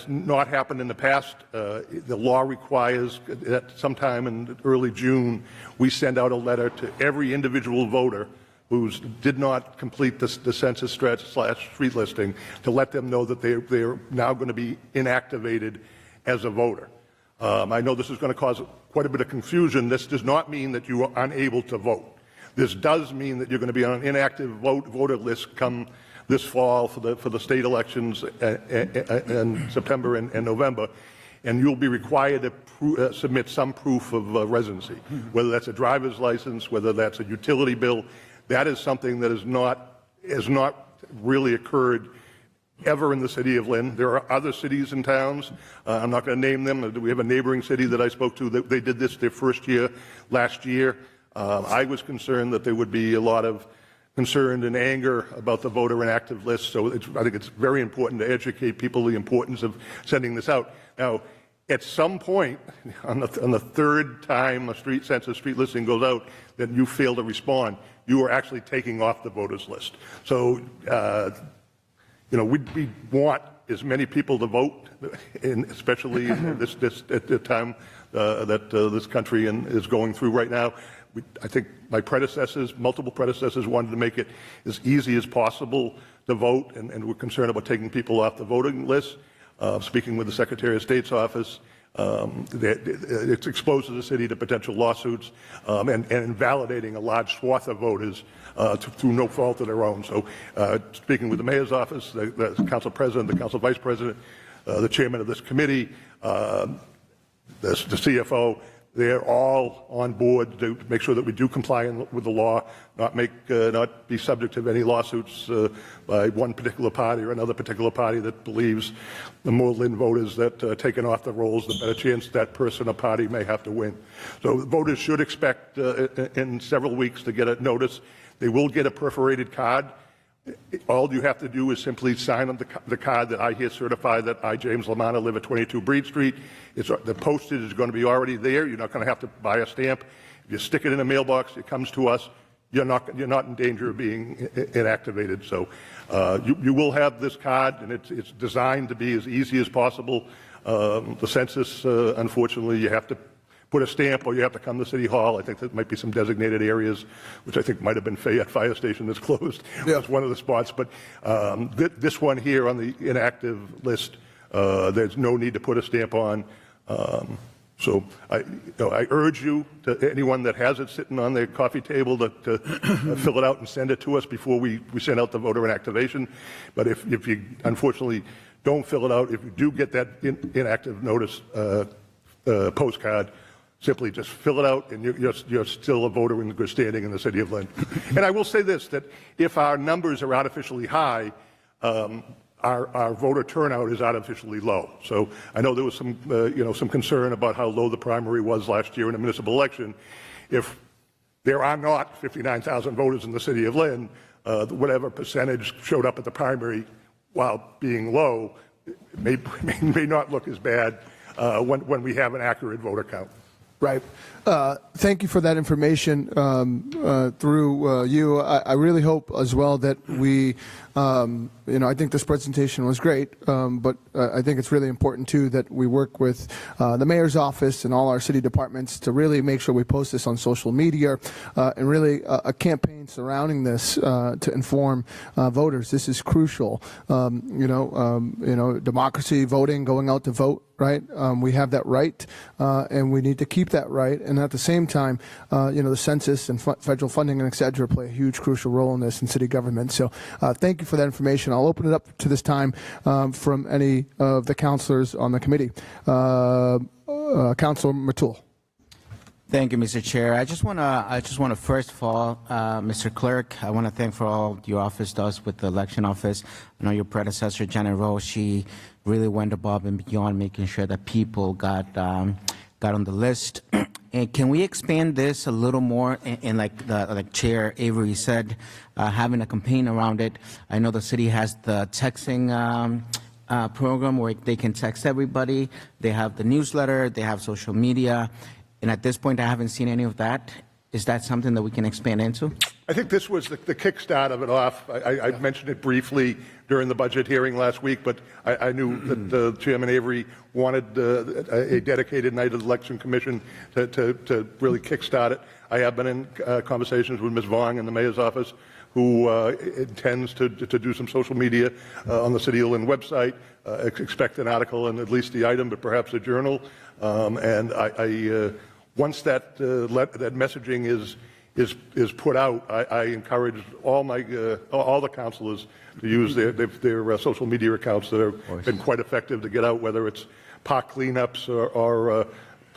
not happened in the past. The law requires that sometime in early June, we send out a letter to every individual voter who did not complete the census /street listing to let them know that they're now going to be inactivated as a voter. I know this is going to cause quite a bit of confusion. This does not mean that you are unable to vote. This does mean that you're going to be on an inactive voter list come this fall for the state elections in September and November, and you'll be required to submit some proof of residency, whether that's a driver's license, whether that's a utility bill. That is something that has not really occurred ever in the city of Lynn. There are other cities and towns. I'm not going to name them. We have a neighboring city that I spoke to. They did this their first year last year. I was concerned that there would be a lot of concern and anger about the voter inactive list. So I think it's very important to educate people the importance of sending this out. Now, at some point, on the third time a street listing goes out, that you fail to respond, you are actually taking off the voters list. So, we want as many people to vote, especially at the time that this country is going through right now. I think multiple predecessors wanted to make it as easy as possible to vote, and we're concerned about taking people off the voting list. Speaking with the Secretary of State's office, it exposes the city to potential lawsuits and invalidating a large swath of voters through no fault of their own. So speaking with the mayor's office, the council president, the council vice president, the chairman of this committee, the CFO, they're all on board to make sure that we do comply with the law, not be subject to any lawsuits by one particular party or another particular party that believes the more Lynn voters that are taken off the rolls, the better chance that person or party may have to win. So voters should expect in several weeks to get a notice. They will get a perforated card. All you have to do is simply sign on the card that I here certify that I, James Lamanna, live at 22 Breed Street. The postage is going to be already there. You're not going to have to buy a stamp. If you stick it in a mailbox, it comes to us. You're not in danger of being inactivated. So you will have this card, and it's designed to be as easy as possible. The census, unfortunately, you have to put a stamp or you have to come to City Hall. I think there might be some designated areas, which I think might have been Fayette Fire Station that's closed. Yeah. That's one of the spots. But this one here on the inactive list, there's no need to put a stamp on. So I urge you, to anyone that has it sitting on their coffee table, to fill it out and send it to us before we send out the voter inactivation. But if you unfortunately don't fill it out, if you do get that inactive notice postcard, simply just fill it out, and you're still a voter in good standing in the city of Lynn. And I will say this, that if our numbers are artificially high, our voter turnout is artificially low. So I know there was some concern about how low the primary was last year in the municipal election. If there are not 59,000 voters in the city of Lynn, whatever percentage showed up at the primary, while being low, may not look as bad when we have an accurate voter count. Right. Thank you for that information through you. I really hope as well that we, I think this presentation was great, but I think it's really important too that we work with the mayor's office and all our city departments to really make sure we post this on social media and really a campaign surrounding this to inform voters. This is crucial. Democracy, voting, going out to vote. Right, we have that right, and we need to keep that right. And at the same time, the census and federal funding and et cetera play a huge, crucial role in this in city government. So, thank you for that information. I'll open it up to this time from any of the councilors on the committee. Councilor Matul. Thank you, Mr. Chair. I just want to first of all, Mr. Clerk, I want to thank for all your office does with the election office. I know your predecessor, Janet Rowe, she really went above and beyond making sure that people got on the list. And can we expand this a little more? And like Chair Avery said, having a campaign around it. I know the city has the texting program where they can text everybody. They have the newsletter. They have social media. And at this point, I haven't seen any of that. Is that something that we can expand into? I think this was the kickstart of it off. I mentioned it briefly during the budget hearing last week, but I knew that Chairman Avery wanted a dedicated night of the Election Commission to really kickstart it. I have been in conversations with Ms. Vong in the mayor's office, who intends to do some social media on the City of Lynn website. Expect an article in at least the item, but perhaps a journal. And once that messaging is put out, I encourage all the councilors to use their social media accounts that have been quite effective to get out, whether it's park cleanups or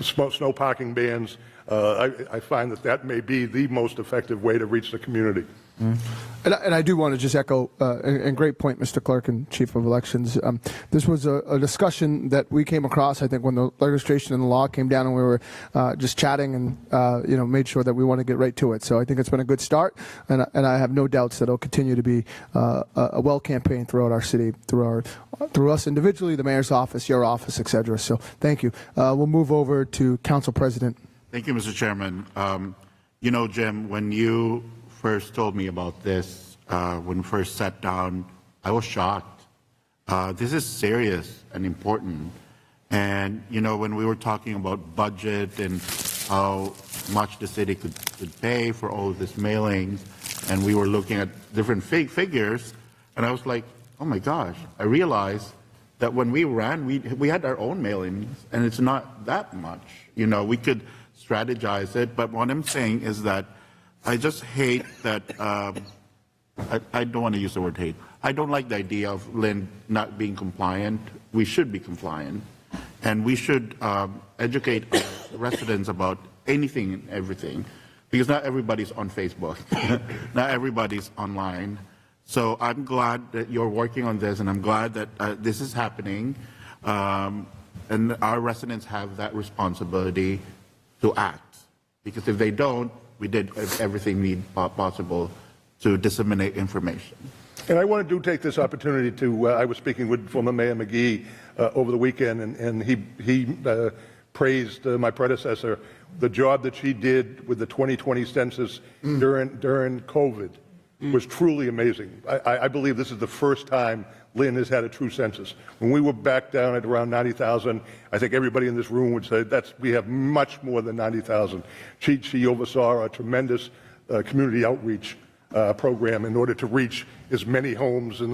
snow parking bans. I find that may be the most effective way to reach the community. And I do want to just echo, and great point, Mr. Clerk and Chief of Elections. This was a discussion that we came across, I think, when the legislation and the law came down and we were just chatting and, made sure that we want to get right to it. So I think it's been a good start, and I have no doubts that it'll continue to be a well campaign throughout our city, through us individually, the mayor's office, your office, et cetera. So thank you. We'll move over to Council President. Thank you, Mr. Chairman. Jim, when you first told me about this, when we first sat down, I was shocked. This is serious and important. And, when we were talking about budget and how much the city could pay for all of this mailings, and we were looking at different figures, and I was like, oh my gosh, I realized that when we ran, we had our own mailings, and it's not that much. We could strategize it, but what I'm saying is that I just hate that, I don't want to use the word hate. I don't like the idea of Lynn not being compliant. We should be compliant. And we should educate residents about anything and everything. Because not everybody's on Facebook. Not everybody's online. So I'm glad that you're working on this, and I'm glad that this is happening. And our residents have that responsibility to act. Because if they don't, we did everything possible to disseminate information. And I want to take this opportunity to, I was speaking with former Mayor McGee over the weekend, and he praised my predecessor, the job that she did with the 2020 census during COVID was truly amazing. I believe this is the first time Lynn has had a true census. When we were back down at around 90,000, I think everybody in this room would say we have much more than 90,000. She oversaw a tremendous community outreach program in order to reach as many homes in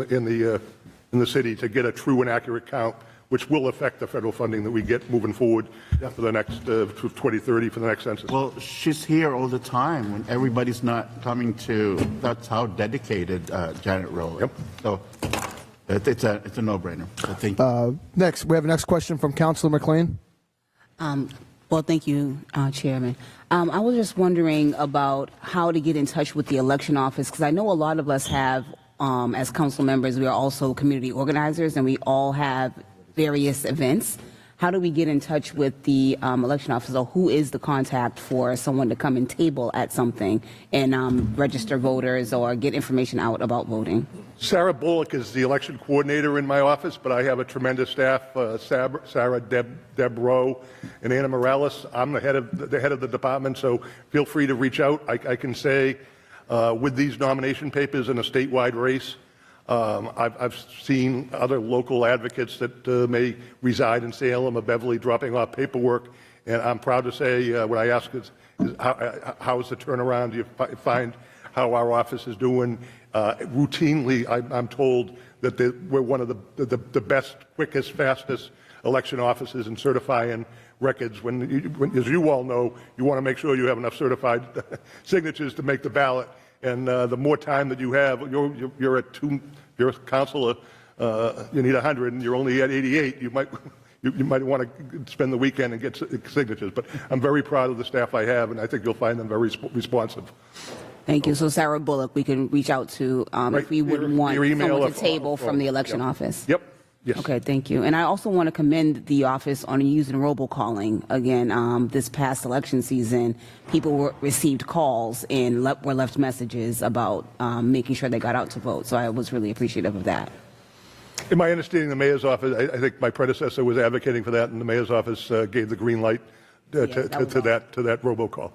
the city to get a true and accurate count, which will affect the federal funding that we get moving forward for the next 2030 for the next census. Well, she's here all the time when everybody's not coming to. That's how dedicated Janet Rowe is. Yep. So it's a no-brainer. So thank you. Next, we have a next question from Councilor McLean. Well, thank you, Chairman. I was just wondering about how to get in touch with the election office, because I know a lot of us have, as council members, we are also community organizers, and we all have various events. How do we get in touch with the election office, or who is the contact for someone to come and table at something and register voters or get information out about voting? Sarah Bullock is the election coordinator in my office, but I have a tremendous staff, Sarah, Deb Rowe, and Anna Morales. I'm the head of the department, so feel free to reach out. I can say with these nomination papers in a statewide race, I've seen other local advocates that may reside in Salem or Beverly dropping off paperwork, and I'm proud to say what I ask is how is the turnaround? Do you find how our office is doing? Routinely, I'm told that we're one of the best, quickest, fastest election offices in certifying records. When, as you all know, you want to make sure you have enough certified signatures to make the ballot. And the more time that you have, you're at you're a counselor, you need 100, and you're only at 88. you might want to spend the weekend and get signatures. But I'm very proud of the staff I have, and I think you'll find them very responsive. Thank you. So Sarah Bullock, we can reach out to if we would want your email someone or to table phone. from the election office. Yep. Yes. Okay, thank you. And I also want to commend the office on using robocalling. Again, this past election season, people received calls and were left messages about making sure they got out to vote. So I was really appreciative of that. In my understanding, the mayor's office, I think my predecessor was advocating for that, and the mayor's office gave the green light to that robocall.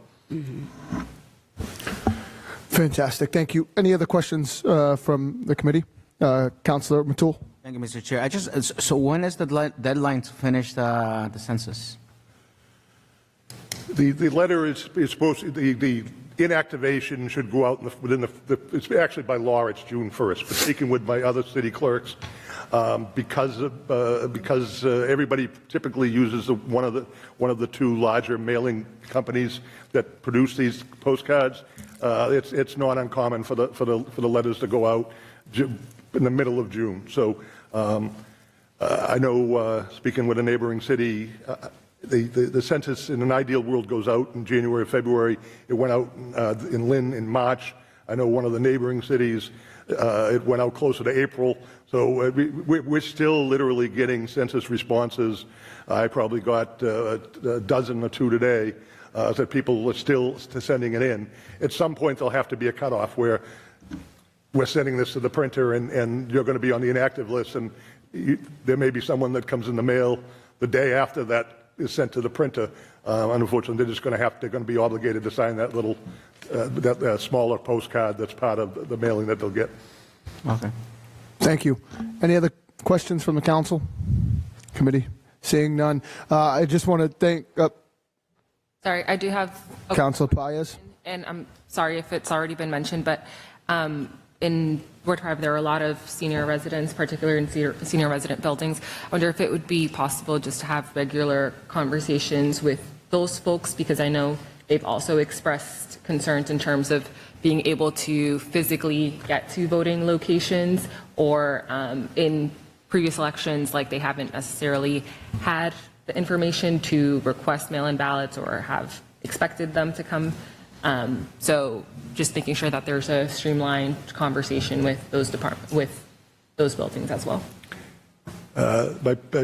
Fantastic. Thank you. Any other questions from the committee? Councilor Matul. Thank you, Mr. Chair. So when is the deadline to finish the census? The letter is supposed to, the inactivation should go out it's actually by law, it's June 1st. But speaking with my other city clerks, because everybody typically uses one of the two larger mailing companies that produce these postcards, it's not uncommon for the letters to go out in the middle of June. So I know, speaking with a neighboring city, the census in an ideal world goes out in January or February. It went out in Lynn in March. I know one of the neighboring cities, it went out closer to April. So we're still literally getting census responses. I probably got a dozen or two today that people are still sending it in. At some point, there'll have to be a cutoff where we're sending this to the printer and you're going to be on the inactive list, and there may be someone that comes in the mail the day after that is sent to the printer. Unfortunately, they're going to be obligated to sign that little that smaller postcard that's part of the mailing that they'll get. Okay. Thank you. Any other questions from the council committee? Seeing none, I just want to thank Sorry, I do have a Councilor Paez. And I'm sorry if it's already been mentioned, but in Ward 5, there are a lot of senior residents, particularly in senior resident buildings. I wonder if it would be possible just to have regular conversations with those folks, because I know they've also expressed concerns in terms of being able to physically get to voting locations, or in previous elections, like they haven't necessarily had the information to request mail-in ballots or have expected them to come. So just making sure that there's a streamlined conversation with those with those buildings as well.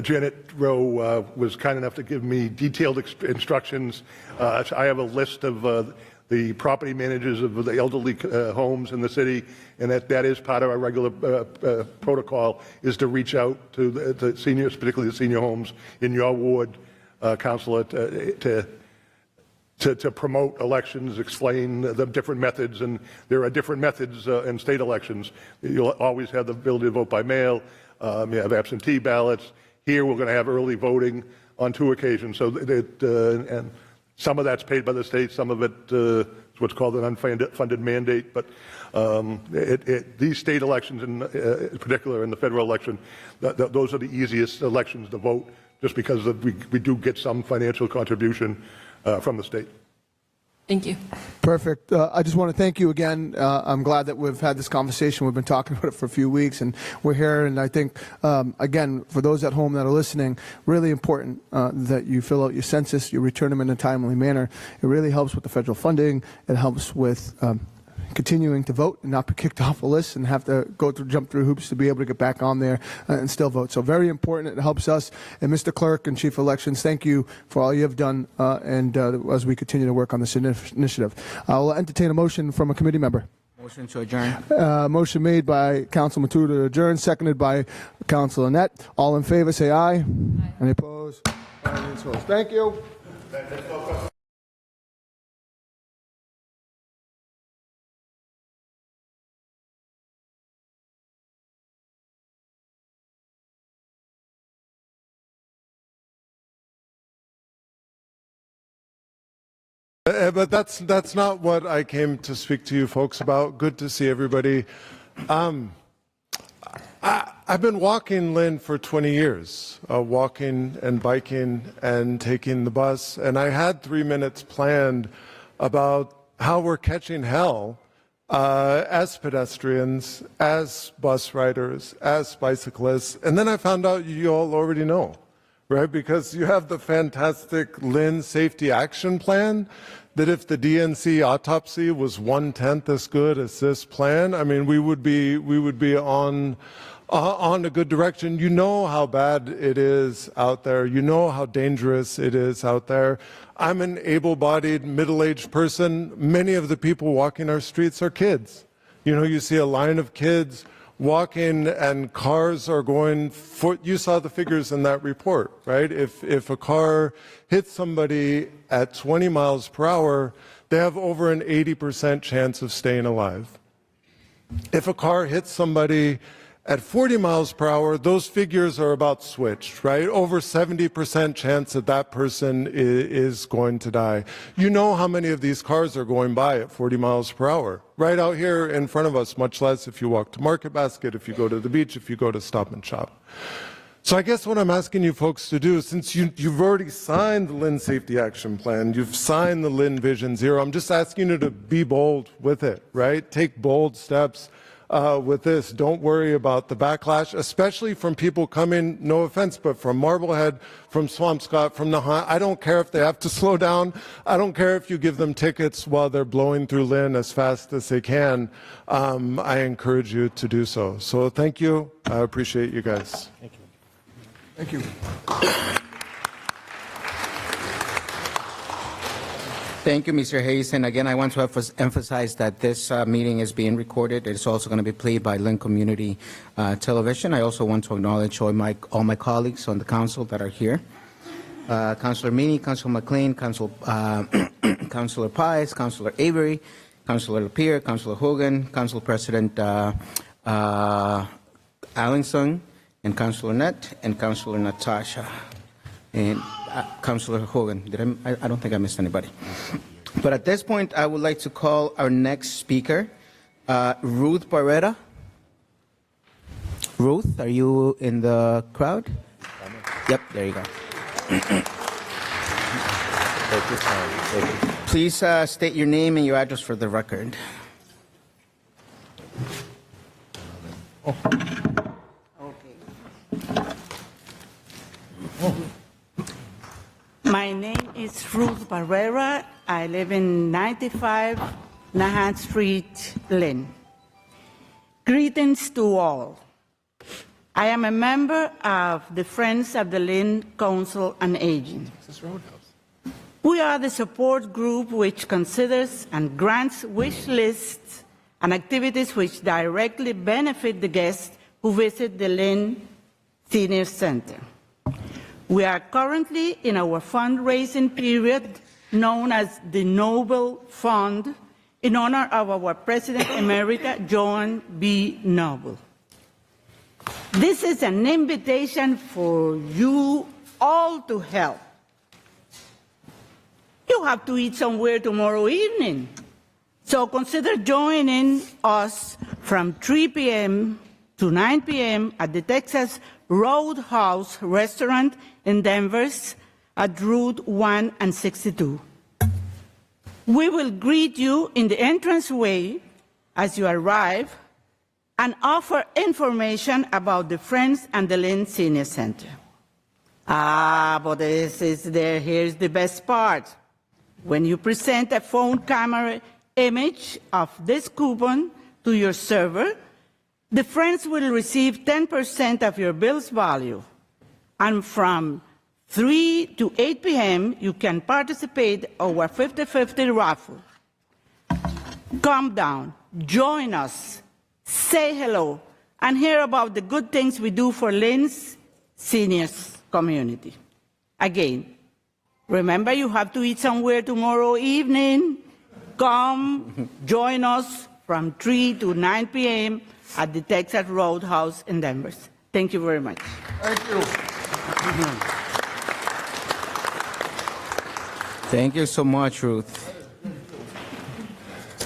Janet Rowe was kind enough to give me detailed instructions. I have a list of the property managers of the elderly homes in the city, and that is part of our regular protocol, is to reach out to the seniors, particularly the senior homes in your ward, Councilor, to promote elections, explain the different methods, and there are different methods in state elections. You'll always have the ability to vote by mail. You have absentee ballots. Here, we're going to have early voting on 2 occasions. So and some of that's paid by the state. Some of it is what's called an unfunded mandate. But these state elections, in particular in the federal election, those are the easiest elections to vote, just because we do get some financial contribution from the state. Thank you. Perfect. I just want to thank you again. I'm glad that we've had this conversation. We've been talking about it for a few weeks, and we're here. And I think, again, for those at home that are listening, really important that you fill out your census, you return them in a timely manner. It really helps with the federal funding. It helps with continuing to vote and not be kicked off a list and have to jump through hoops to be able to get back on there and still vote. So very important. It helps us. And Mr. Clerk and Chief Elections, thank you for all you have done and as we continue to work on this initiative. I'll entertain a motion from a committee member. Motion to adjourn. Motion made by Council Matul to adjourn, seconded by Council Annette. All in favor, say aye. Aye. Any opposed? Thank you. But that's not what I came to speak to you folks about. Good to see everybody. I've been walking Lynn for 20 years, walking and biking and taking the bus, and I had 3 minutes planned about how we're catching hell as pedestrians, as bus riders, as bicyclists, and then I found out you all already know. right? Because you have the fantastic Lynn Safety Action Plan that if the DNC autopsy was 1/10 as good as this plan, I mean, we would be on a good direction. You know how bad it is out there. You know how dangerous it is out there. I'm an able-bodied, middle-aged person. Many of the people walking our streets are kids. You know, you see a line of kids walking and cars are going you saw the figures in that report, right? If a car hits somebody at 20 miles per hour, they have over an 80% chance of staying alive. If a car hits somebody at 40 miles per hour, those figures are about switched, right? Over 70% chance that that person is going to die. You know how many of these cars are going by at 40 miles per hour, right out here in front of us, much less if you walk to Market Basket, if you go to the beach, if you go to Stop and Shop. So I guess what I'm asking you folks to do, since you've already signed the Lynn Safety Action Plan, you've signed the Lynn Vision Zero, I'm just asking you to be bold with it, right? Take bold steps with this. Don't worry about the backlash, especially from people coming, no offense, but from Marblehead, from Swampscott, from Nahat. I don't care if they have to slow down. I don't care if you give them tickets while they're blowing through Lynn as fast as they can. I encourage you to do so. So thank you. I appreciate you guys. Thank you. Thank you. Thank you, Mr. Hayes. And again, I want to emphasize that this meeting is being recorded. It's also going to be played by Lynn Community Television. I also want to acknowledge all my colleagues on the council that are here. Councilor Meany, Councilor McLean, Councilor Pies, Councilor Avery, Councilor Lapierre, Councilor Hogan, Council President Allinson, and Councilor Net, and Councilor Natasha. And Councilor Hogan, I don't think I missed anybody. But at this point, I would like to call our next speaker, Ruth Barrera. Ruth, are you in the crowd? Yep, there you go. Please state your name and your address for the record. My name is Ruth Barrera. I live in 95 Nahat Street, Lynn. Greetings to all. I am a member of the Friends of the Lynn Council on Aging. We are the support group which considers and grants wish lists and activities which directly benefit the guests who visit the Lynn Senior Center. We are currently in our fundraising period known as the Noble Fund in honor of our President Emerita, John B. Noble. This is an invitation for you all to help. You have to eat somewhere tomorrow evening. So consider joining us from 3 p.m. to 9 p.m. at the Texas Roadhouse restaurant in Denver at Route 1 and 62. We will greet you in the entranceway as you arrive and offer information about the Friends and the Lynn Senior Center. But here's the best part. When you present a phone camera image of this coupon to your server, the Friends will receive 10% of your bill's value. And from 3 to 8 p.m., you can participate in our 50-50 raffle. Come down, join us, say hello, and hear about the good things we do for Lynn's seniors community. Again, remember you have to eat somewhere tomorrow evening. Come, join us from 3 to 9 p.m. at the Texas Roadhouse in Denver. Thank you very much. Thank you. Thank you so much, Ruth.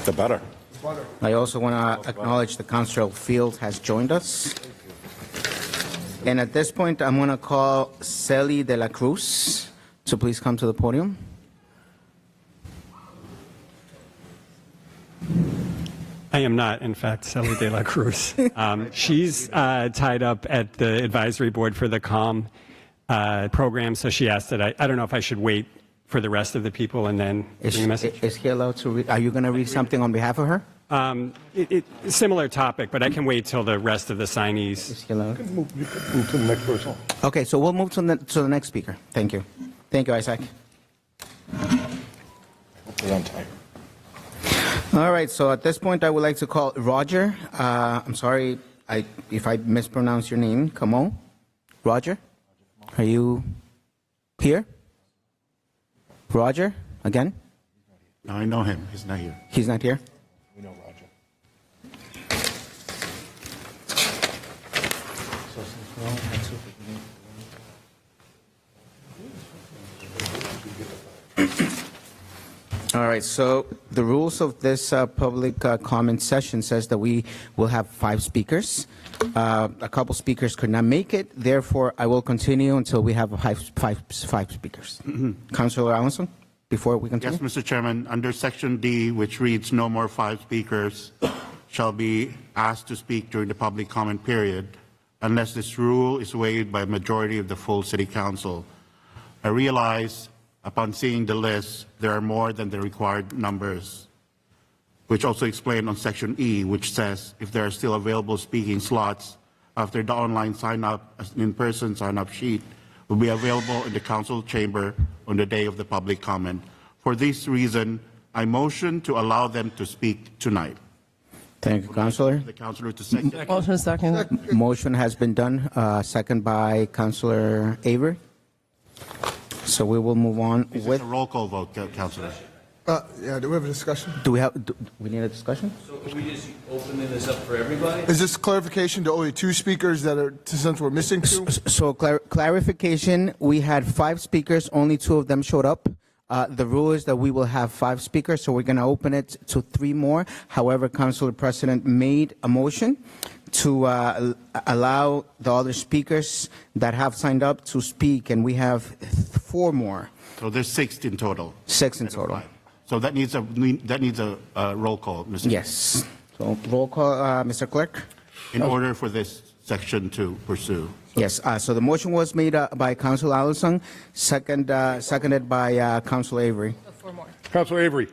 The butter. I also want to acknowledge that Councilor Field has joined us. And at this point, I'm going to call Celi de la Cruz to please come to the podium. I am not, in fact, Celi de la Cruz. She's tied up at the advisory board for the CALM program, so she asked that I don't know if I should wait for the rest of the people and then bring the message. Is he allowed to read? Are you going to read something on behalf of her? Similar topic, but I can wait till the rest of the signees. Is he allowed? You can move to the next person. Okay, so we'll move to the next speaker. Thank you. Thank you, Isaac. On time. All right, so at this point, I would like to call Roger. I'm sorry if I mispronounce your name. Come on. Roger, are you here? Roger, again? No, I know him. He's not here. He's not here? We know Roger. All right, so the rules of this public comment session says that we will have 5 speakers. A couple speakers could not make it, therefore I will continue until we have five speakers. Councilor Alonso, before we continue? Yes, Mr. Chairman, under Section D, which reads no more 5 speakers shall be asked to speak during the public comment period unless this rule is waived by a majority of the full City Council. I realize upon seeing the list, there are more than the required numbers, which also explained on Section E, which says if there are still available speaking slots after the online sign-up, an in-person sign-up sheet will be available in the Council chamber on the day of the public comment. For this reason, I motion to allow them to speak tonight. Thank you, Councilor. The Councilor to second. Motion second. Motion has been done, second by Councilor Avery. So we will move on Is with. this a roll call vote, Councilor? Yeah, do we have a discussion? Do we need a discussion? So are we just opening this up for everybody? Is this clarification to only 2 speakers that are, since we're missing 2? So clarification, we had 5 speakers, only 2 of them showed up. The rule is that we will have 5 speakers, so we're going to open it to 3 more. However, Councilor President made a motion to allow the other speakers that have signed up to speak, and we have 4 more. So there's 6 in total. 6 in total. So that needs a roll call, Mr. Yes. So roll call, Mr. Clerk. In order for this section to pursue. Yes. So the motion was made by Councilor Allison, seconded by Councilor Avery. 4 more. Councilor Avery.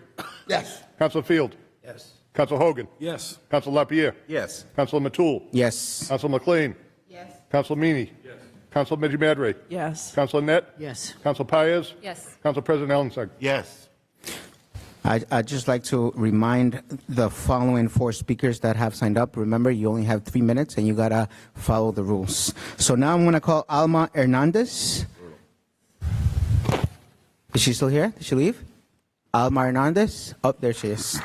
Yes. Councilor Field. Yes. Councilor Hogan. Yes. Councilor LaPierre. Yes. Councilor Matul. Yes. Councilor McLean. Yes. Councilor Meany. Yes. Councilor Medjugorje. Yes. Councilor Net. Yes. Councilor Paez. Yes. Council President Ellensag. Yes. I'd just like to remind the following 4 speakers that have signed up. Remember, you only have 3 minutes and you gotta follow the rules. So now I'm gonna call Alma Hernandez. Is she still here? Did she leave? Alma Hernandez? Oh, there she is.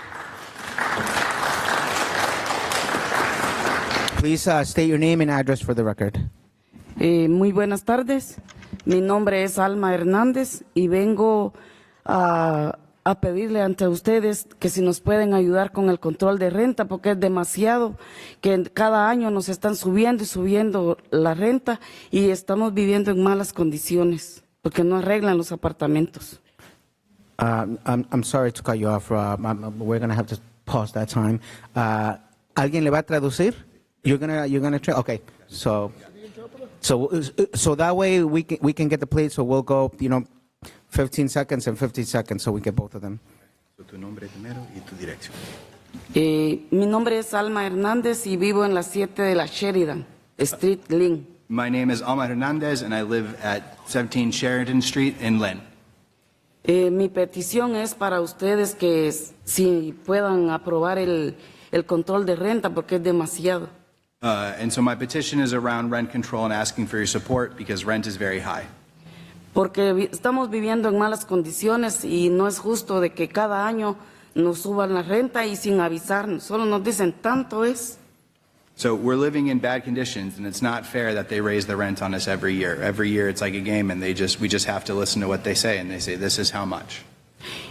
Please state your name and address for the record. Muy buenas tardes. Mi nombre es Alma Hernández y vengo a pedirle ante ustedes que si nos pueden ayudar con el control de renta, porque es demasiado, que cada año nos están subiendo y subiendo la renta y estamos viviendo en malas condiciones, porque no arreglan los apartamentos. I'm sorry to cut you off. We're going to have to pause that time. ¿Alguien le va a traducir? You're gonna try. Okay. So that way we can get the plate. So we'll go, 15 seconds and 15 seconds, so we get both of them. Tu nombre primero y tu dirección. Mi nombre es Alma Hernández y vivo en la 7 de la Sheridan Street, Lynn. My name is Alma Hernandez, and I live at 17 Sheridan Street in Lynn. Mi petición es para ustedes que si puedan aprobar el control de renta, porque es demasiado. And so my petition is around rent control and asking for your support because rent is very high. Porque estamos viviendo en malas condiciones y no es justo de que cada año nos suban la renta y sin avisarnos. Solo nos dicen tanto es. So we're living in bad conditions, and it's not fair that they raise the rent on us every year. Every year it's like a game, and we just have to listen to what they say, and they say, this is how much.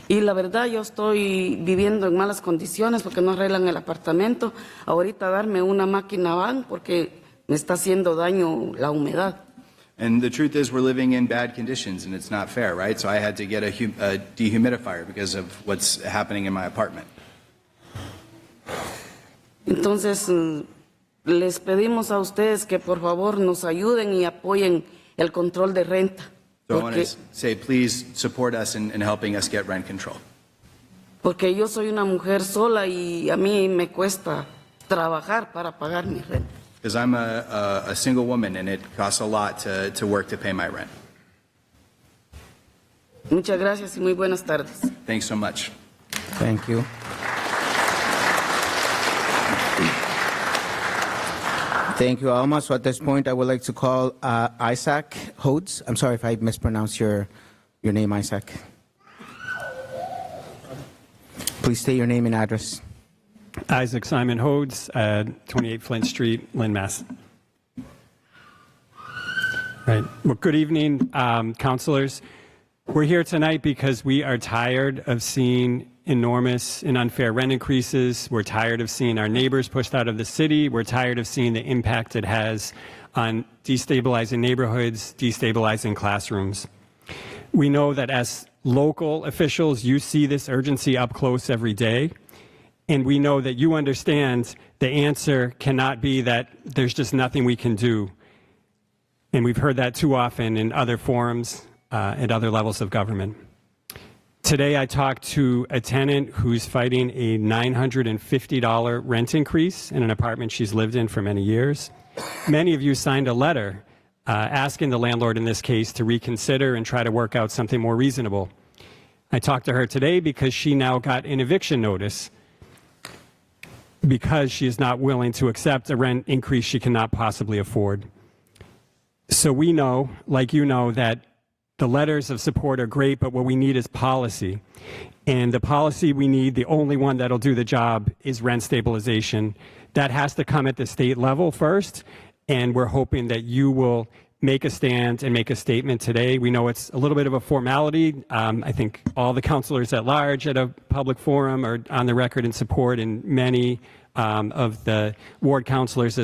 Y la verdad yo estoy viviendo en malas condiciones porque no arreglan el apartamento. Ahorita darme una máquina van porque me está haciendo daño la humedad. And the truth is we're living in bad conditions, and it's not fair, right? So I had to get a dehumidifier because of what's happening in my apartment. Entonces les pedimos a ustedes que por favor nos ayuden y apoyen el control de renta. So I want to say, please support us in helping us get rent control. Porque yo soy una mujer sola y a mí me cuesta trabajar para pagar mi renta. Because I'm a single woman and it costs a lot to work to pay my rent. Muchas gracias y muy buenas tardes. Thanks so much. Thank you. Thank you, Alma. So at this point, I would like to call Isaac Hodes. I'm sorry if I mispronounced your name, Isaac. Please state your name and address. Isaac Simon Hodes, 28 Flint Street, Lynn, Mass. Right. Well, good evening, councilors. We're here tonight because we are tired of seeing enormous and unfair rent increases. We're tired of seeing our neighbors pushed out of the city. We're tired of seeing the impact it has on destabilizing neighborhoods, destabilizing classrooms. We know that as local officials, you see this urgency up close every day. And we know that you understand the answer cannot be that there's just nothing we can do. And we've heard that too often in other forums, at other levels of government. Today I talked to a tenant who's fighting a $950 rent increase in an apartment she's lived in for many years. Many of you signed a letter asking the landlord in this case to reconsider and try to work out something more reasonable. I talked to her today because she now got an eviction notice because she is not willing to accept a rent increase she cannot possibly afford. So we know, like you know, that the letters of support are great, but what we need is policy. And the policy we need, the only one that'll do the job, is rent stabilization. That has to come at the state level first, and we're hoping that you will make a stand and make a statement today. We know it's a little bit of a formality. I think all the councilors at large at a public forum are on the record in support, and many of the ward councilors